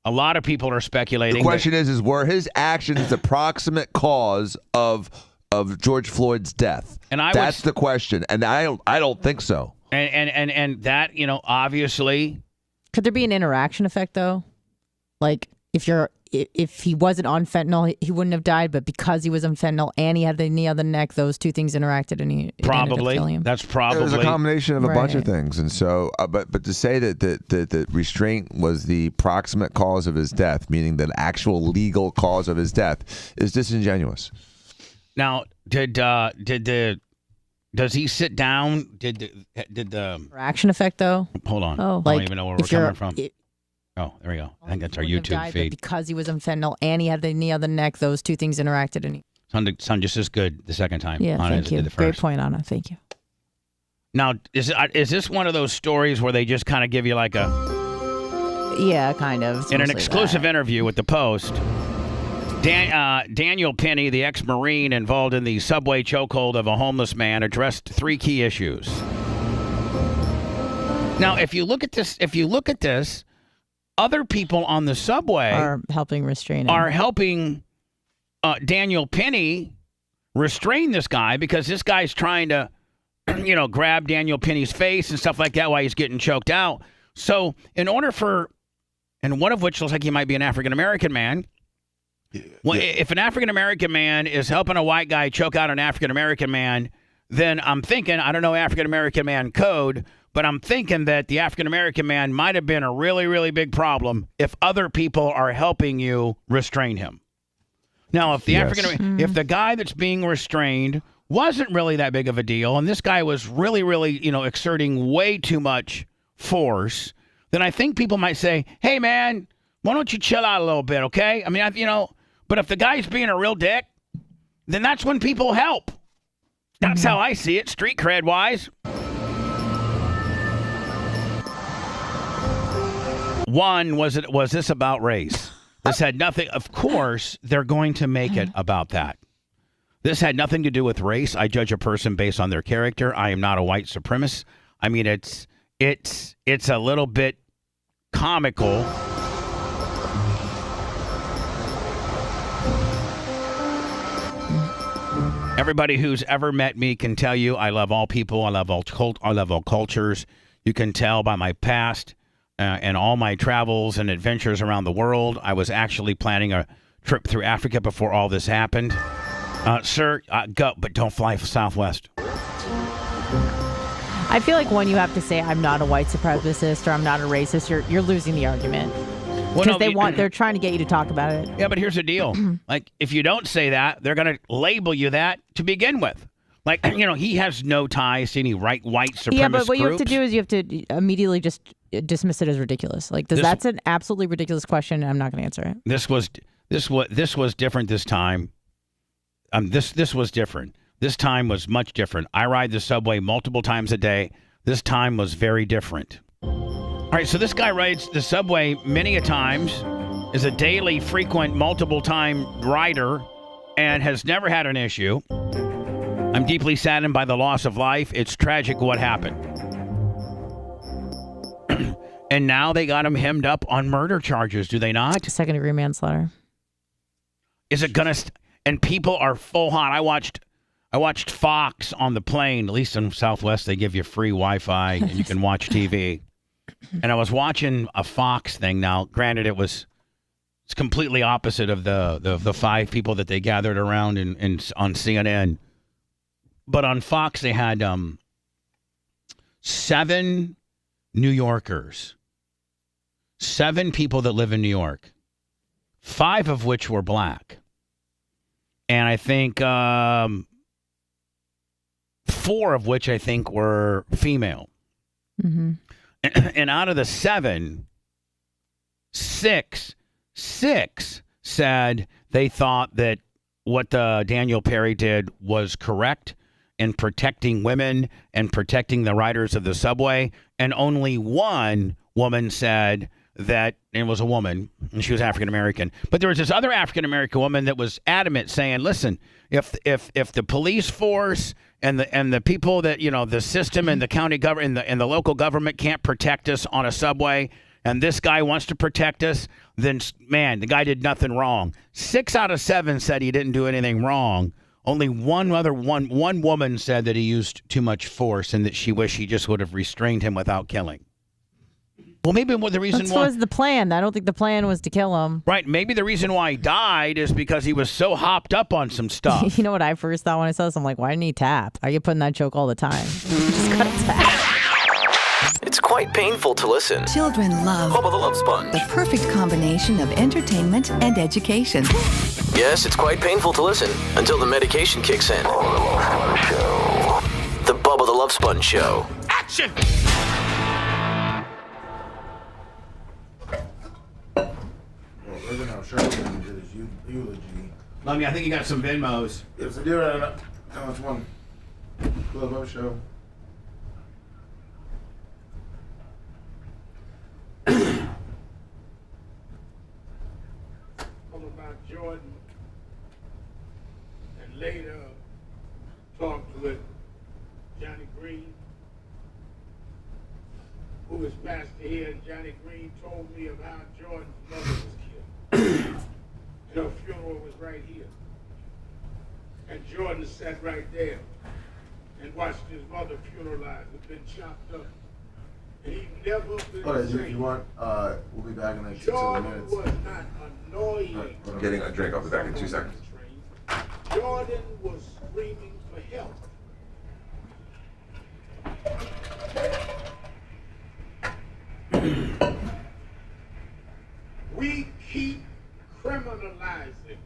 a lot of people are speculating. The question is were his actions the proximate cause of of George Floyd's death? And that's the question, and I don't think so. And that, obviously. Could there be an interaction effect though? Like if he wasn't on fentanyl, he wouldn't have died, but because he was on fentanyl and he had the knee on the neck, those two things interacted and he ended up killing him. That's probably. It was a combination of a bunch of things, and so, but to say that restraint was the proximate cause of his death, meaning the actual legal cause of his death, is disingenuous. Now, does he sit down? Did the interaction effect though? Hold on. Oh, I don't even know where we're coming from. Oh, there we go. I think that's our YouTube died, feed. But because he was on fentanyl and he had the knee on the neck, those two things interacted and he. Sound just as good the second time. Yeah, Anna, thank you. Great point, Anna. Thank you. Now, is this one of those stories where they just kind of give you like a? Yeah, kind of. It's in an mostly exclusive interview with the Post, Daniel Penny, the ex-Marine involved in the subway chokehold of a homeless man, addressed 3 key issues. Now, if you look at this, other people on the subway are helping restrain him. Are helping Daniel Penny restrain this guy because this guy's trying to, grab Daniel Penny's face and stuff like that while he's getting choked out. So, in order for, and one of which looks like he might be an African-American man. Well, if an African-American man is helping a white guy choke out an African-American man, then I'm thinking, I don't know African-American man code, but I'm thinking that the African-American man might have been a really, really big problem if other people are helping you restrain him. Now, if the if the guy that's being restrained wasn't really that big of a deal, and this guy was really, really, exerting way too much force, then I think people might say, hey, man, why don't you chill out a little bit, okay? I mean, but if the guy's being a real dick, then that's when people help. That's how I see it, street cred wise. One, was this about race? This had nothing. Of course, they're going to make it about that. This had nothing to do with race. I judge a person based on their character. I am not a white supremacist. I mean, it's a little bit comical. Everybody who's ever met me can tell you I love all people. I love all cultures. You can tell by my past and all my travels and adventures around the world. I was actually planning a trip through Africa before all this happened. Sir, go, but don't fly Southwest. I feel like when you have to say I'm not a white supremacist or I'm not a racist, you're losing the argument. Because they're trying to get you to talk about it. Yeah, but here's the deal. Like, if you don't say that, they're going to label you that to begin with. Like, he has no ties to any white supremacist Yeah, but what groups. you have to do is you have to immediately just dismiss it as ridiculous. Like, that's an absolutely ridiculous question, and I'm not going to answer it. This was different this time. This was different. This time was much different. I ride the subway multiple times a day. This time was very different. All right, so this guy rides the subway many a times, is a daily, frequent, multiple-time rider, and has never had an issue. I'm deeply saddened by the loss of life. It's tragic what happened. And now they got him hemmed up on murder charges, do they not? Second-degree manslaughter. Is it gonna? And people are full hot. I watched Fox on the plane. At least in Southwest, they give you free Wi-Fi and you can watch TV. And I was watching a Fox thing. Now, granted, it's completely opposite of the 5 people that they gathered around on CNN. But on Fox, they had 7 New Yorkers, 7 people that live in New York, 5 of which were black. And I think 4 of which I think were female. Mm-hmm. And out of the 7, 6 said they thought that what Daniel Perry did was correct in protecting women and protecting the riders of the subway. And only 1 woman said that, and it was a woman, and she was African-American. But there was this other African-American woman that was adamant saying, listen, if the police force and the people that, the system and the county government and the local government can't protect us on a subway, and this guy wants to protect us, then, man, the guy did nothing wrong. 6 out of 7 said he didn't do anything wrong. Only one woman said that he used too much force and that she wished he just would have restrained him without killing. Well, maybe the reason That why was the plan. I don't think the plan was to kill him. Right, maybe the reason why he died is because he was so hopped up on some stuff. You know what I first thought when I saw this? I'm like, why didn't he tap? I get put in that joke all the time. Just gotta tap. It's quite painful to listen. Children love Bubba the Love Sponge. the perfect combination of entertainment and education. Yes, it's quite painful to listen until the medication kicks in. The Bubba the Love Sponge Show. Action! Look at how Sharpton did his eulogy. Lummy, I think you got some Venmos. Yes, I do. How much one? Club show. About Jordan, and later talked with Johnny Green, who was pastor here, and Johnny Green told me of how Jordan's mother was killed. And her funeral was right here. And Jordan sat right there and watched his mother funeralized, had been chopped up. And he never been What is it? the If you same. want, we'll be back in like 6 7 Jordan minutes. was not annoying. Getting a drink. I'll be back in 2 seconds. Jordan was screaming for help. We keep criminalizing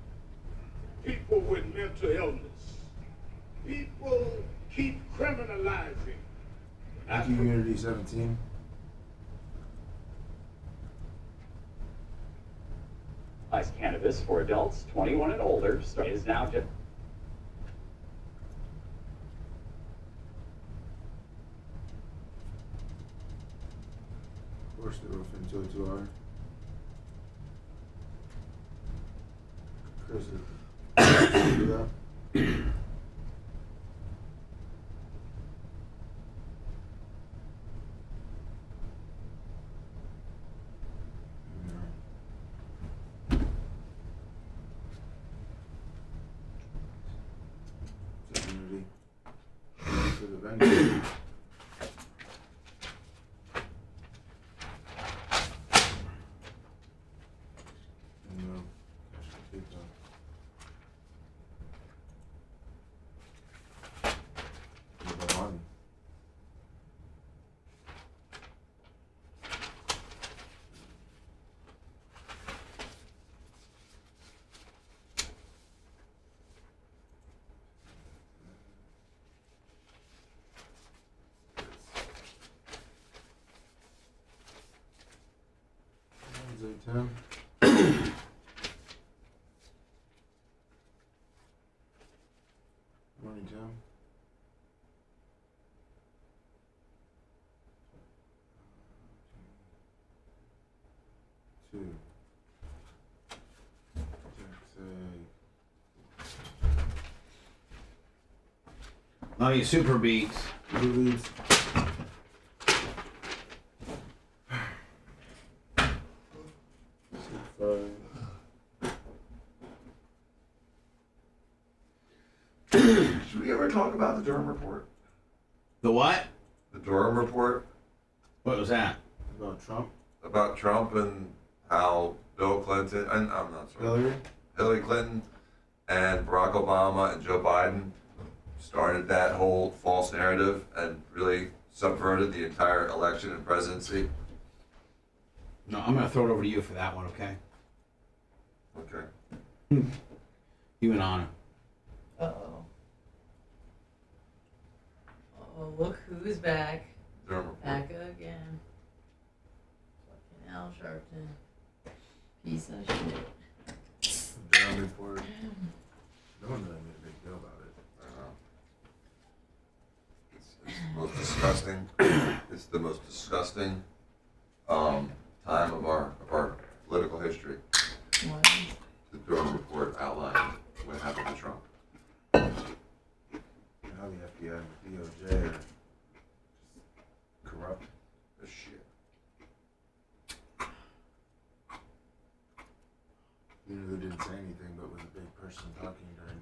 people with mental illness. People keep criminalizing. Thank you, Unity 17. Cannabis for adults 21 and older is now just. Push the roof into a 2 hour. Chris, do that. Unity. To the venue. Tim. Morning, Tim. Two. Lummy, super beats. Super beats. Should we ever talk about the Durham report? The what? The Durham report. What was that? About Trump? About Trump and how Bill Clinton, and I'm not sorry, Hillary Clinton and Barack Obama and Joe Biden started that whole false narrative and really subverted the entire election and presidency. No, I'm going to throw it over to you for that one, okay? Okay. You and Anna. Uh-oh. Oh, look who's back. Durham report. Back again. Fucking Al Sharpton. Piece of shit. Durham report. No one really made a big deal about it. I know. It's the most disgusting. It's the most disgusting time of our political history. What? The Durham report outlined what happened to Trump. How the FBI and the DOJ are just corrupt as shit. You know, they didn't say anything, but was a big person talking during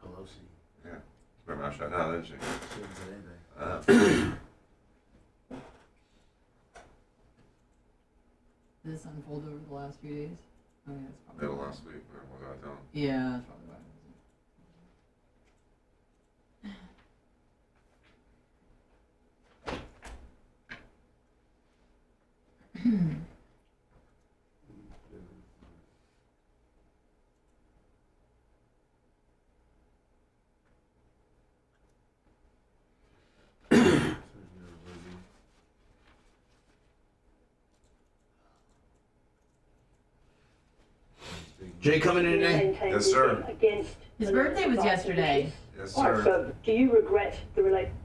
Pelosi. Yeah. Her mouth shut now, didn't she? She didn't say anything. Did this unfold over the last few days? I mean, that's probably Middle last week, or was I telling? Yeah, that's probably why. Jay coming in today? Yes, sir. His birthday was yesterday. Yes, All right, sir. so do you regret the relationship?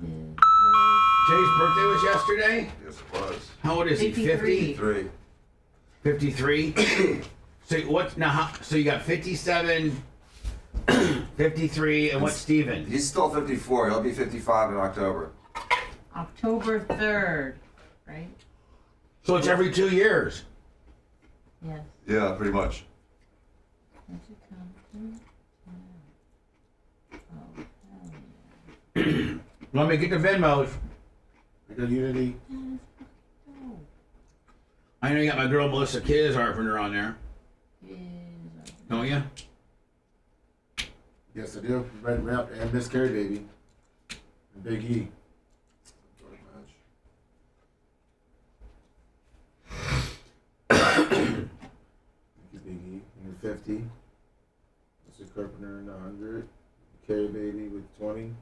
Jay's birthday was yesterday? Yes, it was. How old is he? 50? 53. 53? So what now? So you got 57, 53, and what's Steven? He's still 54. He'll be 55 in October. October 3rd, right? So it's every 2 years. Yes. Yeah, pretty much. Let me get the Venmos. I got Unity. I know you got my girl Melissa Kisarpenter on there. Don't you? Yes, I do. Red Rep and Miss Carrie Baby. And Big E. Big E in the 50. Mr. Carpenter in the 100. Carrie Baby with 20.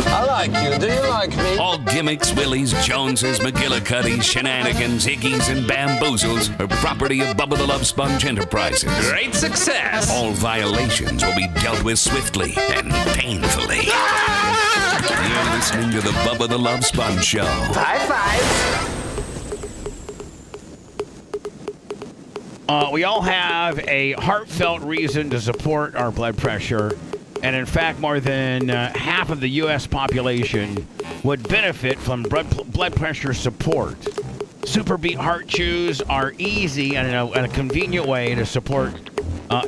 I like you. Do you like me? All gimmicks, willies, Joneses, McGillicuddies, shenanigans, hickeys, and bamboozles are property of Bubba the Love Sponge Enterprises. Great success. All violations will be dealt with swiftly and painfully. You're listening to the Bubba the Love Sponge Show. High five. We all have a heartfelt reason to support our blood pressure. And in fact, more than half of the U.S. population would benefit from blood pressure support. Super Beat Heart Chews are easy and a convenient way to support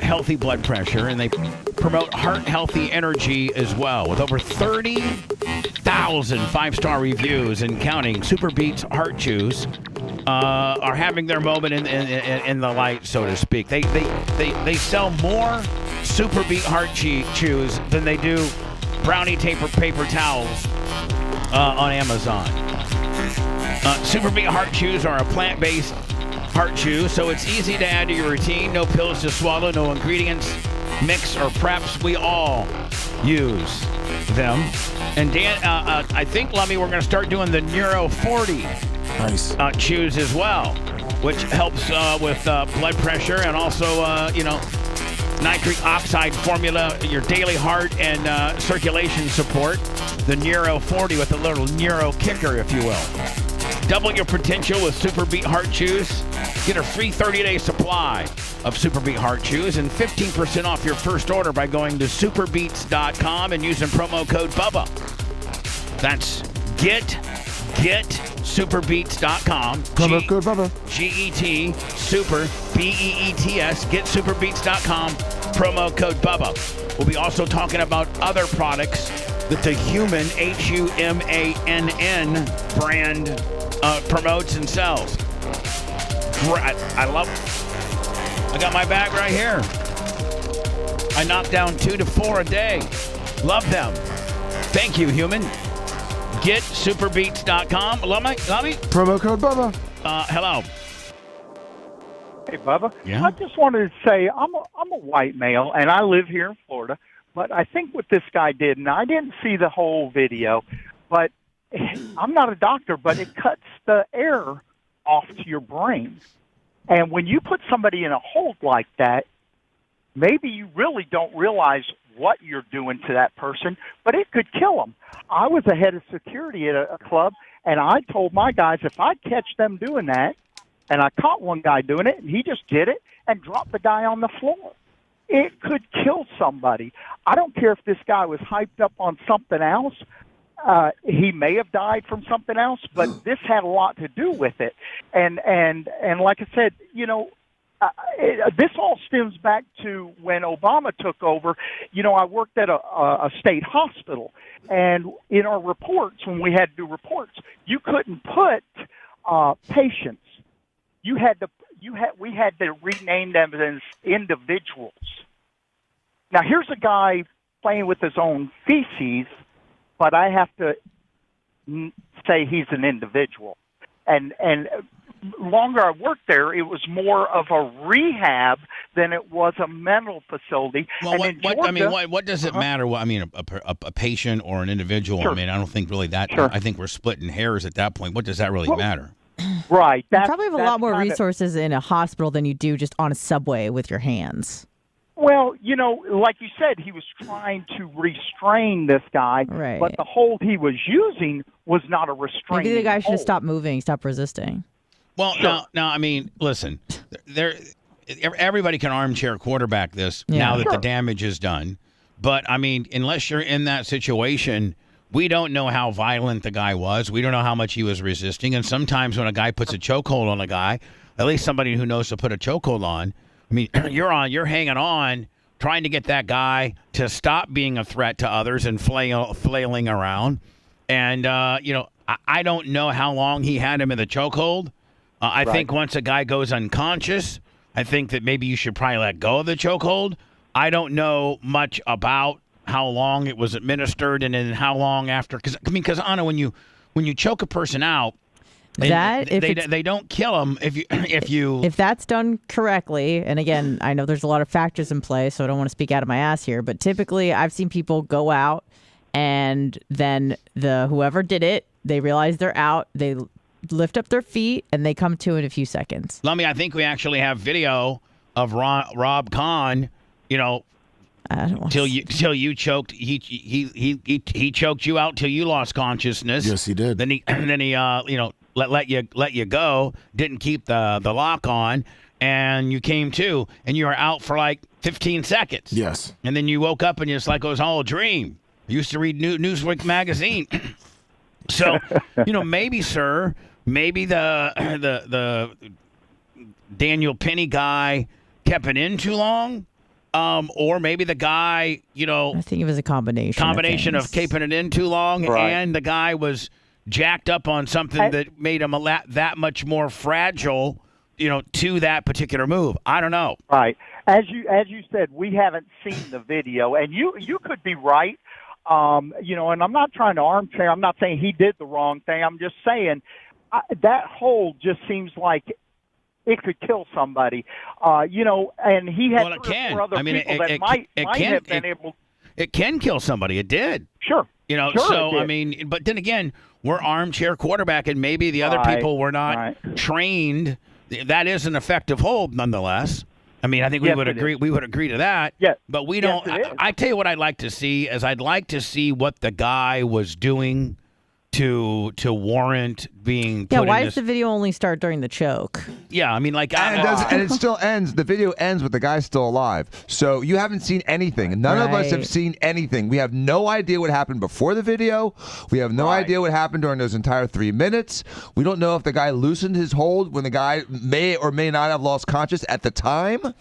healthy blood pressure, and they promote heart-healthy energy as well. With over 30,000 five-star reviews and counting, Super Beats Heart Chews are having their moment in the light, so to speak. They sell more Super Beat Heart Chews than they do brownie paper towels on Amazon. Super Beat Heart Chews are a plant-based heart chew, so it's easy to add to your routine. No pills to swallow, no ingredients, mix, or preps. We all use them. And Dan, I think, Lummy, we're going to start doing the Neuro 40 chews as well, which helps with blood pressure and also, nitric oxide formula, your daily heart and circulation support. The Neuro 40 with a little Neuro kicker, if you will. Double your potential with Super Beat Heart Chews. Get a free 30-day supply of Super Beat Heart Chews and 15% off your first order by going to superbeats.com and using promo code BUBBA. That's getsuperbeats.com. Promo code BUBBA. G-E-T, super, B-E-E-T-S, getsuperbeats.com, promo code BUBBA. We'll be also talking about other products that the Human, Humann brand promotes and sells. I got my bag right here. I knock down 2 to 4 a day. Love them. Thank you, Human. GetSuperBeats.com. Lummy? Promo code Bubba. Hello. Hey, Bubba. Yeah? I just wanted to say I'm a white male, and I live here in Florida. But I think what this guy did, and I didn't see the whole video, but I'm not a doctor, but it cuts the air off to your brain. And when you put somebody in a hold like that, maybe you really don't realize what you're doing to that person, but it could kill them. I was the head of security at a club, and I told my guys if I catch them doing that, and I caught one guy doing it, and he just did it and dropped the guy on the floor. It could kill somebody. I don't care if this guy was hyped up on something else. he may have died from something else, but this had a lot to do with it. And like I said, this all stems back to when Obama took over. I worked at a state hospital, and in our reports, when we had to do reports, you couldn't put patients. We had to rename them as individuals. Now, here's a guy playing with his own feces, but I have to say he's an individual. And longer I worked there, it was more of a rehab than it was a mental facility. Well, and what does it matter? Well, I mean, a patient or an individual. Sure. I mean, I don't think really that. Sure. I think we're splitting hairs at that point. What does that really matter? Right. You probably have a lot more resources in a hospital than you do just on a subway with your hands. Well, like you said, he was trying to restrain this guy, right. But the hold he was using was not a restraining Maybe the guy should hold. stop moving, stop resisting. Well, now, I mean, listen, everybody can armchair quarterback this now that the damage is done. But, I mean, unless you're in that situation, we don't know how violent the guy was. We don't know how much he was resisting. And sometimes when a guy puts a chokehold on a guy, at least somebody who knows to put a chokehold on, I mean, you're hanging on, trying to get that guy to stop being a threat to others and flailing around. And, I don't know how long he had him in the chokehold. I think once a guy goes unconscious, I think that maybe you should probably let go of the chokehold. I don't know much about how long it was administered and then how long after. Because Anna, when you choke a person out, they don't kill them if that's done correctly. And again, I know there's a lot of factors in play, so I don't want to speak out of my ass here. But typically, I've seen people go out, and then whoever did it, they realize they're out. They lift up their feet and they come to in a few seconds. Lummy, I think we actually have video of Rob Kahn. Till you choked. He choked you out till you lost consciousness. Yes, he did. Then he let you go. Didn't keep the lock on, and you came to, and you were out for like 15 seconds. Yes. And then you woke up and it's like it was all a dream. I used to read Newsweek magazine. So, maybe, sir, maybe the Daniel Penny guy kept it in too long, or maybe the guy, I think it was a combination of keeping it in too long, and the guy was jacked up on something that made him that much more fragile, to that particular move. I don't know. Right. As you said, we haven't seen the video, and you could be right. And I'm not trying to armchair. I'm not saying he did the wrong thing. I'm just saying that hold just seems like it could kill somebody. And he had three or four other people that might have been able. It can kill somebody. It did. Sure. So I mean, but then again, we're armchair quarterback, and maybe the other people were not trained. That is an effective hold, nonetheless. I mean, I think we would agree. We would agree to that. Yeah. But we don't. I tell you what, I'd like to see I'd like to see what the guy was doing to warrant being. Yeah. Put Why in does the video only start during the choke? Yeah. I mean, and it still ends. The video ends with the guy still alive. So you haven't seen anything. None of us have seen anything. We have no idea what happened before the video. We have no idea what happened during those entire 3 minutes. We don't know if the guy loosened his hold when the guy may or may not have lost conscious at the time.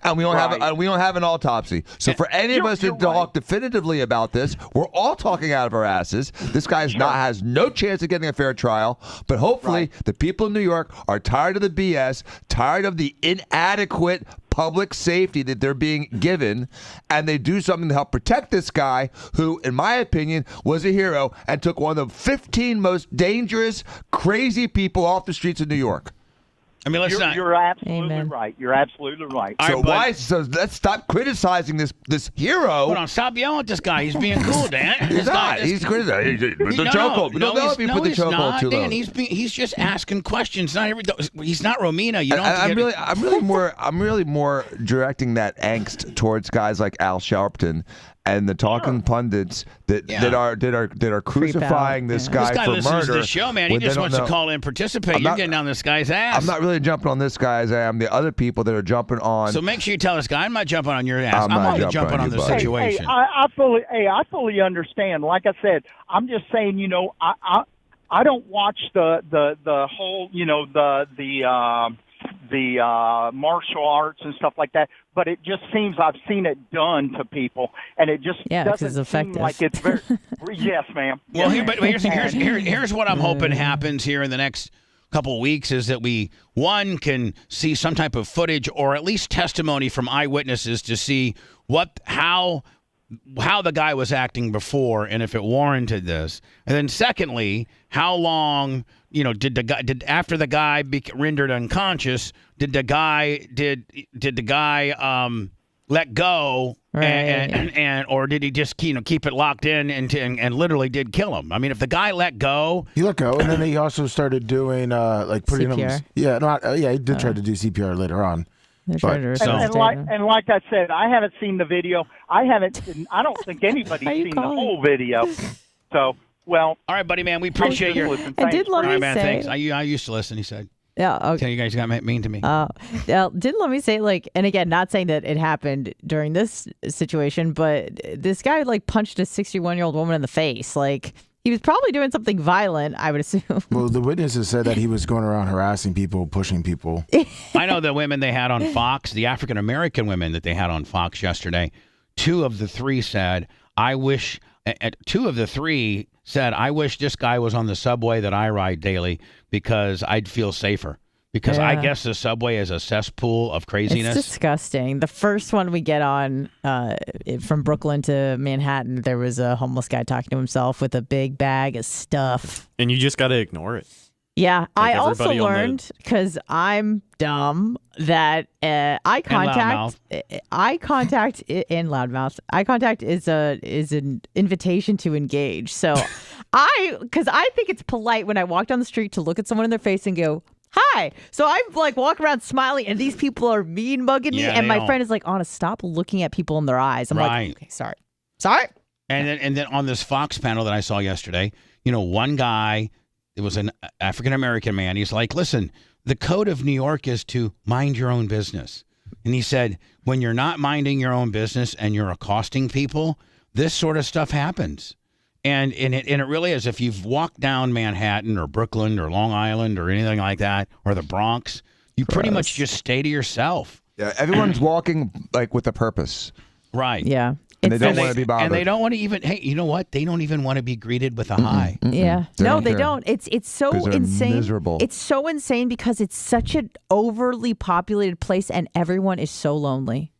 And we don't have an autopsy. So for any of us to talk definitively about this, we're all talking out of our asses. This guy has no chance of getting a fair trial. But hopefully the people in New York are tired of the BS, tired of the inadequate public safety that they're being given, and they do something to help protect this guy who, in my opinion, was a hero and took one of the 15 most dangerous, crazy people off the streets of New York. I mean, you're absolutely right. You're absolutely right. So let's stop criticizing this hero. Hold on, stop yelling at this guy. He's being cool, Dan. He's not. He's criticizing. The chokehold. We don't know if he put the chokehold too long. Dan, he's just asking questions. He's not Romina. You don't. I'm really more directing that angst towards guys like Al Sharpton and the talking pundits that are crucifying this guy for murder. This guy listens to the show, man. He just wants to call in, participate. You're getting on this guy's ass. I'm not really jumping on this guy's ass. I'm the other people that are jumping on. So make sure you tell this guy, I'm not jumping on your ass. I'm only jumping on the situation. I fully understand. Like I said, I'm just saying, I don't watch the whole, the martial arts and stuff like that, but it just seems I've seen it done to people, and it just doesn't seem like it's very. Yes, ma'am. Well, here's what I'm hoping happens here in the next couple of weeks is that we can see some type of footage or at least testimony from eyewitnesses to see how the guy was acting before and if it warranted this. And then secondly, how long, did after the guy be rendered unconscious, did the guy let go, and or did he just keep it locked in and literally did kill him? I mean, if the guy let go, he let go, and then he also started doing putting CPR? him. He did try to do CPR later on. And like I said, I haven't seen the video. I don't think anybody's seen the whole video. So, well. All right, buddy, man. We appreciate your. And did let me say. Thanks. I used to listen. He said. Yeah. Okay. You guys got mean to me. Didn't let me say and again, not saying that it happened during this situation, but this guy punched a 61-year-old woman in the face. He was probably doing something violent, I would assume. Well, the witnesses said that he was going around harassing people, pushing people. I know the women they had on Fox, the African-American women that they had on Fox yesterday, 2 of the 3 said, I wish this guy was on the subway that I ride daily because I'd feel safer. Because I guess the subway is a cesspool of craziness. It's disgusting. The first one we get on from Brooklyn to Manhattan, there was a homeless guy talking to himself with a big bag of stuff. And you just got to ignore it. Yeah. I also learned, because I'm dumb, that eye contact in loudmouth. Eye contact is an invitation to engage. So because I think it's polite when I walk down the street to look at someone in their face and go, hi. So I'm walking around smiling, and these people are mean mugging me. And my friend is like, Anna, stop looking at people in their eyes. I'm like, okay, sorry. And then on this Fox panel that I saw yesterday, one guy, it was an African-American man. He's like, listen, the code of New York is to mind your own business. And he said, when you're not minding your own business and you're accosting people, this sort of stuff happens. And it really is. If you've walked down Manhattan or Brooklyn or Long Island or anything like that, or the Bronx, you pretty much just stay to yourself. Yeah, everyone's walking with a purpose. Right. Yeah. And they don't want to be bothered. And they don't want to even, hey, you know what? They don't even want to be greeted with a hi. Yeah. They don't. It's so insane. Miserable. It's so insane because it's such an overly populated place and everyone is so lonely.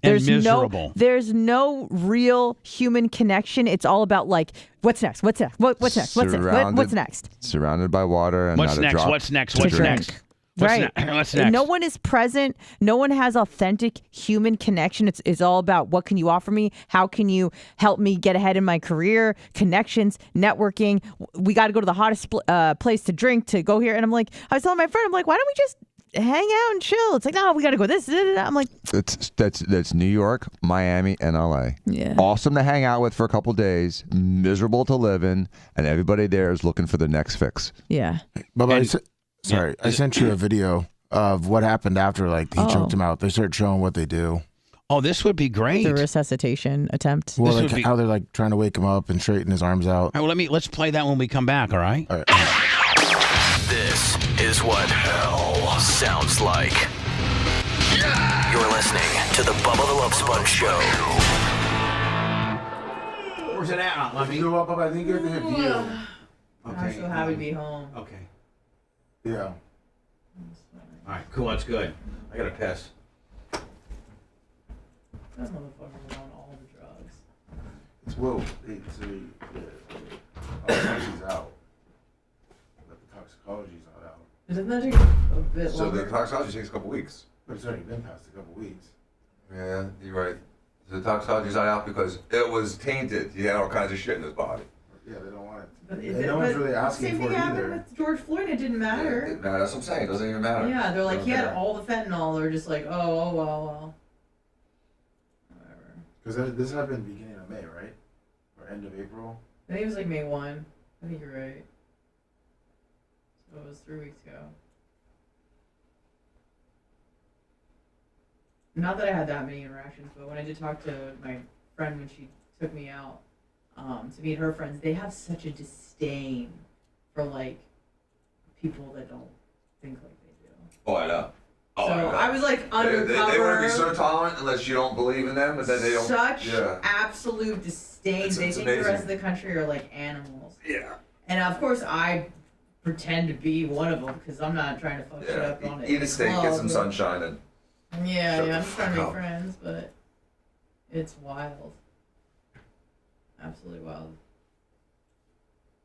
There's no real human connection. It's all about what's next? What's next? What's next? What's next? Surrounded by water and what's not a next? drop. What's next? to What's drink. next? Right. What's next? No one is present. No one has authentic human connection. It's all about what can you offer me? How can you help me get ahead in my career? Connections, networking. We got to go to the hottest place to drink to go here. And I was telling my friend, why don't we just hang out and chill? It's no, we got to go this. I'm like, that's New York, Miami, and LA. Yeah. Awesome to hang out with for a couple days, miserable to live in, and everybody there is looking for the next fix. Yeah. Bubba, I sent you a video of what happened after he choked him out. They started showing what they do. Oh, this would be great. The resuscitation attempt. Well, how they're trying to wake him up and straighten his arms out. All right, let's play that when we come back, all right? All right. This is what hell sounds like. You're listening to the Bubba the Love Sponge Show. Where's it at? Let me go up. I think you're the view. I'm so happy to be home. Okay. Yeah. All right, cool. That's good. I got to piss. That motherfucker was on all the drugs. It's she's out. But the toxicology's not out. Doesn't that take a bit So longer? the toxicology takes a couple weeks. But it's already been past a couple weeks. Yeah, you're right. The toxicology's not out because it was tainted. He had all kinds of shit in his body. Yeah, they don't want it. But No one's really asking same for thing it happened either. with George Floyd. It didn't Yeah, matter. it didn't matter. That's what I'm saying. It doesn't even matter. Yeah, they're like, Doesn't he had matter. all the fentanyl. They're just like, oh, well. Whatever. Because this happened beginning of May, right? Or end of April? I think it was like May 1. I think you're right. So it was 3 weeks ago. Not that I had that many interactions, but when I did talk to my friend when she took me out to meet her friends, they have such a disdain for like people that don't think like they do. Oh, I know. Oh, So I was like undercover. They want to be so tolerant unless you don't believe in them, and then they don't. Such Yeah. absolute disdain. It's they think amazing. the rest of the country are like animals. Yeah. And of course I pretend to be one of them because I'm not trying to fuck shit up on it. Eat a steak, get some sunshine, and Yeah, Shut yeah, the I'm just trying to fuck make up. friends, but it's wild. Absolutely wild.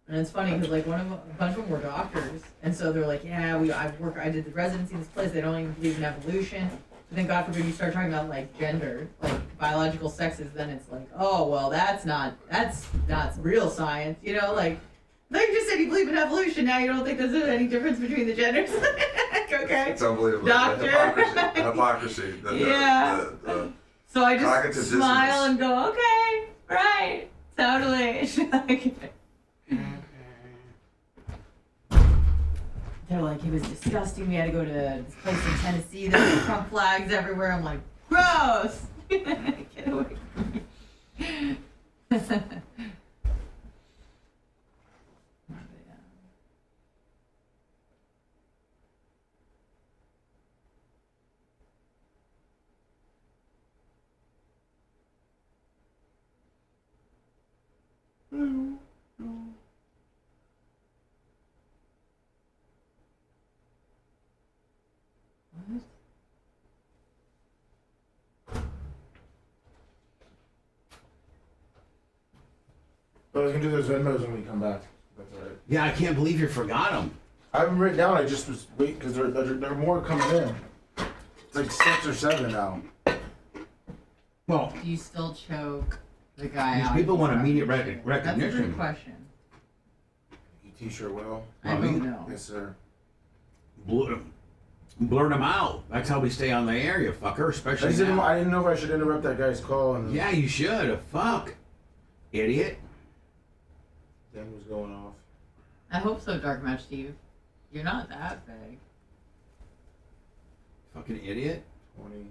And it's funny because like a bunch of them were doctors, and so they're like, yeah, I did the residency in this place. They don't even believe in evolution. But then God forbid you start talking about like gender, like biological sexes, then it's like, oh well, that's not real science, you know, like. No, you just said you believe in evolution. Now you don't think there's any difference between the genders. Okay. it's unbelievable. Doctor. The hypocrisy. Yeah. The So I cognitive just smile dissonance. and go, okay, right, totally. They're like, it was disgusting. We had to go to this place in Tennessee. There were Trump flags everywhere. I'm like, gross. Get away from me. But I was gonna do those Venmos when we come back. That's all right. Yeah, I can't believe you forgot them. I haven't written down. I just was waiting because there are more coming in. It's like 6 or 7 now. Well, Do you still choke the guy these out? people want immediate That's a recognition. good question. You T-shirt will. I don't know. Yes, sir. Blurt them out. That's how we stay on the air, you fucker. Especially now. I didn't know if I should interrupt that guy's call. And Yeah, you should. Fuck, idiot. Thing was going off. I hope so, Dark Match Steve. You're not that big. Fucking idiot. 20. 50.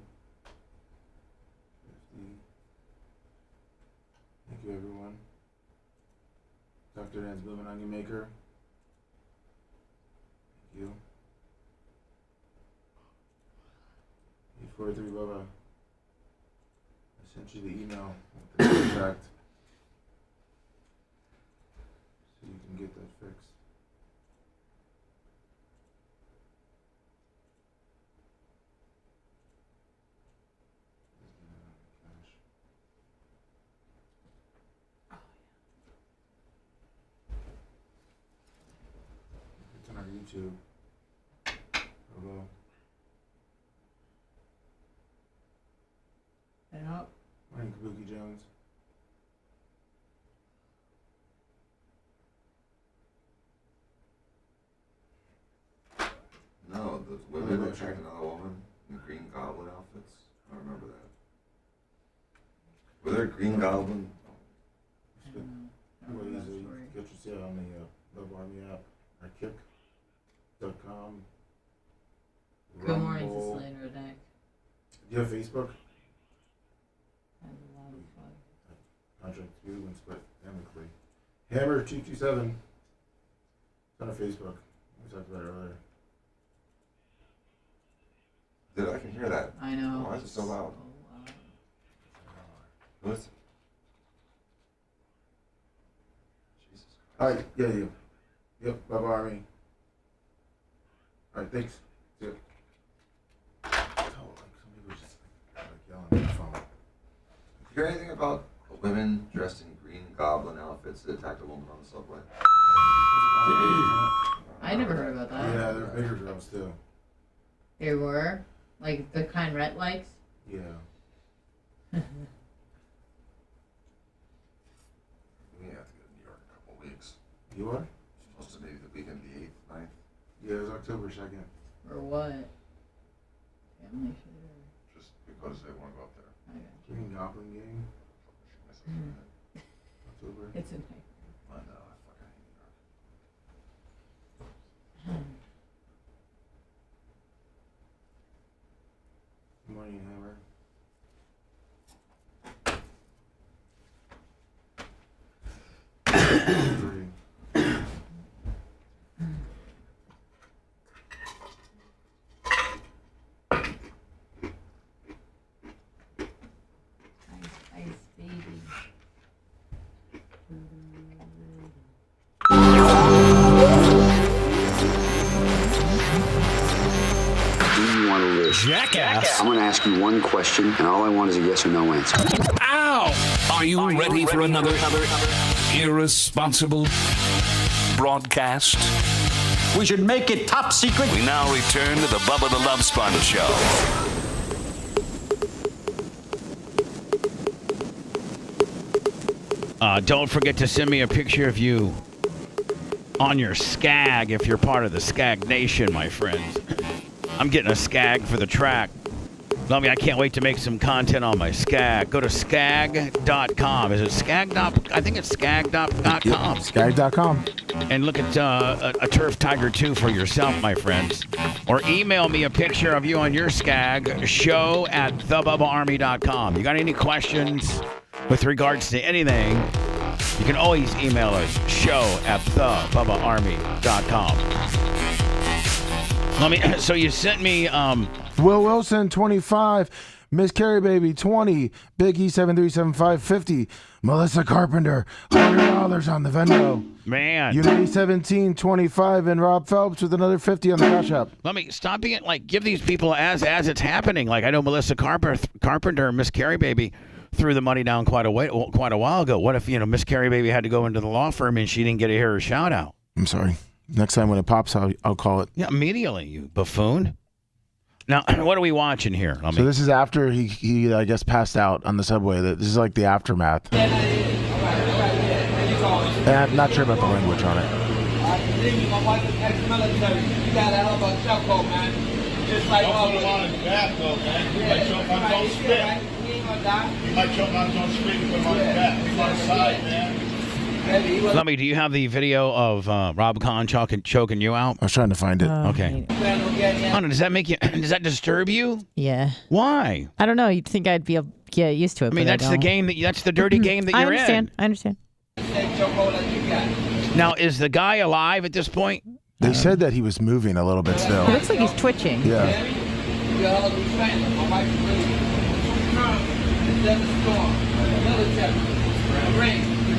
Thank you, everyone. Dr. Dan's Blooming Onion Maker. Thank you. 843 Bubba. I sent you the email with the contact so you can get that fixed. It's on our YouTube. Hello. Yep. Morning, Kabuki Jones. No, the women attacked another woman in Green Goblin outfits. I don't remember that. Were there Green Goblin? Well, easily get your sale on the Love Army app or kick.com. Good morning to Slain Redneck. Do you have Facebook? I have a lot of fun. Contract two and split amicably. Hammer227. It's on our Facebook. We talked about it earlier. Dude, I can hear that. I know. Why is it so loud? Who is it? Jesus Christ. Alright, yeah. Yep, Love Army. Alright, thanks. See ya. Oh, like somebody was just like yelling on the phone. Did you hear anything about women dressed in Green Goblin outfits that attacked a woman on the subway? I never heard about that. Yeah, they're bigger girls too. They were? Like the kind Rhett likes? Yeah. We have to go to New York in a couple of weeks. You are? Supposed to be the weekend, the 8th, 9th. Yeah, it was October 2nd. Or what? Family shit. Just because they want to go up there. I got you. Green Goblin game. It's in I know. Morning, Hammer. Ice baby. Do you want to live? Jackass. I'm going to ask you one question, and all I want is a yes or no answer. Ow! Are you ready for another irresponsible broadcast? We should make it top secret. We now return to the Bubba the Love Sponge Show. Don't forget to send me a picture of you on your skag if you're part of the Skag Nation, my friends. I'm getting a skag for the track. I mean, I can't wait to make some content on my skag. Go to skag.com. Is it skag? I think it's skag.com. Skag.com. And look at a Turf Tiger 2 for yourself, my friends. Or email me a picture of you on your skag, show@thebubbaarmy.com. You got any questions with regards to anything, you can always email us, show@thebubbaarmy.com. So you sent me Will Wilson 25, Miss Carrie Baby 20, Big E 7375 50, Melissa Carpenter $100 on the Venmo. Man. Unity 17 25, and Rob Phelps with another 50 on the Cash App. Let me stop being give these people as it's happening. Like I know Melissa Carpenter, Miss Carrie Baby threw the money down quite a while ago. What if Miss Carrie Baby had to go into the law firm and she didn't get to hear her shout out? I'm sorry. Next time when it pops, I'll call it. Yeah, immediately, you buffoon. Now, what are we watching here? So this is after he I guess passed out on the subway. This is like the aftermath. And I'm not sure about the language on it. Just like all the on his back, though, man. He might choke on his own spit. He might choke on his own spit and put him on his back. He's on his side, man. Lummy, do you have the video of Rob Kahn choking you out? I was trying to find it. Okay. Does that disturb you? Yeah. Why? I don't know. You'd think I'd be able to get used to it. I mean, that's the game that's the dirty game that you're in. I understand. Now, is the guy alive at this point? They said that he was moving a little bit still. It looks like he's twitching. Yeah.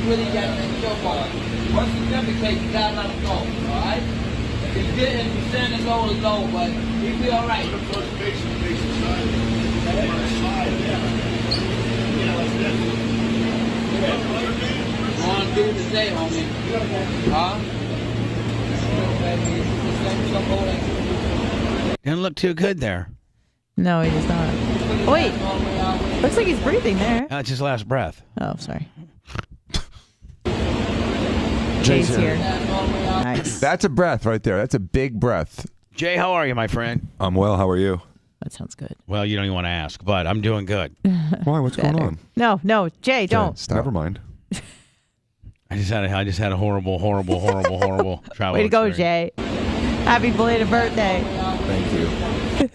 Really got to choke on. Once you defecate, you gotta let him go, alright? If you get him, you send it low, but he'll be alright. The first base side. On do today, homie. Huh? Didn't look too good there. No, he does not. Oh, wait. Looks like he's breathing there. That's his last breath. Oh, sorry. Jay's here. Nice. That's a breath right there. That's a big breath. Jay, how are you, my friend? I'm well. How are you? That sounds good. Well, you don't even want to ask, but I'm doing good. Why? What's going on? No, Jay, don't. Never mind. I just had a horrible travel. Way to go, Jay. Happy belated birthday. Thank you.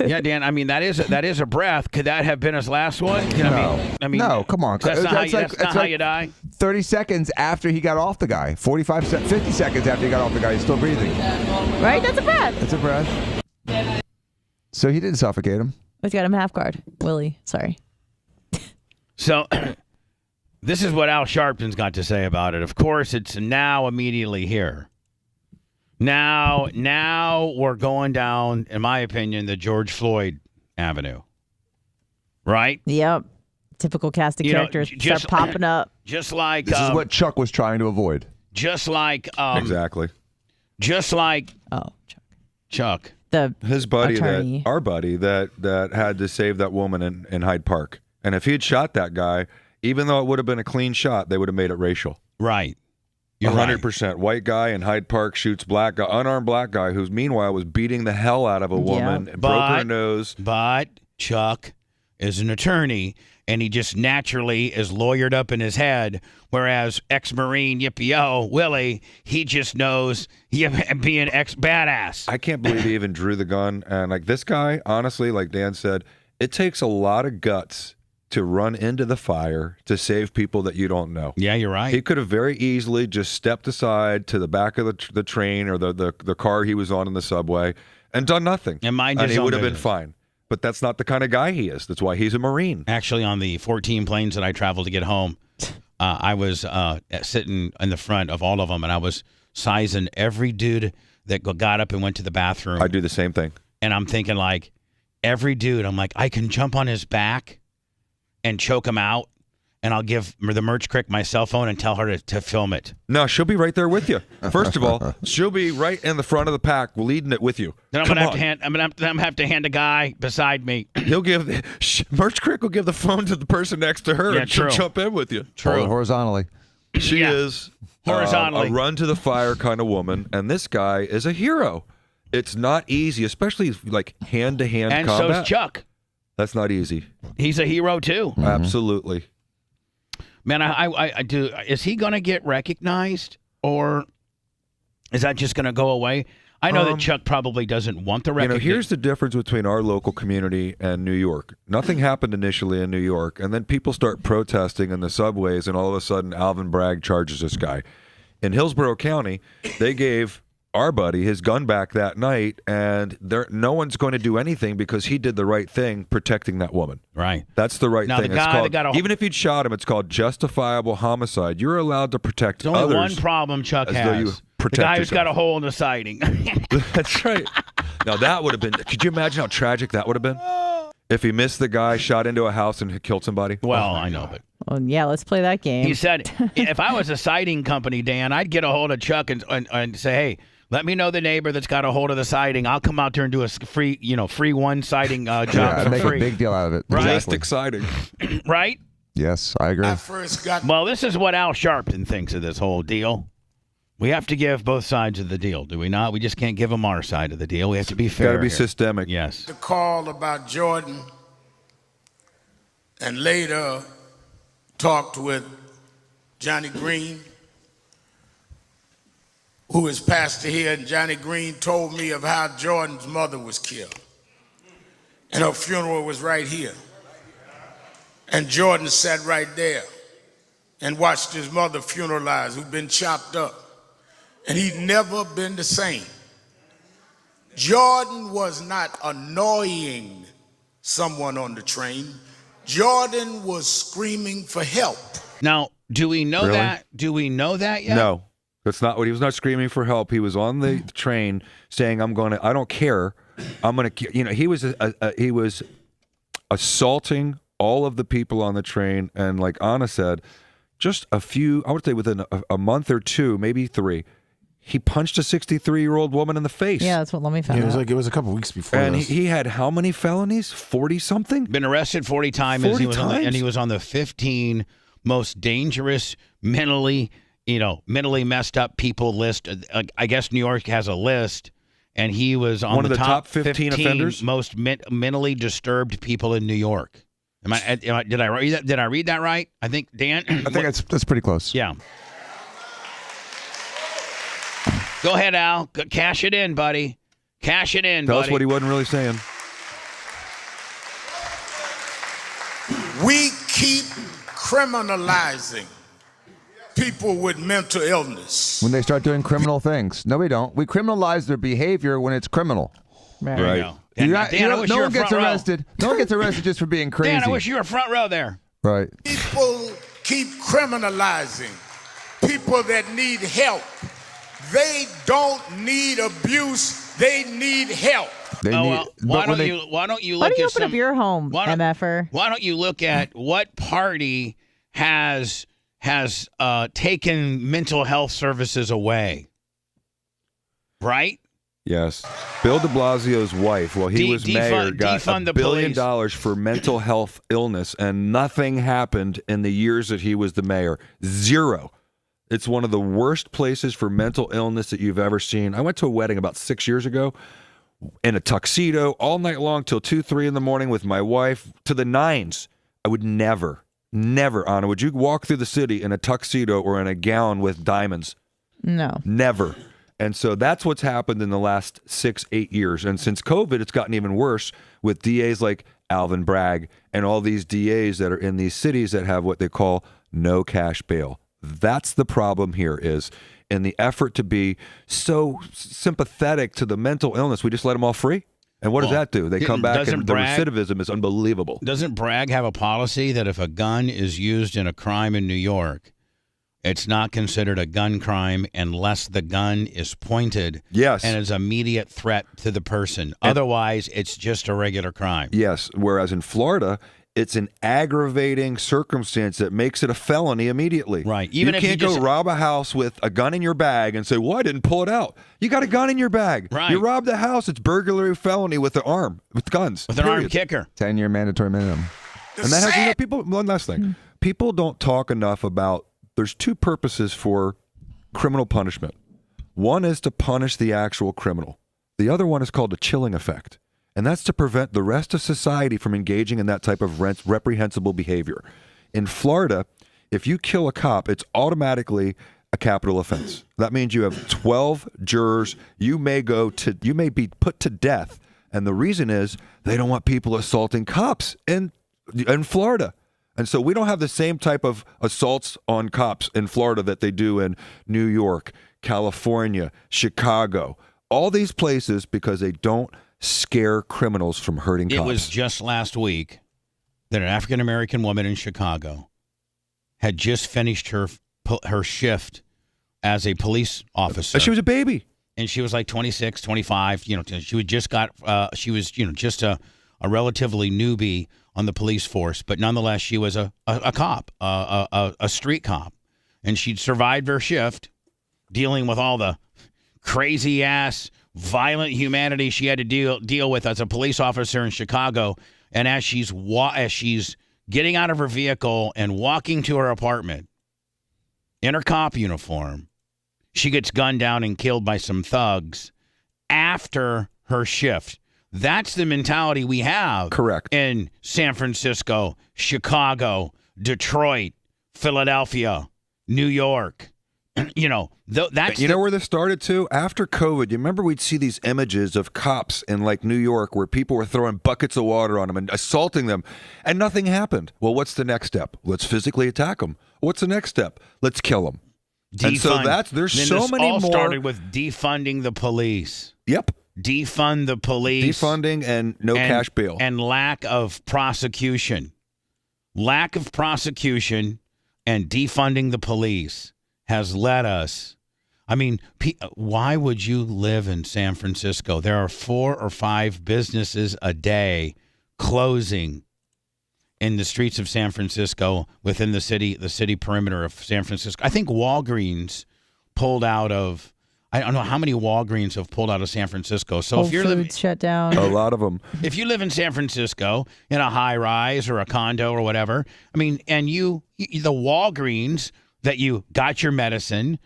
Yeah, Dan. I mean, that is a breath. Could that have been his last one? No, come on. That's not how you die. 30 seconds after he got off the guy. 50 seconds after he got off the guy, he's still breathing. Right? That's a breath. That's a breath. So he didn't suffocate him. He's got him half guard. Willie, sorry. So this is what Al Sharpton's got to say about it. Of course, it's now immediately here. Now we're going down, in my opinion, the George Floyd Avenue. Right? Yep. Typical cast of characters start popping up. Just like this is what Chuck was trying to avoid. Just like exactly. Just like Chuck. His buddy attorney. our buddy that had to save that woman in Hyde Park. And if he had shot that guy, even though it would have been a clean shot, they would have made it racial. Right. 100%. White guy in Hyde Park shoots black guy, unarmed black guy, who's meanwhile was beating the hell out of a woman, broke her nose. But Chuck is an attorney, and he just naturally is lawyered up in his head. Whereas ex-Marine Yippee-Yo, Willie, he just knows being ex-badass. I can't believe he even drew the gun. And like this guy, honestly, like Dan said, it takes a lot of guts to run into the fire to save people that you don't know. Yeah, you're right. He could have very easily just stepped aside to the back of the train or the car he was on in the subway and done nothing. And he would have been fine. But that's not the kind of guy he is. That's why he's a Marine. Actually, on the 14 planes that I traveled to get home, I was sitting in the front of all of them, and I was sizing every dude that got up and went to the bathroom. I do the same thing. And I'm thinking, like, every dude, I'm like, I can jump on his back and choke him out, and I'll give the merch crick my cell phone and tell her to film it. No, she'll be right there with you. First of all, she'll be right in the front of the pack, leading it with you. Then I'm gonna have to hand a guy beside me. He'll give merch crick will give the phone to the person next to her, and she'll jump in with you. True. Horizontally. She is horizontally a run to the fire kind of woman, and this guy is a hero. It's not easy, especially like hand to hand combat. And so's Chuck. That's not easy. He's a hero too. Absolutely. Man, I do. Is he going to get recognized, or is that just going to go away? I know that Chuck probably doesn't want the recognition. Here's the difference between our local community and New York. Nothing happened initially in New York, and then people start protesting in the subways, and all of a sudden Alvin Bragg charges this guy. In Hillsborough County, they gave our buddy his gun back that night, and no one's going to do anything because he did the right thing protecting that woman. Right. That's the right thing. The guy it's called, even if you'd shot him, it's called justifiable homicide. You're allowed to protect There's others. only one problem Chuck as has. though you protect the guy who's yourself. got a hole in the siding. That's right. Now, that would have been, could you imagine how tragic that would have been? If he missed the guy, shot into a house, and had killed somebody? Well, I know, but... Well, yeah, let's play that game. He said, if I was a siding company, Dan, I'd get a hold of Chuck and say, hey, let me know the neighbor that's got a hold of the siding. I'll come out there and do a free one siding job for make free. a big deal out of it. Right? Plastic siding. Right? Yes, I agree. Well, this is what Al Sharpton thinks of this whole deal. We have to give both sides of the deal, do we not? We just can't give them our side of the deal. We have to be fair. Got to be here. systemic. Yes. The call about Jordan, and later talked with Johnny Green, who is pastor here, and Johnny Green told me of how Jordan's mother was killed. And her funeral was right here. And Jordan sat right there and watched his mother funeralized, who'd been chopped up. And he'd never been the same. Jordan was not annoying someone on the train. Jordan was screaming for help. Now, do we know Really? that? Do we know that yet? No, that's not what he was. Not screaming for help. He was on the train saying, "I'm going to. I don't care. I'm going to." He was assaulting all of the people on the train, and like Anna said, just a few. I would say within a month or two, maybe 3. He punched a 63-year-old woman in the face. Yeah, that's what Lemmy found out. It was a couple weeks before. And this. he had how many felonies? 40-something? Been arrested 40 times. 40 and he was on the 15 most dangerous, mentally messed up people list. I guess New York has a list, and he was on One of the top 15 offenders? most mentally disturbed people in New York. Did I read that? Did I read that right? I think Dan. I think that's pretty close. Yeah. Go ahead, Al. Cash it in, buddy. Cash it in, Tell buddy. us what he wasn't really saying. We keep criminalizing people with mental illness. When they start doing criminal things. No, we don't. We criminalize their behavior when it's criminal. There you go. Dan, I wish no you were one gets front row. arrested. No one gets arrested just for being crazy. Dan, I wish you were front row there. Right. People keep criminalizing people that need help. They don't need abuse. They need help. Why don't you look Why don't you at open up your home, MFer? Why don't you look at what party has taken mental health services away? Right? Yes. Bill de Blasio's wife, while he was mayor, got defund the $1 billion police. for mental health illness, and nothing happened in the years that he was the mayor. 0. It's one of the worst places for mental illness that you've ever seen. I went to a wedding about 6 years ago in a tuxedo all night long till 2, 3 in the morning with my wife to the nines. I would never, Anna, would you walk through the city in a tuxedo or in a gown with diamonds? No. Never. And so that's what's happened in the last 6-8 years. And since COVID, it's gotten even worse with DAs like Alvin Bragg and all these DAs that are in these cities that have what they call no cash bail. That's the problem here is in the effort to be so sympathetic to the mental illness, we just let them all free. And what does that do? They come back and the recidivism is unbelievable. Doesn't Bragg have a policy that if a gun is used in a crime in New York, it's not considered a gun crime unless the gun is pointed and is an immediate threat to the person. Otherwise, it's just a regular crime. Yes, whereas in Florida, it's an aggravating circumstance that makes it a felony immediately. Right. Even if you can't go rob a house with a gun in your bag and say, well, I didn't pull it out. You got a gun in your bag. Right. You robbed a house, it's burglary felony with an arm, with guns. With an armed kicker. 10-year mandatory minimum. And that has, people, one last thing. People don't talk enough about, there's two purposes for criminal punishment. One is to punish the actual criminal. The other one is called a chilling effect. And that's to prevent the rest of society from engaging in that type of reprehensible behavior. In Florida, if you kill a cop, it's automatically a capital offense. That means you have 12 jurors. You may be put to death. And the reason is they don't want people assaulting cops in Florida. And so we don't have the same type of assaults on cops in Florida that they do in New York, California, Chicago, all these places because they don't scare criminals from hurting cops. It was just last week that an African-American woman in Chicago had just finished her shift as a police officer. She was a baby. And she was like 26, 25. She was just just a relatively newbie on the police force. But nonetheless, she was a cop, a street cop. And she'd survived her shift dealing with all the crazy-ass violent humanity she had to deal with as a police officer in Chicago. And as she's getting out of her vehicle and walking to her apartment in her cop uniform, she gets gunned down and killed by some thugs after her shift. That's the mentality we have. Correct. In San Francisco, Chicago, Detroit, Philadelphia, New York. That's you know where this started too? After COVID, you remember we'd see these images of cops in like New York where people were throwing buckets of water on them and assaulting them and nothing happened. Well, what's the next step? Let's physically attack them. What's the next step? Let's kill them. And so there's so many more. Started with defunding the police. Yep. Defund the police. Defunding and no cash bail. And lack of prosecution. Lack of prosecution and defunding the police has led us. I mean, why would you live in San Francisco? There are 4 or 5 businesses a day closing in the streets of San Francisco within the city perimeter of San Francisco. I think Walgreens pulled out of, I don't know how many Walgreens have pulled out of San Francisco. So if you're living, shut down. A lot of them. If you live in San Francisco in a high rise or a condo or whatever, I mean, and the Walgreens that you got your medicine,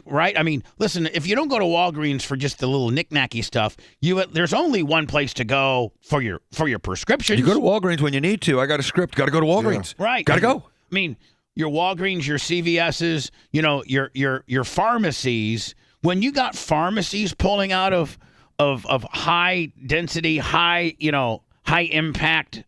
right? I mean, listen, if you don't go to Walgreens for just the little knick-knacky stuff, there's only one place to go for your prescriptions. You go to Walgreens when you need to. I got a script. Got to go to Walgreens. Yeah. Right. Got to go. I mean, your Walgreens, your CVS's, your pharmacies. When you got pharmacies pulling out of high density, high impact,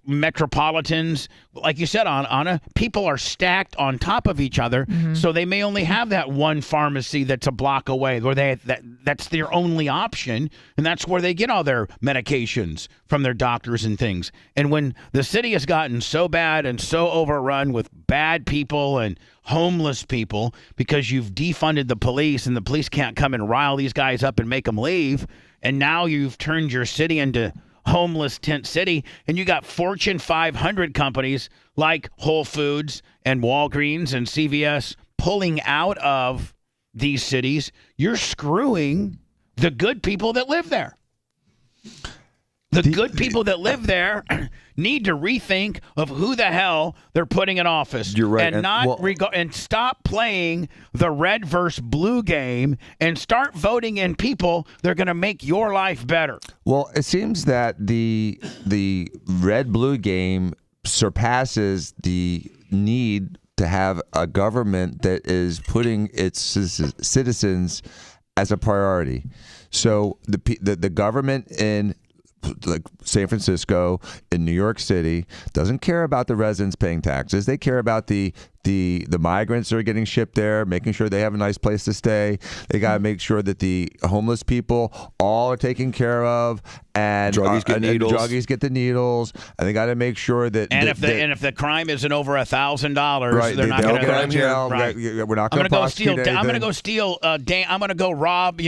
metropolitans, like you said, Anna, people are stacked on top of each other, so they may only have that one pharmacy that's a block away, or that's their only option, and that's where they get all their medications from their doctors and things. And when the city has gotten so bad and so overrun with bad people and homeless people because you've defunded the police and the police can't come and rile these guys up and make them leave, and now you've turned your city into homeless tent city, and you got Fortune 500 companies like Whole Foods and Walgreens and CVS pulling out of these cities, you're screwing the good people that live there. The good people that live there need to rethink of who the hell they're putting in office. You're right. And and stop playing the red versus blue game and start voting in people that are going to make your life better. Well, it seems that the red-blue game surpasses the need to have a government that is putting its citizens as a priority. So the government in like San Francisco, in New York City, doesn't care about the residents paying taxes. They care about the migrants that are getting shipped there, making sure they have a nice place to stay. They got to make sure that the homeless people all are taken care of, and druggies get needles. Druggies get the needles, and they got to make sure that if the crime isn't over $1,000, right, they're not going to go to jail. Right. We're not going to prosecute anything. I'm going to go steal. I'm going to go rob.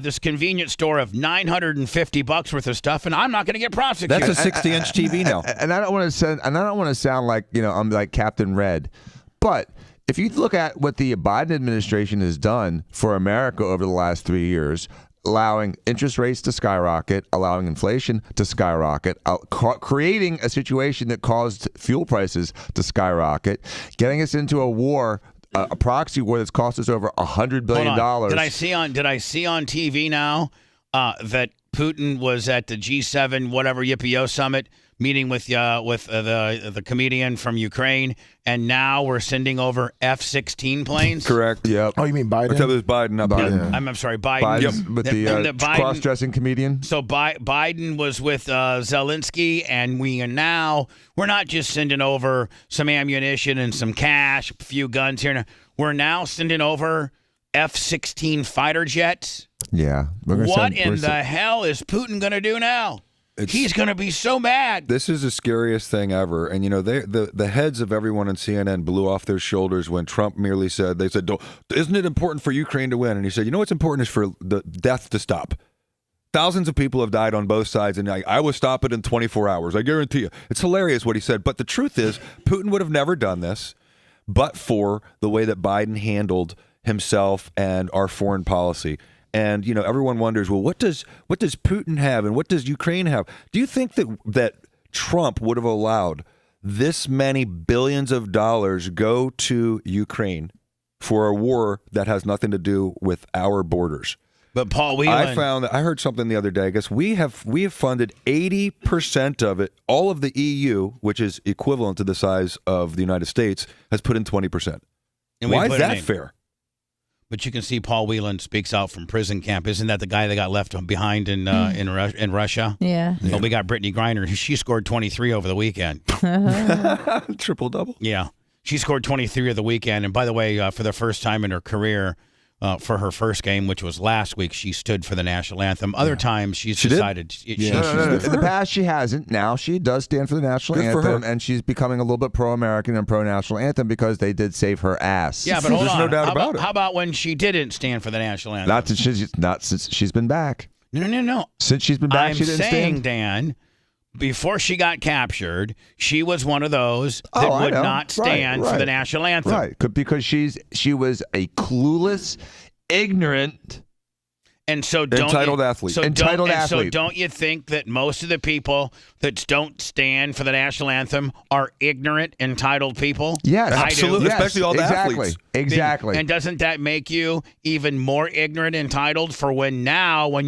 This convenience store of $950 worth of stuff, and I'm not going to get prosecuted. That's a 60-inch TV now. And I don't want to sound like I'm like Captain Red, but if you look at what the Biden administration has done for America over the last 3 years, allowing interest rates to skyrocket, allowing inflation to skyrocket, creating a situation that caused fuel prices to skyrocket, getting us into a war. A proxy war that's cost us over $100 billion. Did I see on TV now that Putin was at the G7 whatever Yippee-Yo summit meeting with the comedian from Ukraine, and now we're sending over F-16 planes? Correct. Yep. Oh, you mean Biden? It was Biden up here. Yeah. I'm sorry, Biden. Yep. With the cross-dressing comedian. So Biden was with Zelensky, and we're not just sending over some ammunition and some cash, a few guns here. We're now sending over F-16 fighter jets. Yeah. What in the hell is Putin going to do now? He's going to be so mad. This is the scariest thing ever. And, the heads of everyone on CNN blew off their shoulders when Trump merely said, isn't it important for Ukraine to win? And he said, what's important is for the death to stop. Thousands of people have died on both sides, and I will stop it in 24 hours. I guarantee you. It's hilarious what he said. But the truth is, Putin would have never done this but for the way that Biden handled himself and our foreign policy. And, everyone wonders, well, what does Putin have and what does Ukraine have? Do you think that Trump would have allowed this many billions of dollars go to Ukraine for a war that has nothing to do with our borders? But Paul Whelan, I heard something the other day. I guess we have funded 80% of it. All of the EU, which is equivalent to the size of the United States, has put in 20%. Why is that fair? But you can see Paul Whelan speaks out from prison camp. Isn't that the guy that got left behind in Russia? Yeah. Oh, we got Brittany Griner. She scored 23 over the weekend. Triple-double? Yeah. She scored 23 over the weekend. And by the way, for the first time in her career, for her first game, which was last week, she stood for the national anthem. Other times, she's decided. No. In the past, she hasn't. Now she does stand for the national anthem, and she's becoming a little bit pro-American and pro-national anthem because they did save her ass. Yeah, but hold on. No doubt about it. How about when she didn't stand for the national anthem? Not since she's been back. No. Since she's been back, she didn't stand. I'm saying, Dan, before she got captured, she was one of those that would not stand for the national anthem. Right, because she was a clueless, ignorant, and so entitled athlete. So don't you think that most of the people that don't stand for the national anthem are ignorant, entitled people? Yes, absolutely. Yes, especially all the athletes. Exactly. And doesn't that make you even more ignorant, entitled for when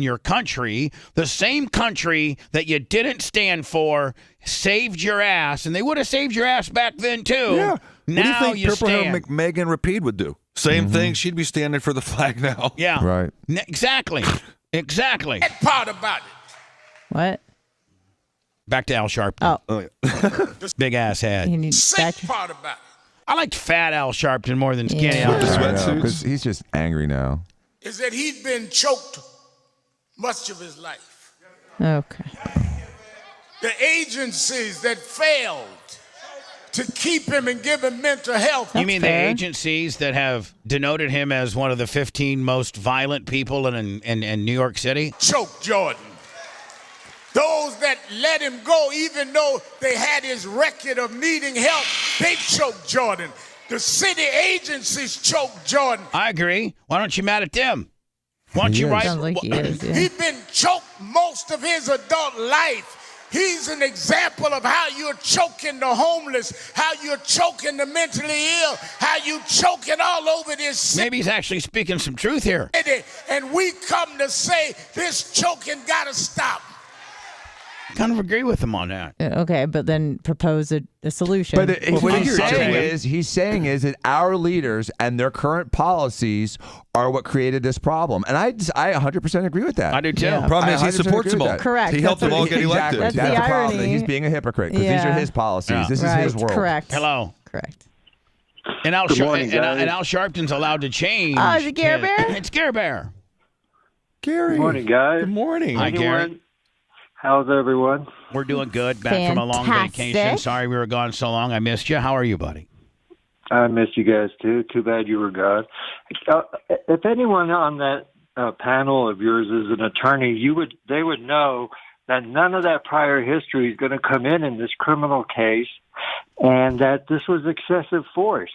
your country, the same country that you didn't stand for, saved your ass, and they would have saved your ass back then too. Yeah. Now what do you think Purple Hair Megan Rapide would do? Same thing. She'd be standing for the flag now. Yeah. Right. Exactly. That part about it. What? Back to Al Sharpton. Oh yeah. Big ass head. Sick part about it. I liked fat Al Sharpton more than skinny Al With the Sharpton. sweatsuits. Because he's just angry now. Is that he'd been choked much of his life. Okay. The agencies that failed to keep him and give him mental health. You mean the agencies that have denoted him as one of the 15 most violent people in New York City? Choke Jordan. Those that let him go, even though they had his record of needing help, they choked Jordan. The city agencies choked Jordan. I agree. Why don't you mad at them? Why don't you write? Sounds like he is. Yeah. He's been choked most of his adult life. He's an example of how you're choking the homeless, how you're choking the mentally ill, how you choking all over this Maybe he's actually speaking some truth here. city. And we come to say this choking gotta stop. Kind of agree with him on that. Okay, but then propose a solution. But what figure he's saying is that our leaders and their current policies are what created this problem. And I 100% agree with that. I do too. The problem is he 100% supports them agree all. with that. Correct. He helped them all get elected. That's That's the the problem. irony. He's being a hypocrite because these are his policies. Yeah. This right. is his world. Correct. Hello. Correct. And Al, Good morning, and guys. Al Sharpton's allowed to change. Oh, is it Gare Bear? It's Gare Bear. Gary. Good morning, guys. Good morning. Hi, Gary. How's everyone? We're doing good. Back from a long vacation. Fantastic. Sorry we were gone so long. I missed you. How are you, buddy? I missed you guys too. Too bad you were gone. If anyone on that panel of yours is an attorney, they would know that none of that prior history is going to come in this criminal case, and that this was excessive force.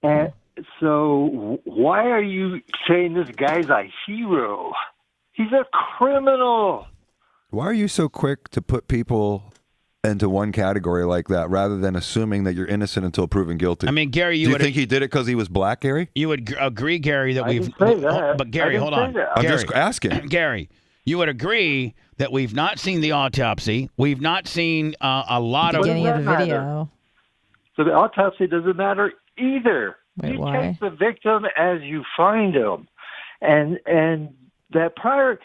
And so, why are you saying this guy's a hero? He's a criminal. Why are you so quick to put people into one category like that rather than assuming that you're innocent until proven guilty? I mean, Gary, Do you think he did it because he was black, Gary? You would agree, Gary, that I we've. didn't say that. But Gary, I didn't hold say on. that. I'm Gary, just asking. Gary, you would agree that we've not seen the autopsy. We've not seen a lot of. Beginning of the What does that video. So the autopsy doesn't matter either. Wait, you why? take the victim as you find him, and that prior.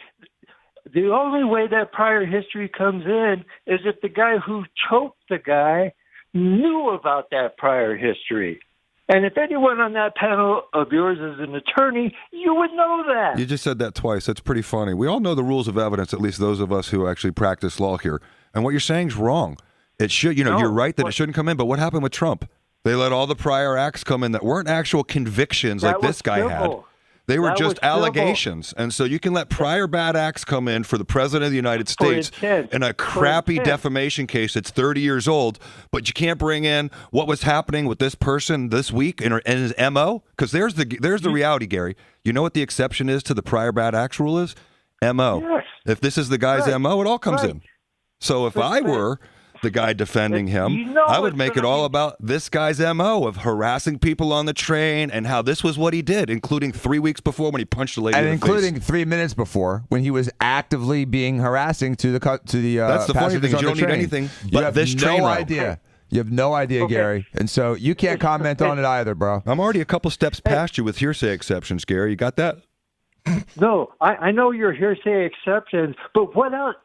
The only way that prior history comes in is if the guy who choked the guy knew about that prior history. And if anyone on that panel of yours is an attorney, you would know that. You just said that twice. That's pretty funny. We all know the rules of evidence, at least those of us who actually practice law here. And what you're saying is wrong. It should, No, you're right that it shouldn't come in. But what happened with Trump? They let all the prior acts come in that weren't actual convictions like That was this guy had. civil. They were That just was civil. allegations. And so you can let prior bad acts come in for the president of the United For States intent. in a For crappy intent. defamation case that's 30 years old, but you can't bring in what was happening with this person this week and his MO? Because there's the reality, Gary. You know what the exception is to the prior bad acts rule is? MO. Yes. If this is the guy's Right. MO, it all comes Right. in. So if But- I were the guy defending him, you know I would it's make it gonna all be- about this guy's MO of harassing people on the train and how this was what he did, including 3 weeks before when he punched a lady And in the including face. 3 minutes before when he was actively being harassing to the That's the funny passengers thing. You on the don't need train. anything You but have this no train route. idea. You have no idea, Okay. Gary, and so you can't comment on it either, bro. I'm already a couple steps past you with hearsay exceptions, Gary. You got that? No, I know your hearsay exceptions, but what else?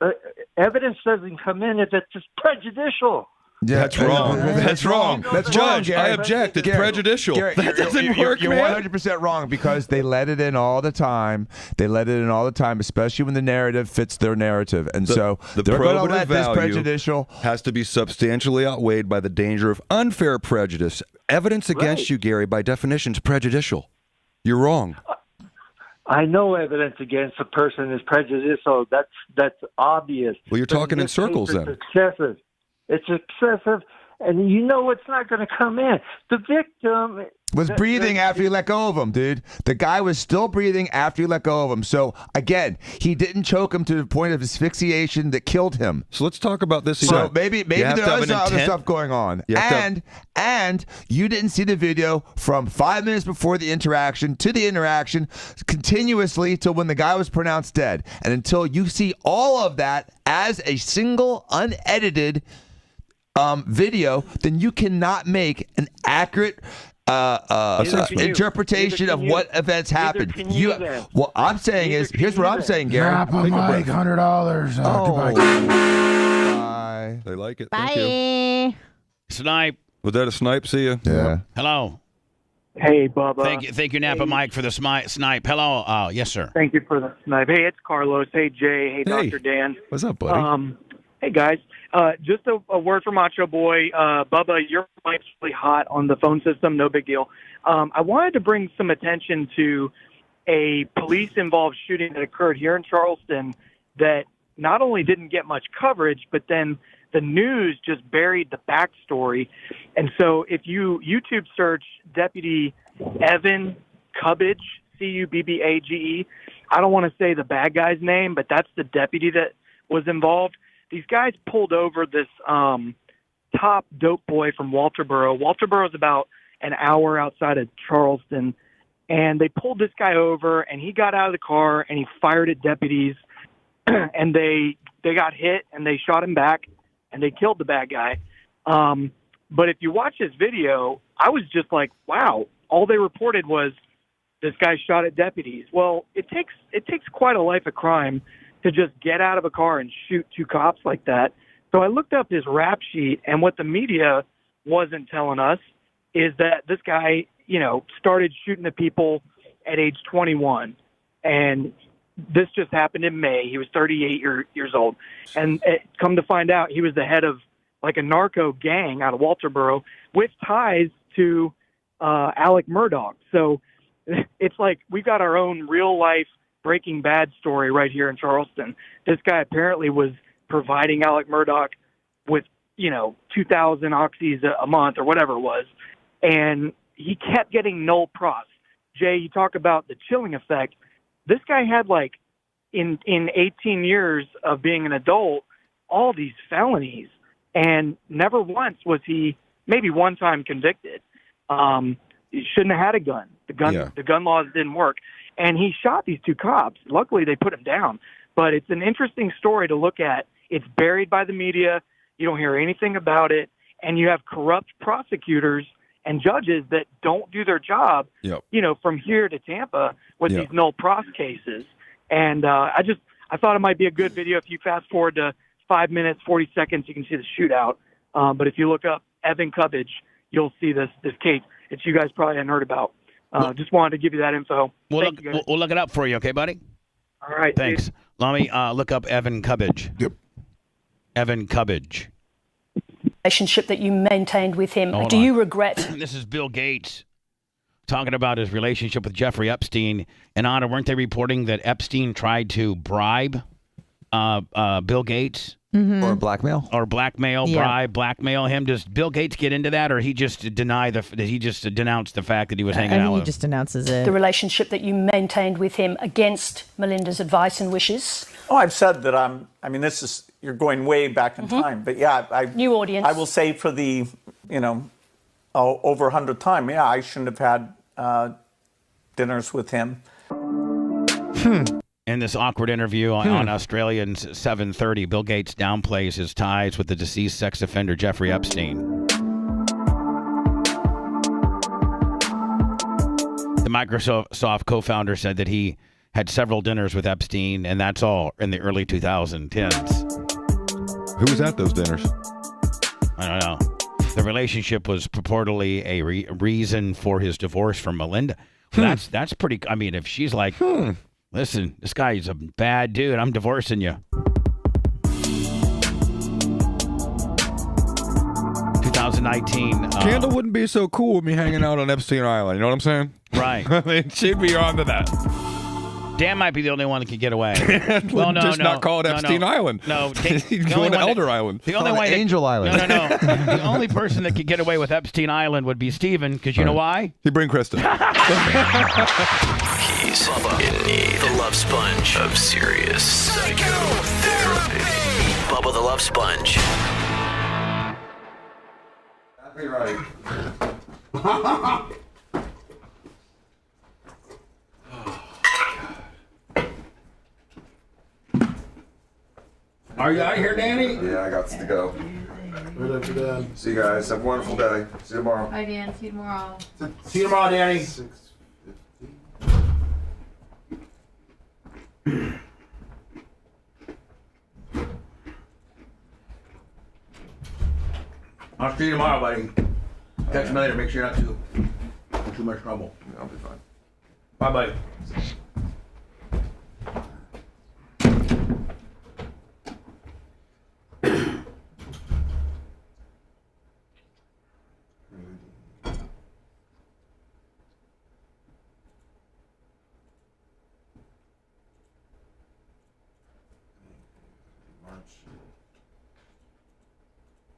Evidence doesn't come in if it's just prejudicial. Yeah, That's wrong. That's wrong. That's Judge, wrong, I Gary. object. It's Gary, prejudicial. Gary, That doesn't work, you're man. 100% wrong because they let it in all the time. They let it in all the time, especially when the narrative fits their narrative. And so the they're going to probative let this value prejudicial. has to be substantially outweighed by the danger of unfair prejudice. Evidence against Right. you, Gary, by definition, is prejudicial. You're wrong. I know evidence against a person is prejudicial. That's obvious. Well, you're But talking in this case, circles it's then. Excessive. It's excessive, and you know it's not going to come in. The victim Was breathing after you let go of him, dude. The guy was still breathing after you let go of him. So, again, he didn't choke him to the point of asphyxiation that killed him. So let's talk about this. So again. maybe You have to have there's an other intent. stuff going on. You have to And you didn't see the video from 5 minutes before the interaction to the interaction continuously till when the guy was pronounced dead. And until you see all of that as a single unedited video, then you cannot make an accurate interpretation of what events happened. can you then. What I'm saying is, here's what I'm saying, Gary. Drop a mic, $100. Goodbye. Bye. They like it. Thank you. Bye. Snipe. Was that a snipe? See ya. Yeah. Hello. Hey, Bubba. Thank you, Napa Mike, for the snipe. Hello. Yes, sir. Thank you for the snipe. Hey, it's Carlos. Hey, Jay. Hey, Dr. Dan. What's up, buddy? Hey, guys. Just a word from Macho Boy. Bubba, your mic's really hot on the phone system. No big deal. I wanted to bring some attention to a police-involved shooting that occurred here in Charleston that not only didn't get much coverage, but then the news just buried the backstory. And so if you YouTube search Deputy Evan Cubbage, Cubbage, I don't want to say the bad guy's name, but that's the deputy that was involved. These guys pulled over this top dope boy from Walterboro. Walterboro's about an hour outside of Charleston. And they pulled this guy over, and he got out of the car, and he fired at deputies. And they got hit, and they shot him back, and they killed the bad guy. But if you watch this video, I was just like, wow. All they reported was this guy shot at deputies. Well, it takes quite a life of crime to just get out of a car and shoot 2 cops like that. So I looked up his rap sheet, and what the media wasn't telling us is that this guy, started shooting at people at age 21. And this just happened in May. He was 38 years old. And come to find out, he was the head of like a narco gang out of Walterboro with ties to Alec Murdaugh. So it's like we've got our own real life Breaking Bad story right here in Charleston. This guy apparently was providing Alec Murdaugh with, 2,000 oxys a month or whatever it was. And he kept getting null pros. Jay, you talk about the chilling effect. This guy had in 18 years of being an adult, all these felonies, and never once was he, maybe one time, convicted. He shouldn't have had a gun. The gun laws didn't work. And he shot these 2 cops. Luckily, they put him down. But it's an interesting story to look at. It's buried by the media. You don't hear anything about it. And you have corrupt prosecutors and judges that don't do their job, from here to Tampa with these null pros cases. And I thought it might be a good video. If you fast forward to 5 minutes, 40 seconds, you can see the shootout. But if you look up Evan Cubbage, you'll see this case that you guys probably hadn't heard about. Just wanted to give you that info. We'll look it up for you, okay, buddy? All right. Thanks. Let me look up Evan Cubbage. Yep. Evan Cubbage. Relationship that you maintained with him. Do you regret? This is Bill Gates talking about his relationship with Jeffrey Epstein. And Anna, weren't they reporting that Epstein tried to bribe Bill Gates? Mm-hmm. Or blackmail? Or blackmail him. Does Bill Gates get into that, or he just denounced the fact that he was hanging out with him? He just announces it. The relationship that you maintained with him against Melinda's advice and wishes. Oh, I've said that you're going way back in time. But yeah, new audience. I will say for the, over 100th time, I shouldn't have had dinners with him. In this awkward interview on Australian's 7:30, Bill Gates downplays his ties with the deceased sex offender Jeffrey Epstein. The Microsoft co-founder said that he had several dinners with Epstein, and that's all in the early 2010s. Who was at those dinners? I don't know. The relationship was purportedly a reason for his divorce from Melinda. Well, that's pretty. I mean, if she's like, listen, this guy's a bad dude, I'm divorcing you. 2019. Kendall wouldn't be so cool with me hanging out on Epstein Island. You know what I'm saying? Right. I mean, she'd be on to that. Dan might be the only one that could get away. Not call it Epstein Island. No, go to Elder Island. The only way Angel Island. No. The only person that could get away with Epstein Island would be Steven, because you know why? He'd bring Krista. He's in need. The Love Sponge of serious psychotherapy. Bubba the Love Sponge. Be right. Are you out here, Danny? Yeah, I got to go. Right after that. See you guys. Have a wonderful day. See you tomorrow. Bye, Dan. See you tomorrow. See you tomorrow, Danny. I'll see you tomorrow, buddy. Catch me later. Make sure you're not in too much trouble. I'll be fine. Bye, buddy.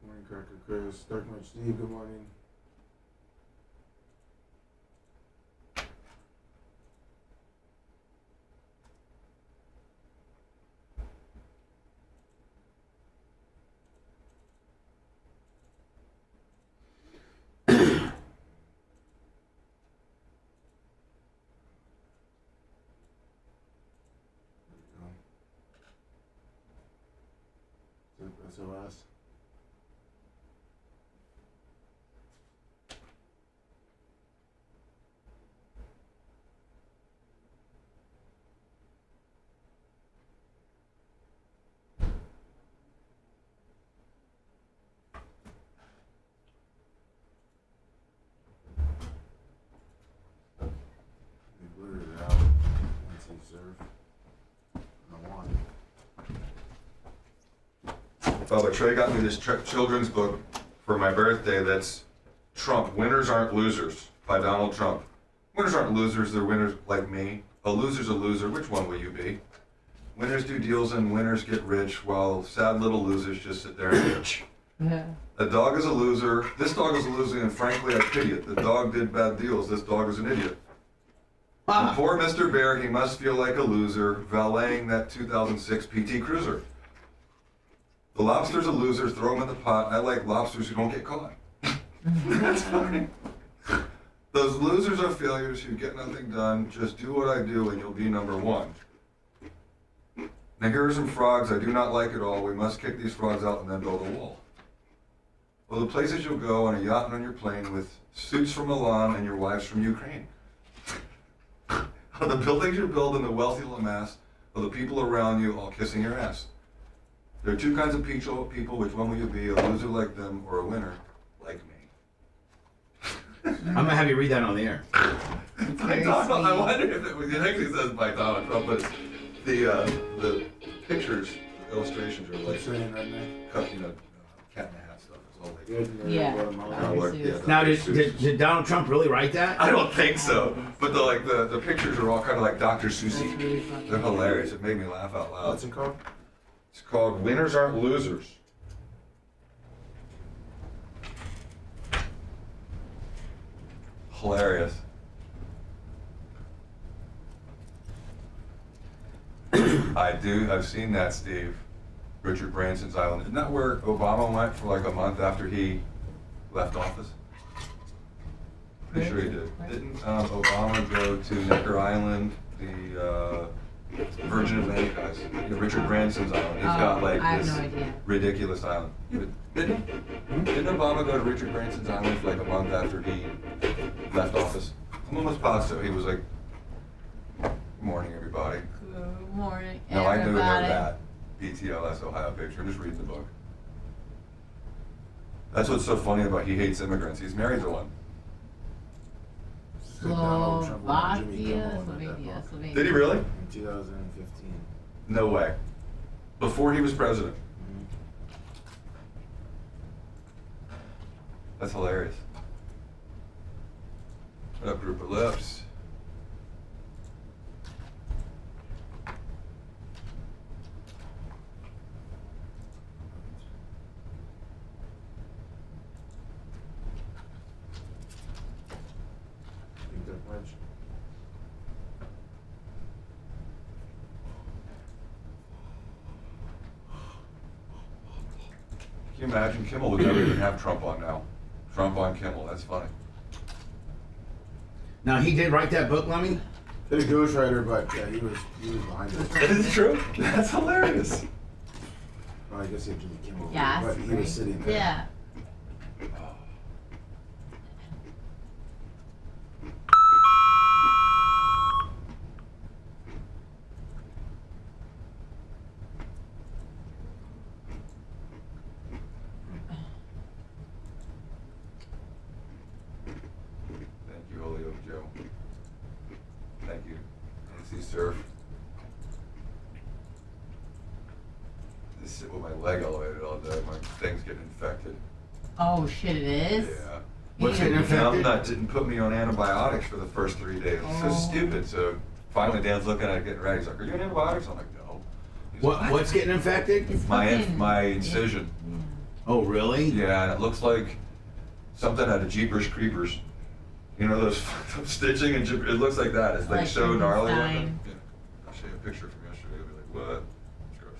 Morning, Cracker Chris. Dark Knight Steve, good morning. SOS. They blurred it out once he served. Bubba, Trey got me this children's book for my birthday that's Trump, Winners Aren't Losers by Donald Trump. Winners aren't losers, they're winners like me. A loser's a loser, which one will you be? Winners do deals and winners get rich, while sad little losers just sit there and bitch. Yeah. A dog is a loser, this dog is a loser, and frankly I pity it. The dog did bad deals, this dog is an idiot. And poor Mr. Bear, he must feel like a loser, valeting that 2006 PT Cruiser. The lobster's a loser, throw him in the pot. I like lobsters who don't get caught. That's funny. Those losers are failures who get nothing done. Just do what I do and you'll be number one. Now here are some frogs I do not like at all. We must kick these frogs out and then build a wall. Well, the places you'll go on a yacht and on your plane with suits from Milan and your wives from Ukraine. The buildings you build and the wealth you'll amass are the people around you all kissing your ass. There are two kinds of people. Which one will you be? A loser like them or a winner like me? I'm gonna have you read that on the air. I wonder if it actually says by Donald Trump, but the pictures, the illustrations are like cut, cat in the hat stuff. It's all like Now, did Donald Trump really write that? I don't think so. But the pictures are all kind of like Dr. Seussy. They're hilarious. It made me laugh out loud. What's it called? It's called Winners Aren't Losers. Hilarious. I've seen that, Steve. Richard Branson's Island. Isn't that where Obama went for like a month after he left office? Pretty sure he did. Didn't Obama go to Necker Island, the Virgin Atlantic guys? Richard Branson's island. He's got like this ridiculous island. Didn't Obama go to Richard Branson's island for like a month after he left office? I'm almost positive he was like, "Good morning, everybody." Good morning, No, I knew everybody. that. BTLS Ohio picture. I'm just reading the book. That's what's so funny about he hates immigrants. He's married to one. Slovakia, Slovenia. Did he really? In 2015. No way. Before he was president. That's hilarious. What up, group of lips? Can you imagine? Kimmel would never even have Trump on now. Trump on Kimmel. That's funny. Now, he did write that book, Lemmy? He's a ghostwriter, but yeah, he was behind it. Is it true? That's hilarious. Well, I guess he had Jimmy Kimmel. Yeah, but he was sitting there. Yeah. Thank you, Holyoke Joe. Thank you, NC Surf. Just sit with my leg elevated all day. My thing's getting infected. Oh shit, it is? Yeah. What's getting Numb infected? Nut didn't put me on antibiotics for the first 3 days. It's so stupid. So finally, Dan's looking at it, getting ready. He's like, "Are you on antibiotics?" I'm like, "No." He's like, What's getting infected? my incision. Oh, really? Yeah, and it looks like something out of Jeepers Creepers. You know those stitching and it looks like that. It's like so gnarly. Frankenstein. Yeah. I'll show you a picture from yesterday. You'll be like, "What?" It's gross.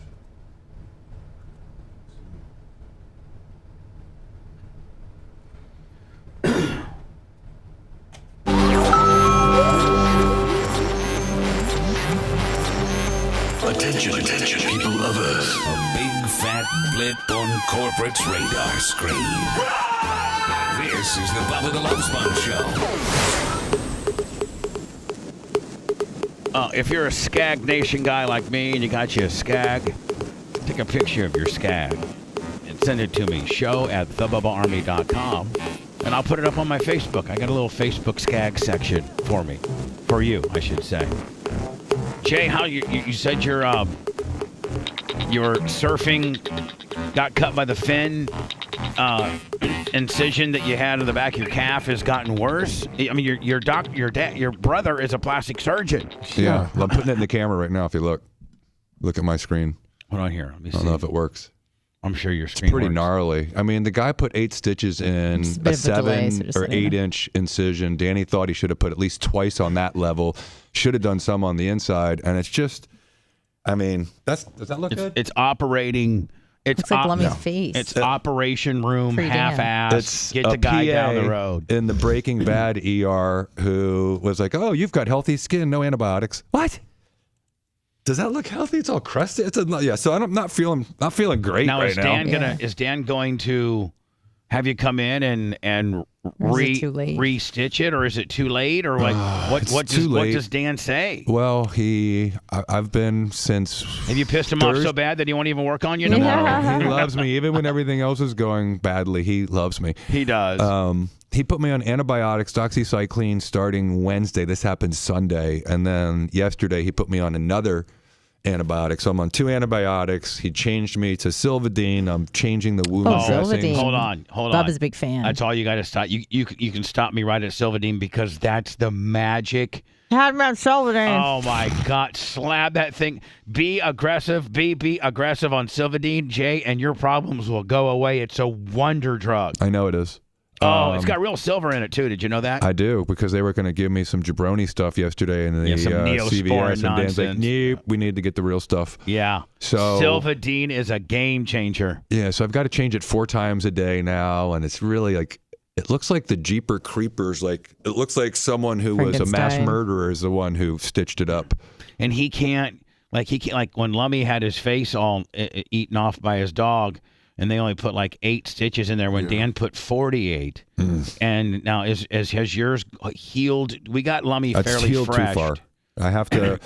Attention, people of Earth. A big fat blip on corporate's radar screen. This is the Bubba the Love Sponge Show. If you're a Skag Nation guy like me and you got you a Skag, take a picture of your Skag and send it to me. show@thebubbaarmy.com. And I'll put it up on my Facebook. I got a little Facebook Skag section for me. For you, I should say. Jay, how you said your surfing got cut by the fin incision that you had in the back of your calf has gotten worse. I mean, your brother is a plastic surgeon. Yeah, I'm putting it in the camera right now. If you look at my screen. Hold on here. Let me see. I don't know if it works. I'm sure your screen It's pretty works. gnarly. I mean, the guy put 8 stitches in a 7 or 8 inch incision. Danny thought he should have put at least twice on that level. Should have done some on the inside. And it's just, I mean, does that look good? It's operating. Looks like Lummy's face. It's operation room half-ass. It's Get the guy PA down the road. in the Breaking Bad ER who was like, "Oh, you've got healthy skin, no antibiotics." What? Does that look healthy? It's all crusted. So I'm not feeling great Now right is now. Dan is Dan going to have you come in and re-stitch it, or is it too late, or like what does Dan say? Well, I've been since. Have you pissed him off so bad that he won't even work on you no more? No, he loves me even when everything else is going badly. He loves me. He does. He put me on antibiotics, doxycycline, starting Wednesday. This happened Sunday, and then yesterday he put me on another antibiotic. So I'm on 2 antibiotics. He changed me to Silvadine. I'm changing the wound dressings. Hold on. Bubba's a big fan. That's all you got to stop. You can stop me right at Silvadine because that's the magic. How about Silvadine? Oh my God! Slap that thing. Be aggressive. Be aggressive on Silvadine, Jay, and your problems will go away. It's a wonder drug. I know it is. Oh, it's got real silver in it too. Did you know that? I do, because they were going to give me some jabroni stuff yesterday in the some CVS, and Dan's like, nonsense. "Nope, we need to get the real stuff." Yeah. So Silvadine is a game changer. Yeah, so I've got to change it 4 times a day now, and it's really like it looks like the Jeeper Creepers. Like it looks like someone who was a mass murderer is the one who stitched it up. And he can't like when Lummy had his face all eaten off by his dog. And they only put like 8 stitches in there when Dan put 48. And now has yours healed? We got Lummy fairly healed fresh. too far. I have to.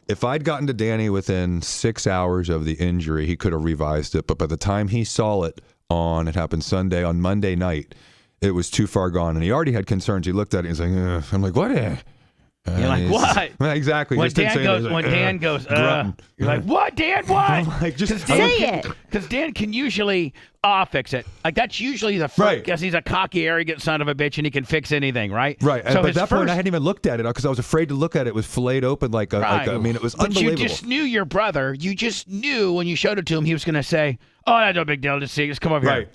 If I'd gotten to Danny within 6 hours of the injury, he could have revised it. But by the time he saw it it happened Sunday, on Monday night, it was too far gone. And he already had concerns. He looked at it and he's like, Ugh. I'm like, what? You're like, what? Exactly. When Dan goes, you're like, what, Dan? What? Like, just say it. Because Dan can usually fix it. Like that's usually the first, because he's a cocky, arrogant son of a bitch, and he can fix anything, right? Right. So but at that point, I hadn't even looked at it because I was afraid to look at it. It was filleted open like I mean, it was unbelievable. But you just knew your brother. You just knew when you showed it to him, he was going to say, "Oh, that's no big deal. Just come over here.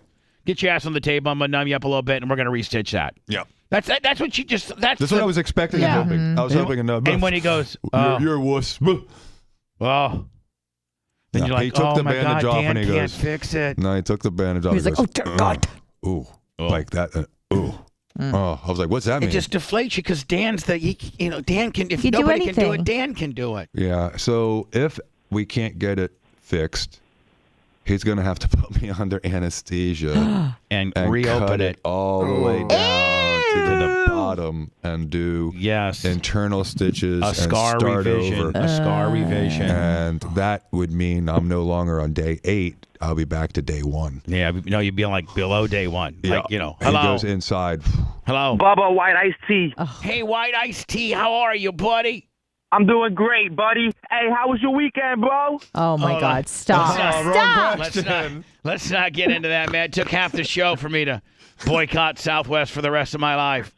Get your ass on the table. I'm going to numb you up a little bit, and we're going to restitch that." Yeah. That's what you just. That's what I was expecting and hoping. I was hoping and And when he goes, "You're a wuss." Oh. Then you're like, he took oh the my bandage God, off Dan and he can't goes, fix it. No, he took the bandage off. He's like, goes, "Oh dear God." Ooh, like that. Ooh. Oh, I was like, what's that mean? It just deflates you because Dan's Dan can. If You do nobody can do anything. it, Dan can do it. Yeah. So if we can't get it fixed, he's going to have to put me under anesthesia and cut reopen it all the way down to the bottom and do internal stitches A scar and start revision. over. A scar revision. And that would mean I'm no longer on day 8. I'll be back to day 1. Yeah, no, you'd be like below day 1. Yeah. Like, He hello. goes inside. Hello. Bubba, White Iced Tea. Hey, White Iced Tea, how are you, buddy? I'm doing great, buddy. Hey, how was your weekend, bro? Oh my God! Stop! Stop! Let's not get into that, man. It took half the show for me to boycott Southwest for the rest of my life.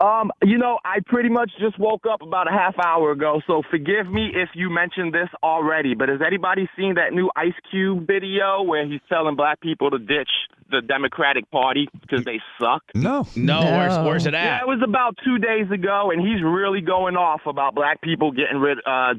I pretty much just woke up about a half hour ago, so forgive me if you mentioned this already, but has anybody seen that new Ice Cube video where he's telling black people to ditch the Democratic Party because they suck? No. Where's it at? Yeah, it was about 2 days ago, and he's really going off about black people getting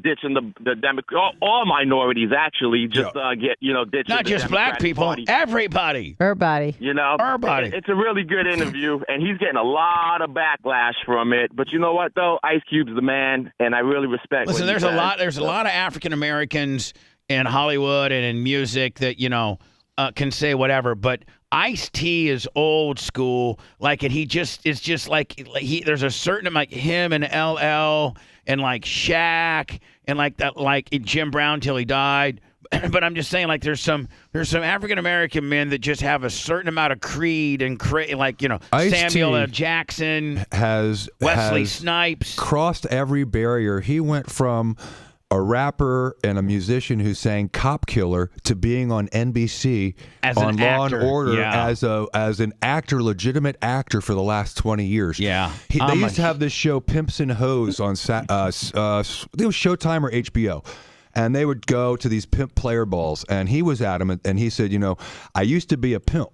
ditching the Democrat, all minorities actually, just ditching. Not the just black Democratic people, Party. everybody. Everybody. You know, Everybody. It's a really good interview, and he's getting a lot of backlash from it. But you know what, though? Ice Cube's the man, and I really respect. Listen, what he says. there's a lot of African Americans in Hollywood and in music that can say whatever, but Ice-T is old school. Like, and he just is just like there's a certain like him and LL and like Shaq and like that, like Jim Brown till he died. But I'm just saying, like, there's some African American men that just have a certain amount of creed and Samuel L. Jackson has Wesley Snipes crossed every barrier. He went from a rapper and a musician who sang "Cop Killer" to being on NBC as on an Law actor. and Order Yeah. as an actor, legitimate actor for the last 20 years. Yeah, they used to have this show Pimps and Hoes on it was Showtime or HBO. And they would go to these pimp player balls, and he was adamant, and he said, I used to be a pimp,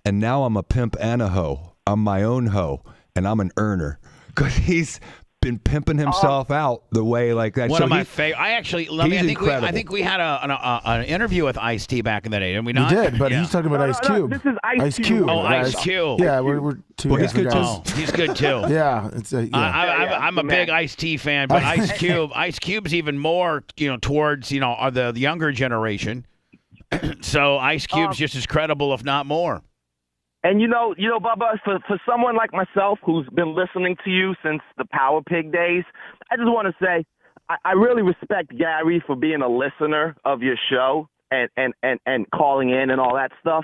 and now I'm a pimp and a hoe. I'm my own hoe, and I'm an earner. Because he's been pimping himself out the way like that. One So of my he- favorite. I actually, incredible. I think we had an interview with Ice-T back in the day, didn't we not? We did, but Yeah. he's talking about Ice Cube. This is Ice Cube. Oh, Ice Cube. Yeah, we're two Well, he's different good, guys. Oh, he's good too. Yeah, it's I'm a big Ice-T fan, but Ice Cube's even more, towards the younger generation. So Ice Cube's just as credible, if not more. And you know, Bubba, for someone like myself who's been listening to you since the Power Pig days, I just want to say I really respect Gary for being a listener of your show and calling in and all that stuff.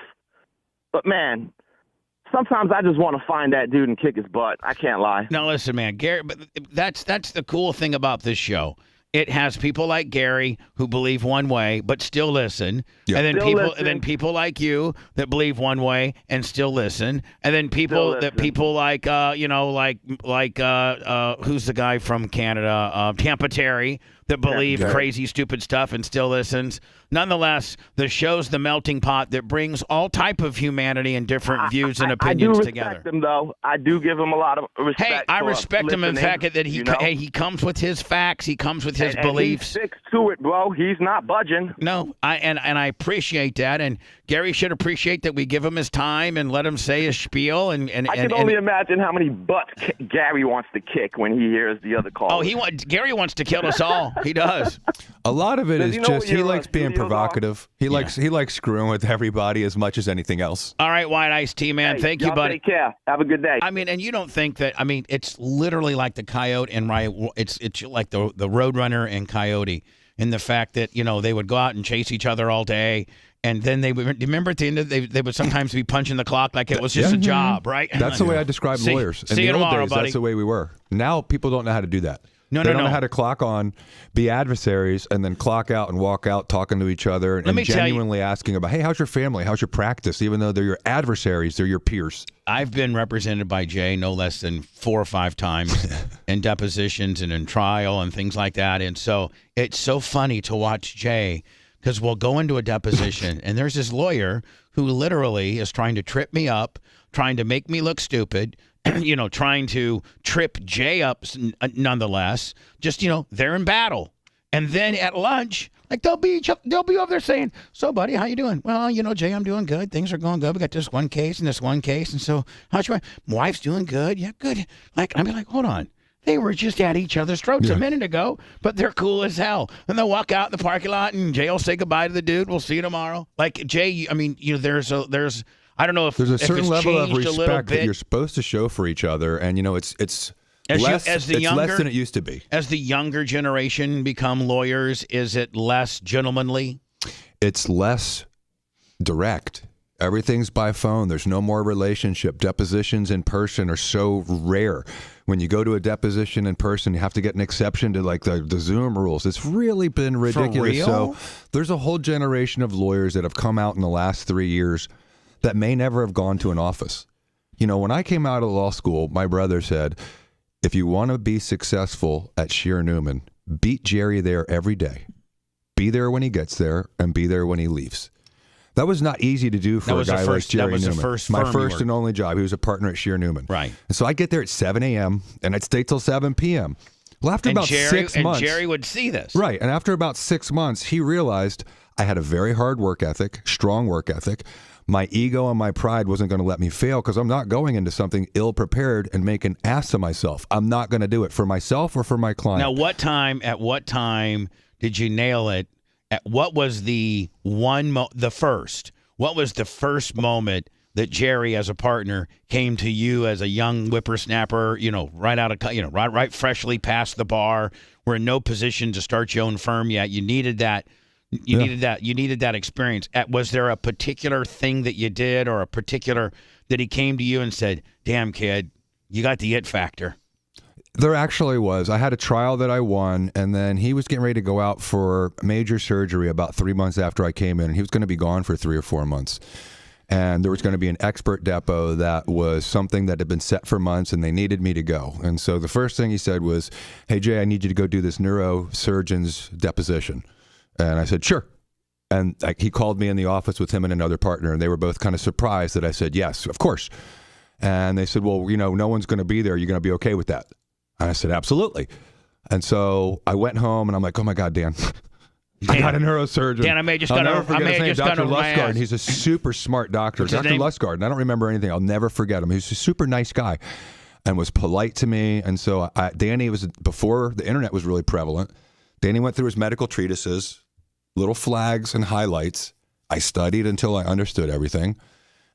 But man, sometimes I just want to find that dude and kick his butt. I can't lie. Now listen, man, Gary. But that's the cool thing about this show. It has people like Gary who believe one way but still listen, and then people like you that believe one way and still listen, and then people like who's the guy from Canada, Tampa Terry, that believe crazy stupid stuff and still listens. Nonetheless, the show's the melting pot that brings all type of humanity and different views and opinions I do together. respect him, though. I do give him a lot of respect. Hey, I for respect him in the listening, fact that he comes with his facts, he comes with his and beliefs. He sticks to it, bro. He's not budging. No, I appreciate that, and Gary should appreciate that we give him his time and let him say his spiel. And I can only imagine how many butts Gary wants to kick when he hears the other call. Oh, Gary wants to kill us all. He does. A lot of it Does is he know just what he your, likes being studios provocative. He likes screwing with everybody as much as anything else. All right, White Ice T, man. Hey, Thank you, y'all buddy. Take care. Have a good day. I mean, and you don't think that? I mean, it's literally like the Coyote and Riot. It's like the Roadrunner and Coyote, in the fact that they would go out and chase each other all day. And then they would remember at the end they would sometimes be punching the clock like it was just a job, right? That's the way I describe lawyers. In See the you old tomorrow, days, buddy. that's the way we were. Now people don't know how to do that. No, they no, don't no. know how to clock on, be adversaries, and then clock out and walk out talking to each other and me tell you- genuinely asking about, hey, how's your family? How's your practice? Even though they're your adversaries, they're your peers. I've been represented by Jay no less than 4 or 5 times in depositions and in trial and things like that. And so it's so funny to watch Jay, because we'll go into a deposition and there's this lawyer who literally is trying to trip me up, trying to make me look stupid, trying to trip Jay up nonetheless. Just, they're in battle. And then at lunch, like they'll be over there saying, "So, buddy, how you doing?" "Well, Jay, I'm doing good. Things are going good. We got this one case and this one case. And so, how's your wife?" "Wife's doing good." "Yeah, good." Like, I'd be like, hold on. They were just at each other's throats a minute ago, but they're cool as hell. And they'll walk out in the parking lot, and Jay will say goodbye to the dude. "We'll see you tomorrow." Like, Jay, I mean, there's I don't know if There's a certain it's level of changed a little respect that bit. you're supposed to show for each other, and it's less than it used to be. As the younger generation become lawyers, is it less gentlemanly? It's less direct. Everything's by phone. There's no more relationship. Depositions in person are so rare. When you go to a deposition in person, you have to get an exception to like the Zoom rules. It's really been ridiculous. real? So there's a whole generation of lawyers that have come out in the last 3 years that may never have gone to an office. When I came out of law school, my brother said, if you want to be successful at Shear Newman, beat Jerry there every day. Be there when he gets there and be there when he leaves. That was not easy to do for a guy like Jerry Newman. That was the first my firm first and only job. He was a partner at Shear Newman. Right. And so I get there at 7 a.m. and I'd stay till 7 p.m. Well, after about 6 months. And Jerry would see this. Right. And after about 6 months, he realized I had a very hard work ethic, strong work ethic. My ego and my pride wasn't going to let me fail because I'm not going into something ill-prepared and make an ass of myself. I'm not going to do it for myself or for my client. Now, at what time did you nail it? What was the first moment that Jerry, as a partner, came to you as a young whippersnapper, right freshly past the bar, were in no position to start your own firm yet. You needed that. You needed that experience. Was there a particular thing that you did or that he came to you and said, damn, kid, you got the it factor? There actually was. I had a trial that I won, and then he was getting ready to go out for major surgery about 3 months after I came in, and he was going to be gone for 3 or 4 months. And there was going to be an expert depot that was something that had been set for months, and they needed me to go. And so the first thing he said was, hey, Jay, I need you to go do this neurosurgeon's deposition. And I said, sure. And he called me in the office with him and another partner, and they were both kind of surprised that I said, yes, of course. And they said, well, no one's going to be there. You're going to be okay with that? And I said, absolutely. And so I went home, and I'm like, oh, my God, Dan. I got a neurosurgeon. Dan, I may just got Dr. Lustgarten. He's a super smart doctor. Dr. Lustgarten. I don't remember anything. I'll never forget him. He's a super nice guy and was polite to me. And so Danny was, before the internet was really prevalent, Danny went through his medical treatises, little flags and highlights. I studied until I understood everything.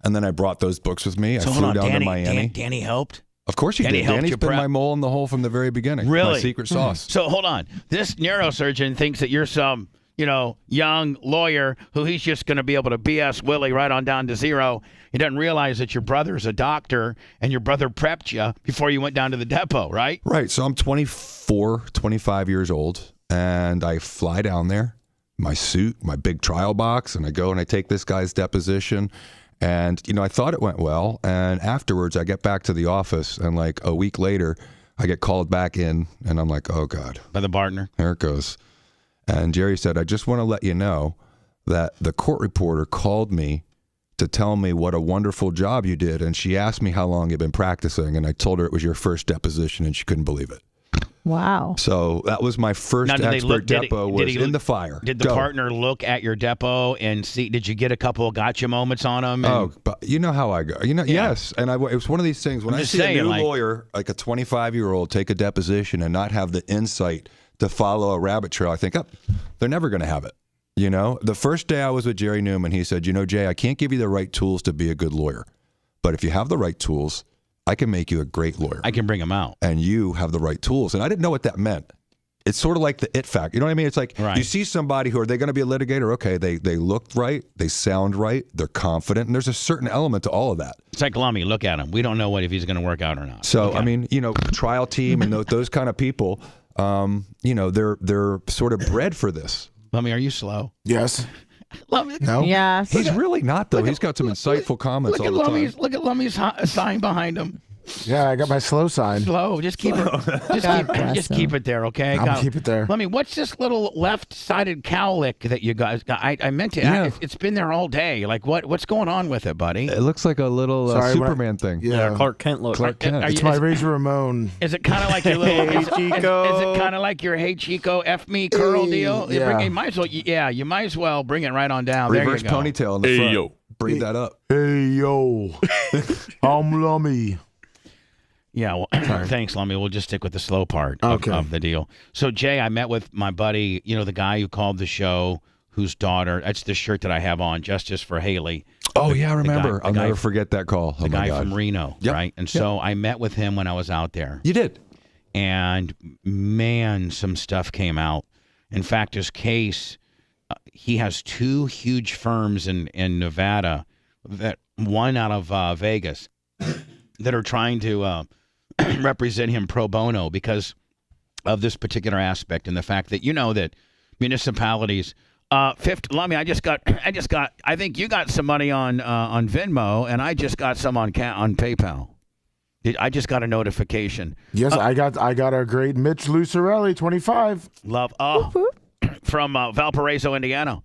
And then I brought those books with me. I flew down to Miami. Danny helped? Of course he did. Danny's been my mole in the hole from the very beginning. Really? My secret sauce. So hold on. This neurosurgeon thinks that you're some, young lawyer who he's just going to be able to BS Willie right on down to zero. He doesn't realize that your brother's a doctor and your brother prepped you before you went down to the depot, right? Right. So I'm 24, 25 years old, and I fly down there, my suit, my big trial box, and I go and I take this guy's deposition. And, I thought it went well. And afterwards, I get back to the office, and like a week later, I get called back in, and I'm like, oh, God. By the partner? There it goes. And Jerry said, I just want to let you know that the court reporter called me to tell me what a wonderful job you did. And she asked me how long you'd been practicing. And I told her it was your first deposition, and she couldn't believe it. Wow. So that was my first expert depot was in the fire. Did the partner look at your depot and see, did you get a couple of gotcha moments on them? Oh, but you know how I go. Yes. And it was one of these things when I see a new lawyer, like a 25-year-old, take a deposition and not have the insight to follow a rabbit trail, I think, they're never going to have it. The first day I was with Jerry Newman, he said, Jay, I can't give you the right tools to be a good lawyer. But if you have the right tools, I can make you a great lawyer. I can bring them out. And you have the right tools. And I didn't know what that meant. It's sort of like the it factor. You know what I mean? It's like you see somebody who, are they going to be a litigator? Okay, they look right. They sound right. They're confident. And there's a certain element to all of that. It's like Lummy. Look at him. We don't know if he's going to work out or not. So, trial team and those kind of people, they're sort of bred for this. Lummy, are you slow? Yes. Lummy. No. Yeah. He's really not, though. He's got some insightful comments all the time. Look at Lummy's sign behind him. Yeah, I got my slow sign. Slow. Just keep it. Just keep it there, okay? I'll keep it there. Lummy, what's this little left-sided cowlick that you guys got? I meant to ask. It's been there all day. Like, what's going on with it, buddy? It looks like a little Superman thing. Yeah, Clark Kent look. Clark Kent. It's my Razor Ramon. Is it kind of like your little? Hey, Chico. Is it kind of like your Hey Chico F me curl deal? Yeah. You might as well. Yeah, you might as well bring it right on down. Reverse there you go. ponytail in the front. Yo. Breathe that up. Hey, yo. I'm Lummy. Yeah, well, thanks, Lummy. We'll just stick with the slow part of the deal. So, Jay, I met with my buddy, the guy who called the show, whose daughter, that's the shirt that I have on, Justice for Haley. Oh, yeah, I remember. I'll never forget that call. The guy from Reno, right? And so I met with him when I was out there. You did? And, man, some stuff came out. In fact, his case, he has 2 huge firms in Nevada, one out of Vegas, that are trying to represent him pro bono because of this particular aspect and the fact that that municipalities. Lummy, I think you got some money on Venmo, and I just got some on PayPal. I just got a notification. Yes, I got our great Mitch Lucarelli, 25. Love from Valparaiso, Indiana.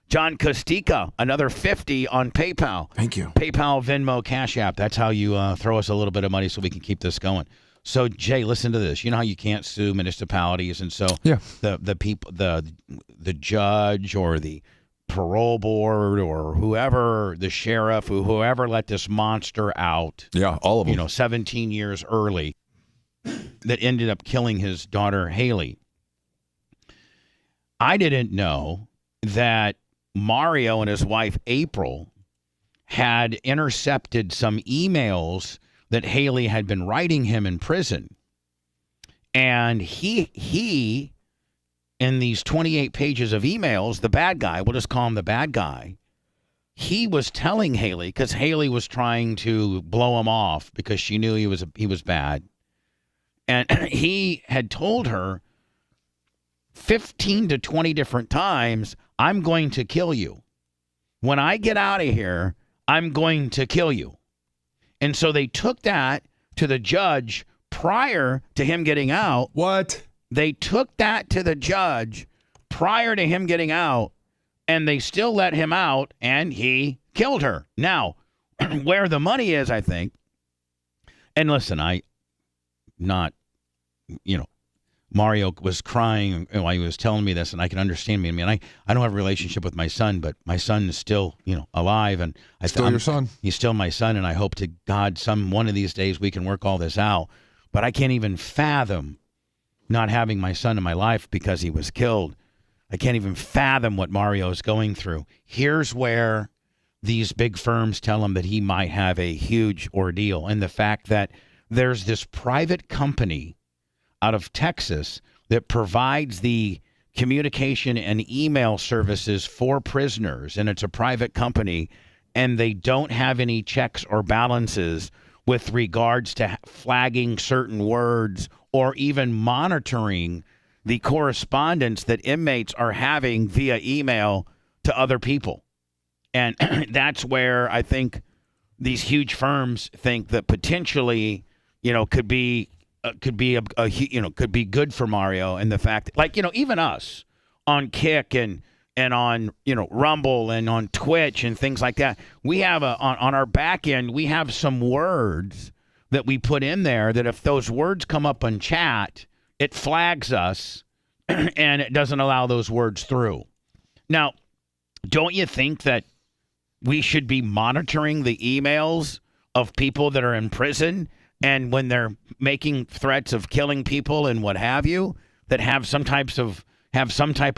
John Costica, another 50 on PayPal. Thank you. PayPal, Venmo, Cash App. That's how you throw us a little bit of money so we can keep this going. So, Jay, listen to this. You know how you can't sue municipalities, and so the people, the judge or the parole board or whoever, the sheriff, whoever let this monster out. Yeah, all of them. 17 years early, that ended up killing his daughter Haley. I didn't know that Mario and his wife April had intercepted some emails that Haley had been writing him in prison. And he in these 28 pages of emails, the bad guy, we'll just call him the bad guy, he was telling Haley, because Haley was trying to blow him off because she knew he was bad. And he had told her 15 to 20 different times, I'm going to kill you. When I get out of here, I'm going to kill you. And so they took that to the judge prior to him getting out. What? They took that to the judge prior to him getting out, and they still let him out, and he killed her. Now, where the money is, I think, and listen, Mario was crying while he was telling me this, and I can understand me. I mean, I don't have a relationship with my son, but my son is still, alive, and still your son. He's still my son, and I hope to God one of these days we can work all this out. But I can't even fathom not having my son in my life because he was killed. I can't even fathom what Mario is going through. Here's where these big firms tell him that he might have a huge ordeal, and the fact that there's this private company out of Texas that provides the communication and email services for prisoners, and it's a private company, and they don't have any checks or balances with regards to flagging certain words or even monitoring the correspondence that inmates are having via email to other people. And that's where I think these huge firms think that potentially, could be good for Mario, and the fact that, even us on Kick and on Rumble and on Twitch and things like that, we have on our back end, we have some words that we put in there that if those words come up on chat, it flags us and it doesn't allow those words through. Now, don't you think that we should be monitoring the emails of people that are in prison, and when they're making threats of killing people and what have you, that have some type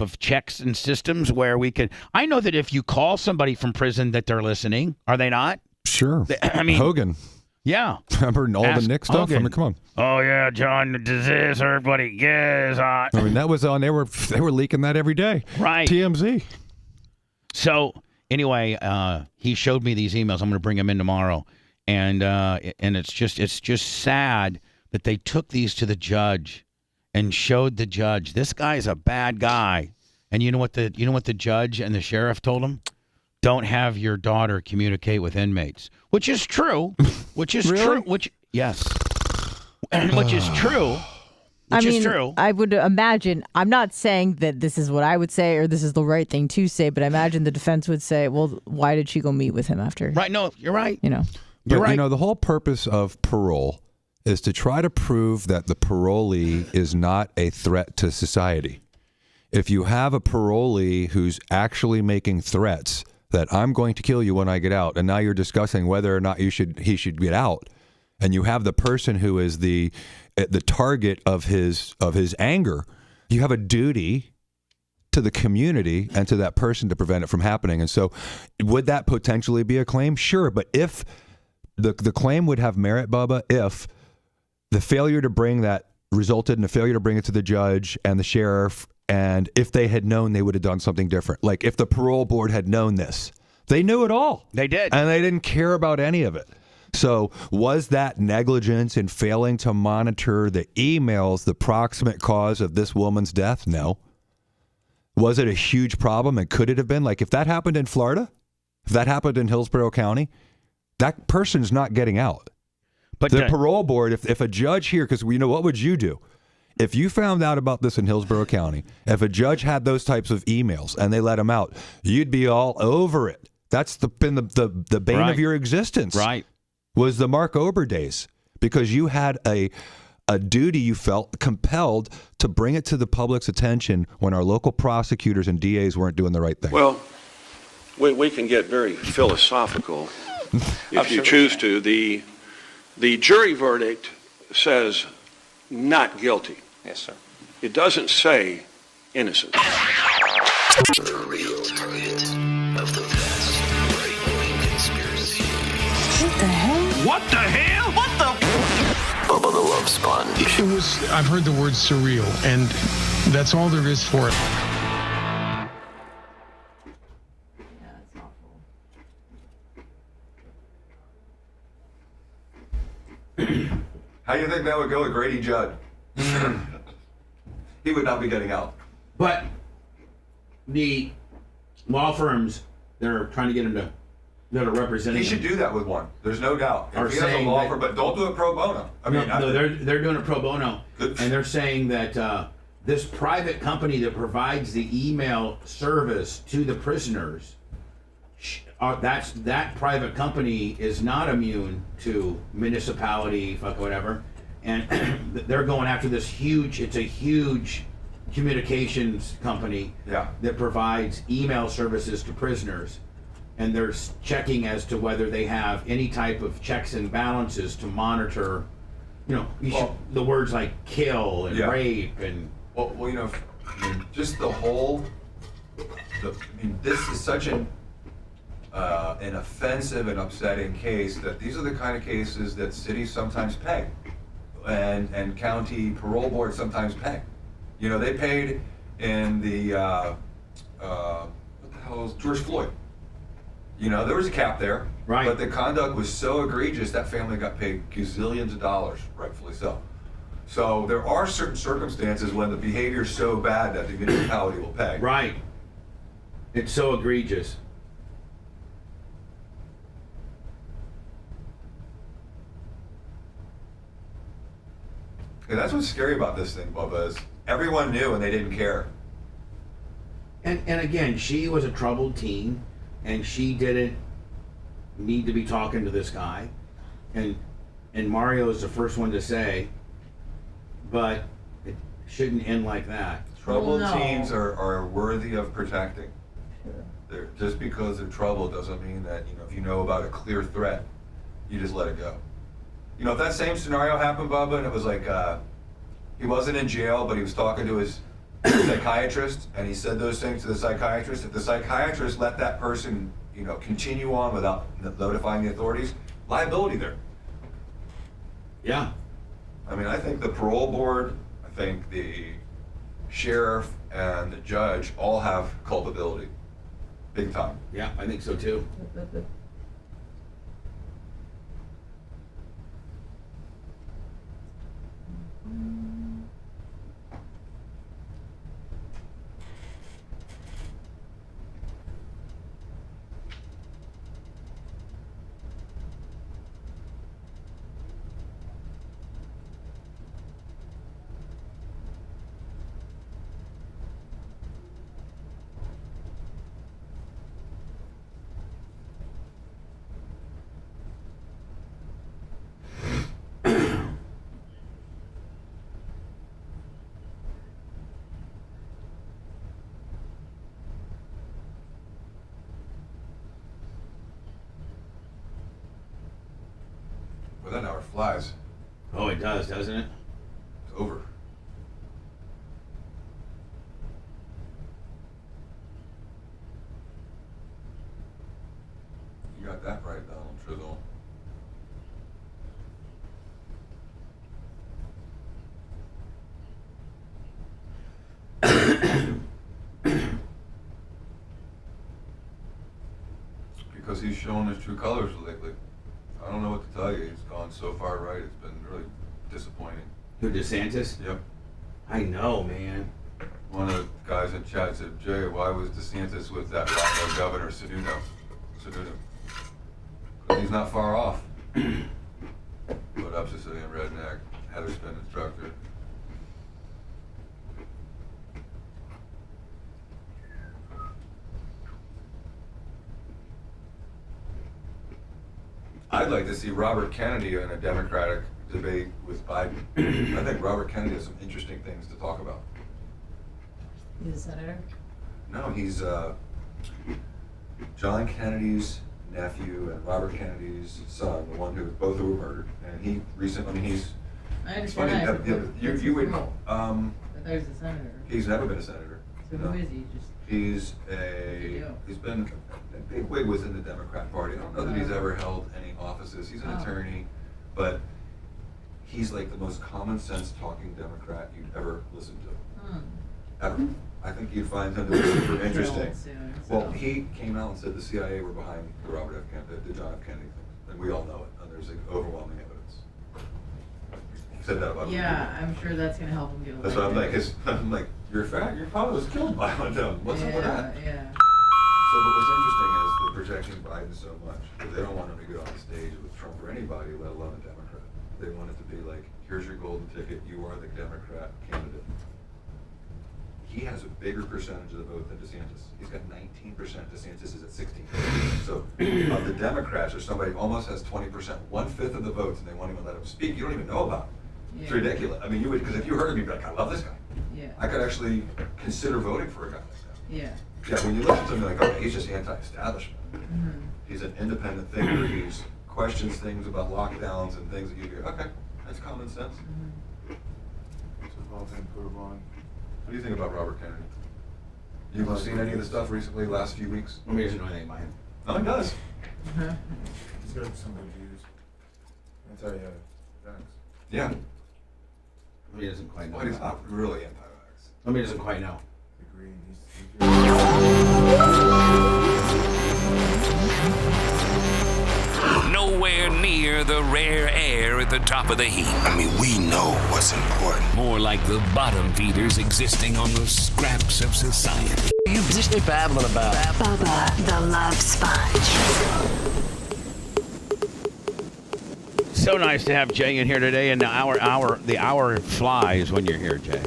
of checks and systems where we could? I know that if you call somebody from prison that they're listening, are they not? Sure. I mean, Hogan. Yeah. Remember all the Nick stuff? Hogan. I mean, come on. Oh yeah, John, the disease, everybody gets on. I mean, that was on. They were leaking that every day. Right. TMZ. So anyway, he showed me these emails. I'm going to bring them in tomorrow. And it's just sad that they took these to the judge and showed the judge, this guy's a bad guy. And you know what the judge and the sheriff told him? Don't have your daughter communicate with inmates, which is true. Which is really? true. Yes. Which is true. Which is true. I would imagine, I'm not saying that this is what I would say or this is the right thing to say, but I imagine the defense would say, well, why did she go meet with him after? Right. No, you're right. But, right. the whole purpose of parole is to try to prove that the parolee is not a threat to society. If you have a parolee who's actually making threats that I'm going to kill you when I get out, and now you're discussing whether or not he should get out, and you have the person who is the target of his anger, you have a duty to the community and to that person to prevent it from happening. And so would that potentially be a claim? Sure. But if the claim would have merit, Bubba, if the failure to bring that resulted in a failure to bring it to the judge and the sheriff, and if they had known, they would have done something different. Like if the parole board had known this, they knew it all. They did. And they didn't care about any of it. So was that negligence in failing to monitor the emails the proximate cause of this woman's death? No. Was it a huge problem? And could it have been? Like if that happened in Florida, if that happened in Hillsborough County, that person's not getting out. But the parole board, if a judge here, because what would you do? If you found out about this in Hillsborough County, if a judge had those types of emails and they let him out, you'd be all over it. That's been the bane of your existence. Right. Was the Mark Ober days, because you had a duty, you felt compelled to bring it to the public's attention when our local prosecutors and DAs weren't doing the right thing. Well, we can get very philosophical if you choose to. The jury verdict says not guilty. Yes, sir. It doesn't say innocent. The real target of the vast right-wing conspiracy. What the hell? What the hell? What the? Bubba the Love Sponge. It was, I've heard the word surreal, and that's all there is for it. How do you think that would go with Grady Judd? He would not be getting out. But the law firms that are trying to get him to, that are representing He should him, do that with one. There's no doubt. Are If he has a saying law that- firm, but don't do it pro bono. I mean, no, they're doing it pro bono, and they're saying that this private company that provides the email service to the prisoners, that private company is not immune to municipality, fuck whatever, and they're going after this huge. It's a huge communications company that provides email services to prisoners. And they're checking as to whether they have any type of checks and balances to monitor, the words like kill and rape and. Well, just the whole. This is such an offensive and upsetting case that these are the kind of cases that cities sometimes pay, and county parole boards sometimes pay. They paid in the what the hell is George Floyd. There was a cap there, right? But the conduct was so egregious that family got paid gazillions of dollars, rightfully so. So there are certain circumstances when the behavior is so bad that the municipality will pay. Right. It's so egregious. And that's what's scary about this thing, Bubba, is everyone knew and they didn't care. And again, she was a troubled teen, and she didn't need to be talking to this guy. And Mario is the first one to say, but it shouldn't end like that. Troubled teens are worthy of protecting. They're, just because they're troubled doesn't mean that, if you know about a clear threat, you just let it go. If that same scenario happened, Bubba, and it was like, he wasn't in jail, but he was talking to his psychiatrist, and he said those things to the psychiatrist. If the psychiatrist let that person, continue on without notifying the authorities, liability there. Yeah. I think the parole board, I think the sheriff and the judge all have culpability. Big time. Yeah, I think so too. Well, that hour flies. Oh, it does, doesn't it? It's over. You got that right, Donald Trizzle. Because he's shown his true colors lately. I don't know what to tell you. He's gone so far right. It's been really disappointing. Who, DeSantis? Yep. I know, man. One of the guys in chat said, Jay, why was DeSantis with that rhino governor, Sununu? Because he's not far off. What up, Sicilian redneck, header spin instructor. I'd like to see Robert Kennedy in a Democratic debate with Biden. I think Robert Kennedy has some interesting things to talk about. He's a senator? No, he's John Kennedy's nephew and Robert Kennedy's son, the one who both were murdered. And he recently, he's. I understand that. You would. I thought he was a senator. He's never been a senator. So who is he? He's been a big wig within the Democrat Party. I don't know that he's ever held any offices. He's an attorney, but he's like the most common sense talking Democrat you'd ever listen to. Ever. I think you'd find him to be super interesting. Well, he came out and said the CIA were behind the John F. Kennedy thing, and we all know it. And there's like overwhelming evidence. He said that about Yeah, I'm sure that's going to help him get elected. That's what I'm like, your father was killed by one of them. What's up with that? Yeah. So, but what's interesting is they're protecting Biden so much that they don't want him to get on the stage with Trump or anybody, let alone a Democrat. They want it to be like, here's your golden ticket. You are the Democrat candidate. He has a bigger percentage of the vote than DeSantis. He's got 19%. DeSantis is at 16%. So of the Democrats, or somebody almost has 20%, 1/5 of the votes, and they won't even let him speak. You don't even know about him. It's ridiculous. I mean, you would, because if you heard him, you'd be like, I love this guy. Yeah. I could actually consider voting for a guy like that. Yeah. Yeah, when you listen to him, you're like, okay, he's just anti-establishment. He's an independent thinker. He questions things about lockdowns and things that you go, okay, that's common sense. What do you think about Robert Kennedy? You've seen any of the stuff recently, last few weeks? He doesn't know anything about him. No, he does. He's got some good views. I'll tell you, thanks. Yeah. He doesn't quite know. But he's not really anti-vax. He doesn't quite know. Nowhere near the rare air at the top of the heap. I mean, we know what's important. More like the bottom feeders existing on the scraps of society. You just babbling about Bubba the Love Sponge. So nice to have Jay in here today, and the hour flies when you're here, Jay.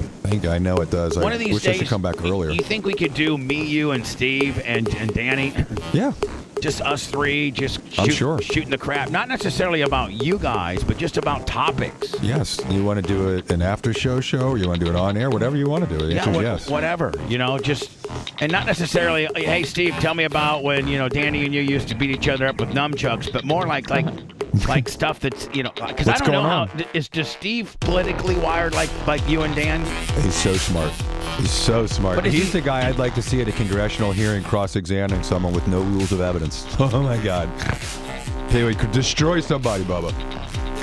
I know it does. One of these wish days, I should come back earlier. You think we could do me, you, and Steve, and Danny? Yeah. Just us three, I'm sure. shooting the crap. Not necessarily about you guys, but just about topics. Yes. You want to do an after show, or you want to do it on air? Whatever you want to do. The answer is yes. Whatever. And not necessarily, hey, Steve, tell me about when, Danny and you used to beat each other up with nunchucks, but more like stuff that's, because I don't know how, does Steve politically wired like you and Dan? He's so smart. He's so smart. He's the guy I'd like to see at a congressional hearing cross-examining someone with no rules of evidence. Oh, my God. He could destroy somebody, Bubba.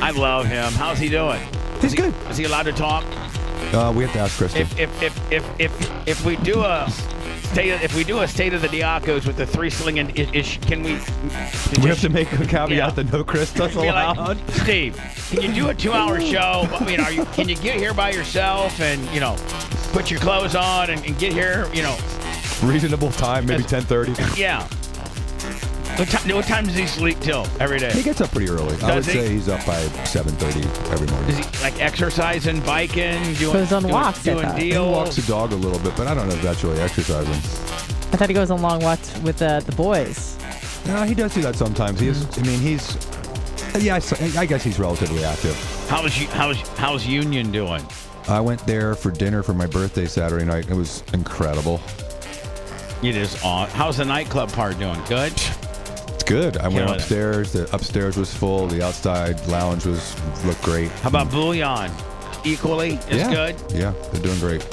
I love him. How's he doing? He's good. Is he allowed to talk? We have to ask Kristen. If we do a state of the Diacos with the three slinging ish, can we? We have to make a caveat that no Krista's allowed. Like, Steve, can you do a 2-hour show? I mean, can you get here by yourself and put your clothes on and get here? Reasonable time, maybe 10:30. Yeah. What time does he sleep till every day? He gets up pretty early. I would say he's up by 7:30 every morning. Is he like exercising, biking, goes on walks? Doing deals? He walks the dog a little bit, but I don't know if that's really exercising. I thought he goes on long walks with the boys. No, he does do that sometimes. I guess he's relatively active. How's Union doing? I went there for dinner for my birthday Saturday night. It was incredible. It is on. How's the nightclub part doing? Good? It's good. I went upstairs. The upstairs was full. The outside lounge looked great. How about Bouillon? Equally as good? Yeah, they're doing great.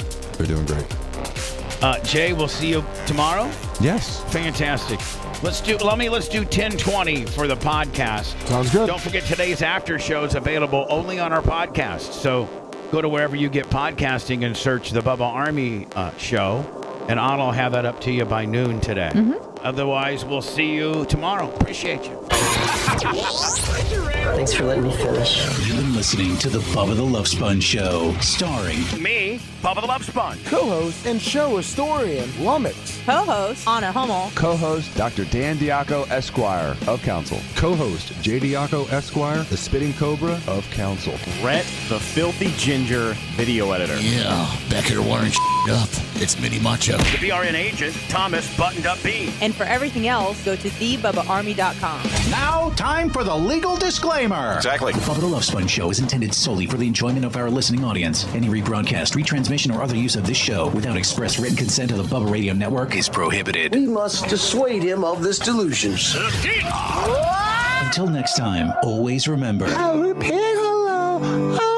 Jay, we'll see you tomorrow? Yes. Fantastic. Let's do 10:20 for the podcast. Sounds good. Don't forget today's after show is available only on our podcast. So go to wherever you get podcasting and search the Bubba Army show. And I'll have that up to you by noon today. Otherwise, we'll see you tomorrow. Appreciate you. Thanks for letting me finish. You've been listening to the Bubba the Love Sponge Show, starring me, Bubba the Love Sponge. Co-host and show historian, Lummox. Co-host, Anna Hummel. Co-host, Dr. Dan Diaco, Esquire, of Council. Co-host, J. Diaco, Esquire, the Spitting Cobra, of Council. Rhett, the Filthy Ginger, video editor. Yeah, back here wiring up. It's Mini Macho. The BRN agent, Thomas Buttoned Up Bean. And for everything else, go to thebubbaarmy.com. Now, time for the legal disclaimer. Exactly. The Bubba the Love Sponge show is intended solely for the enjoyment of our listening audience. Any rebroadcast, retransmission, or other use of this show without express written consent of the Bubba Radio Network is prohibited. We must dissuade him of this delusion. Until next time, always remember. I'll repeat hello.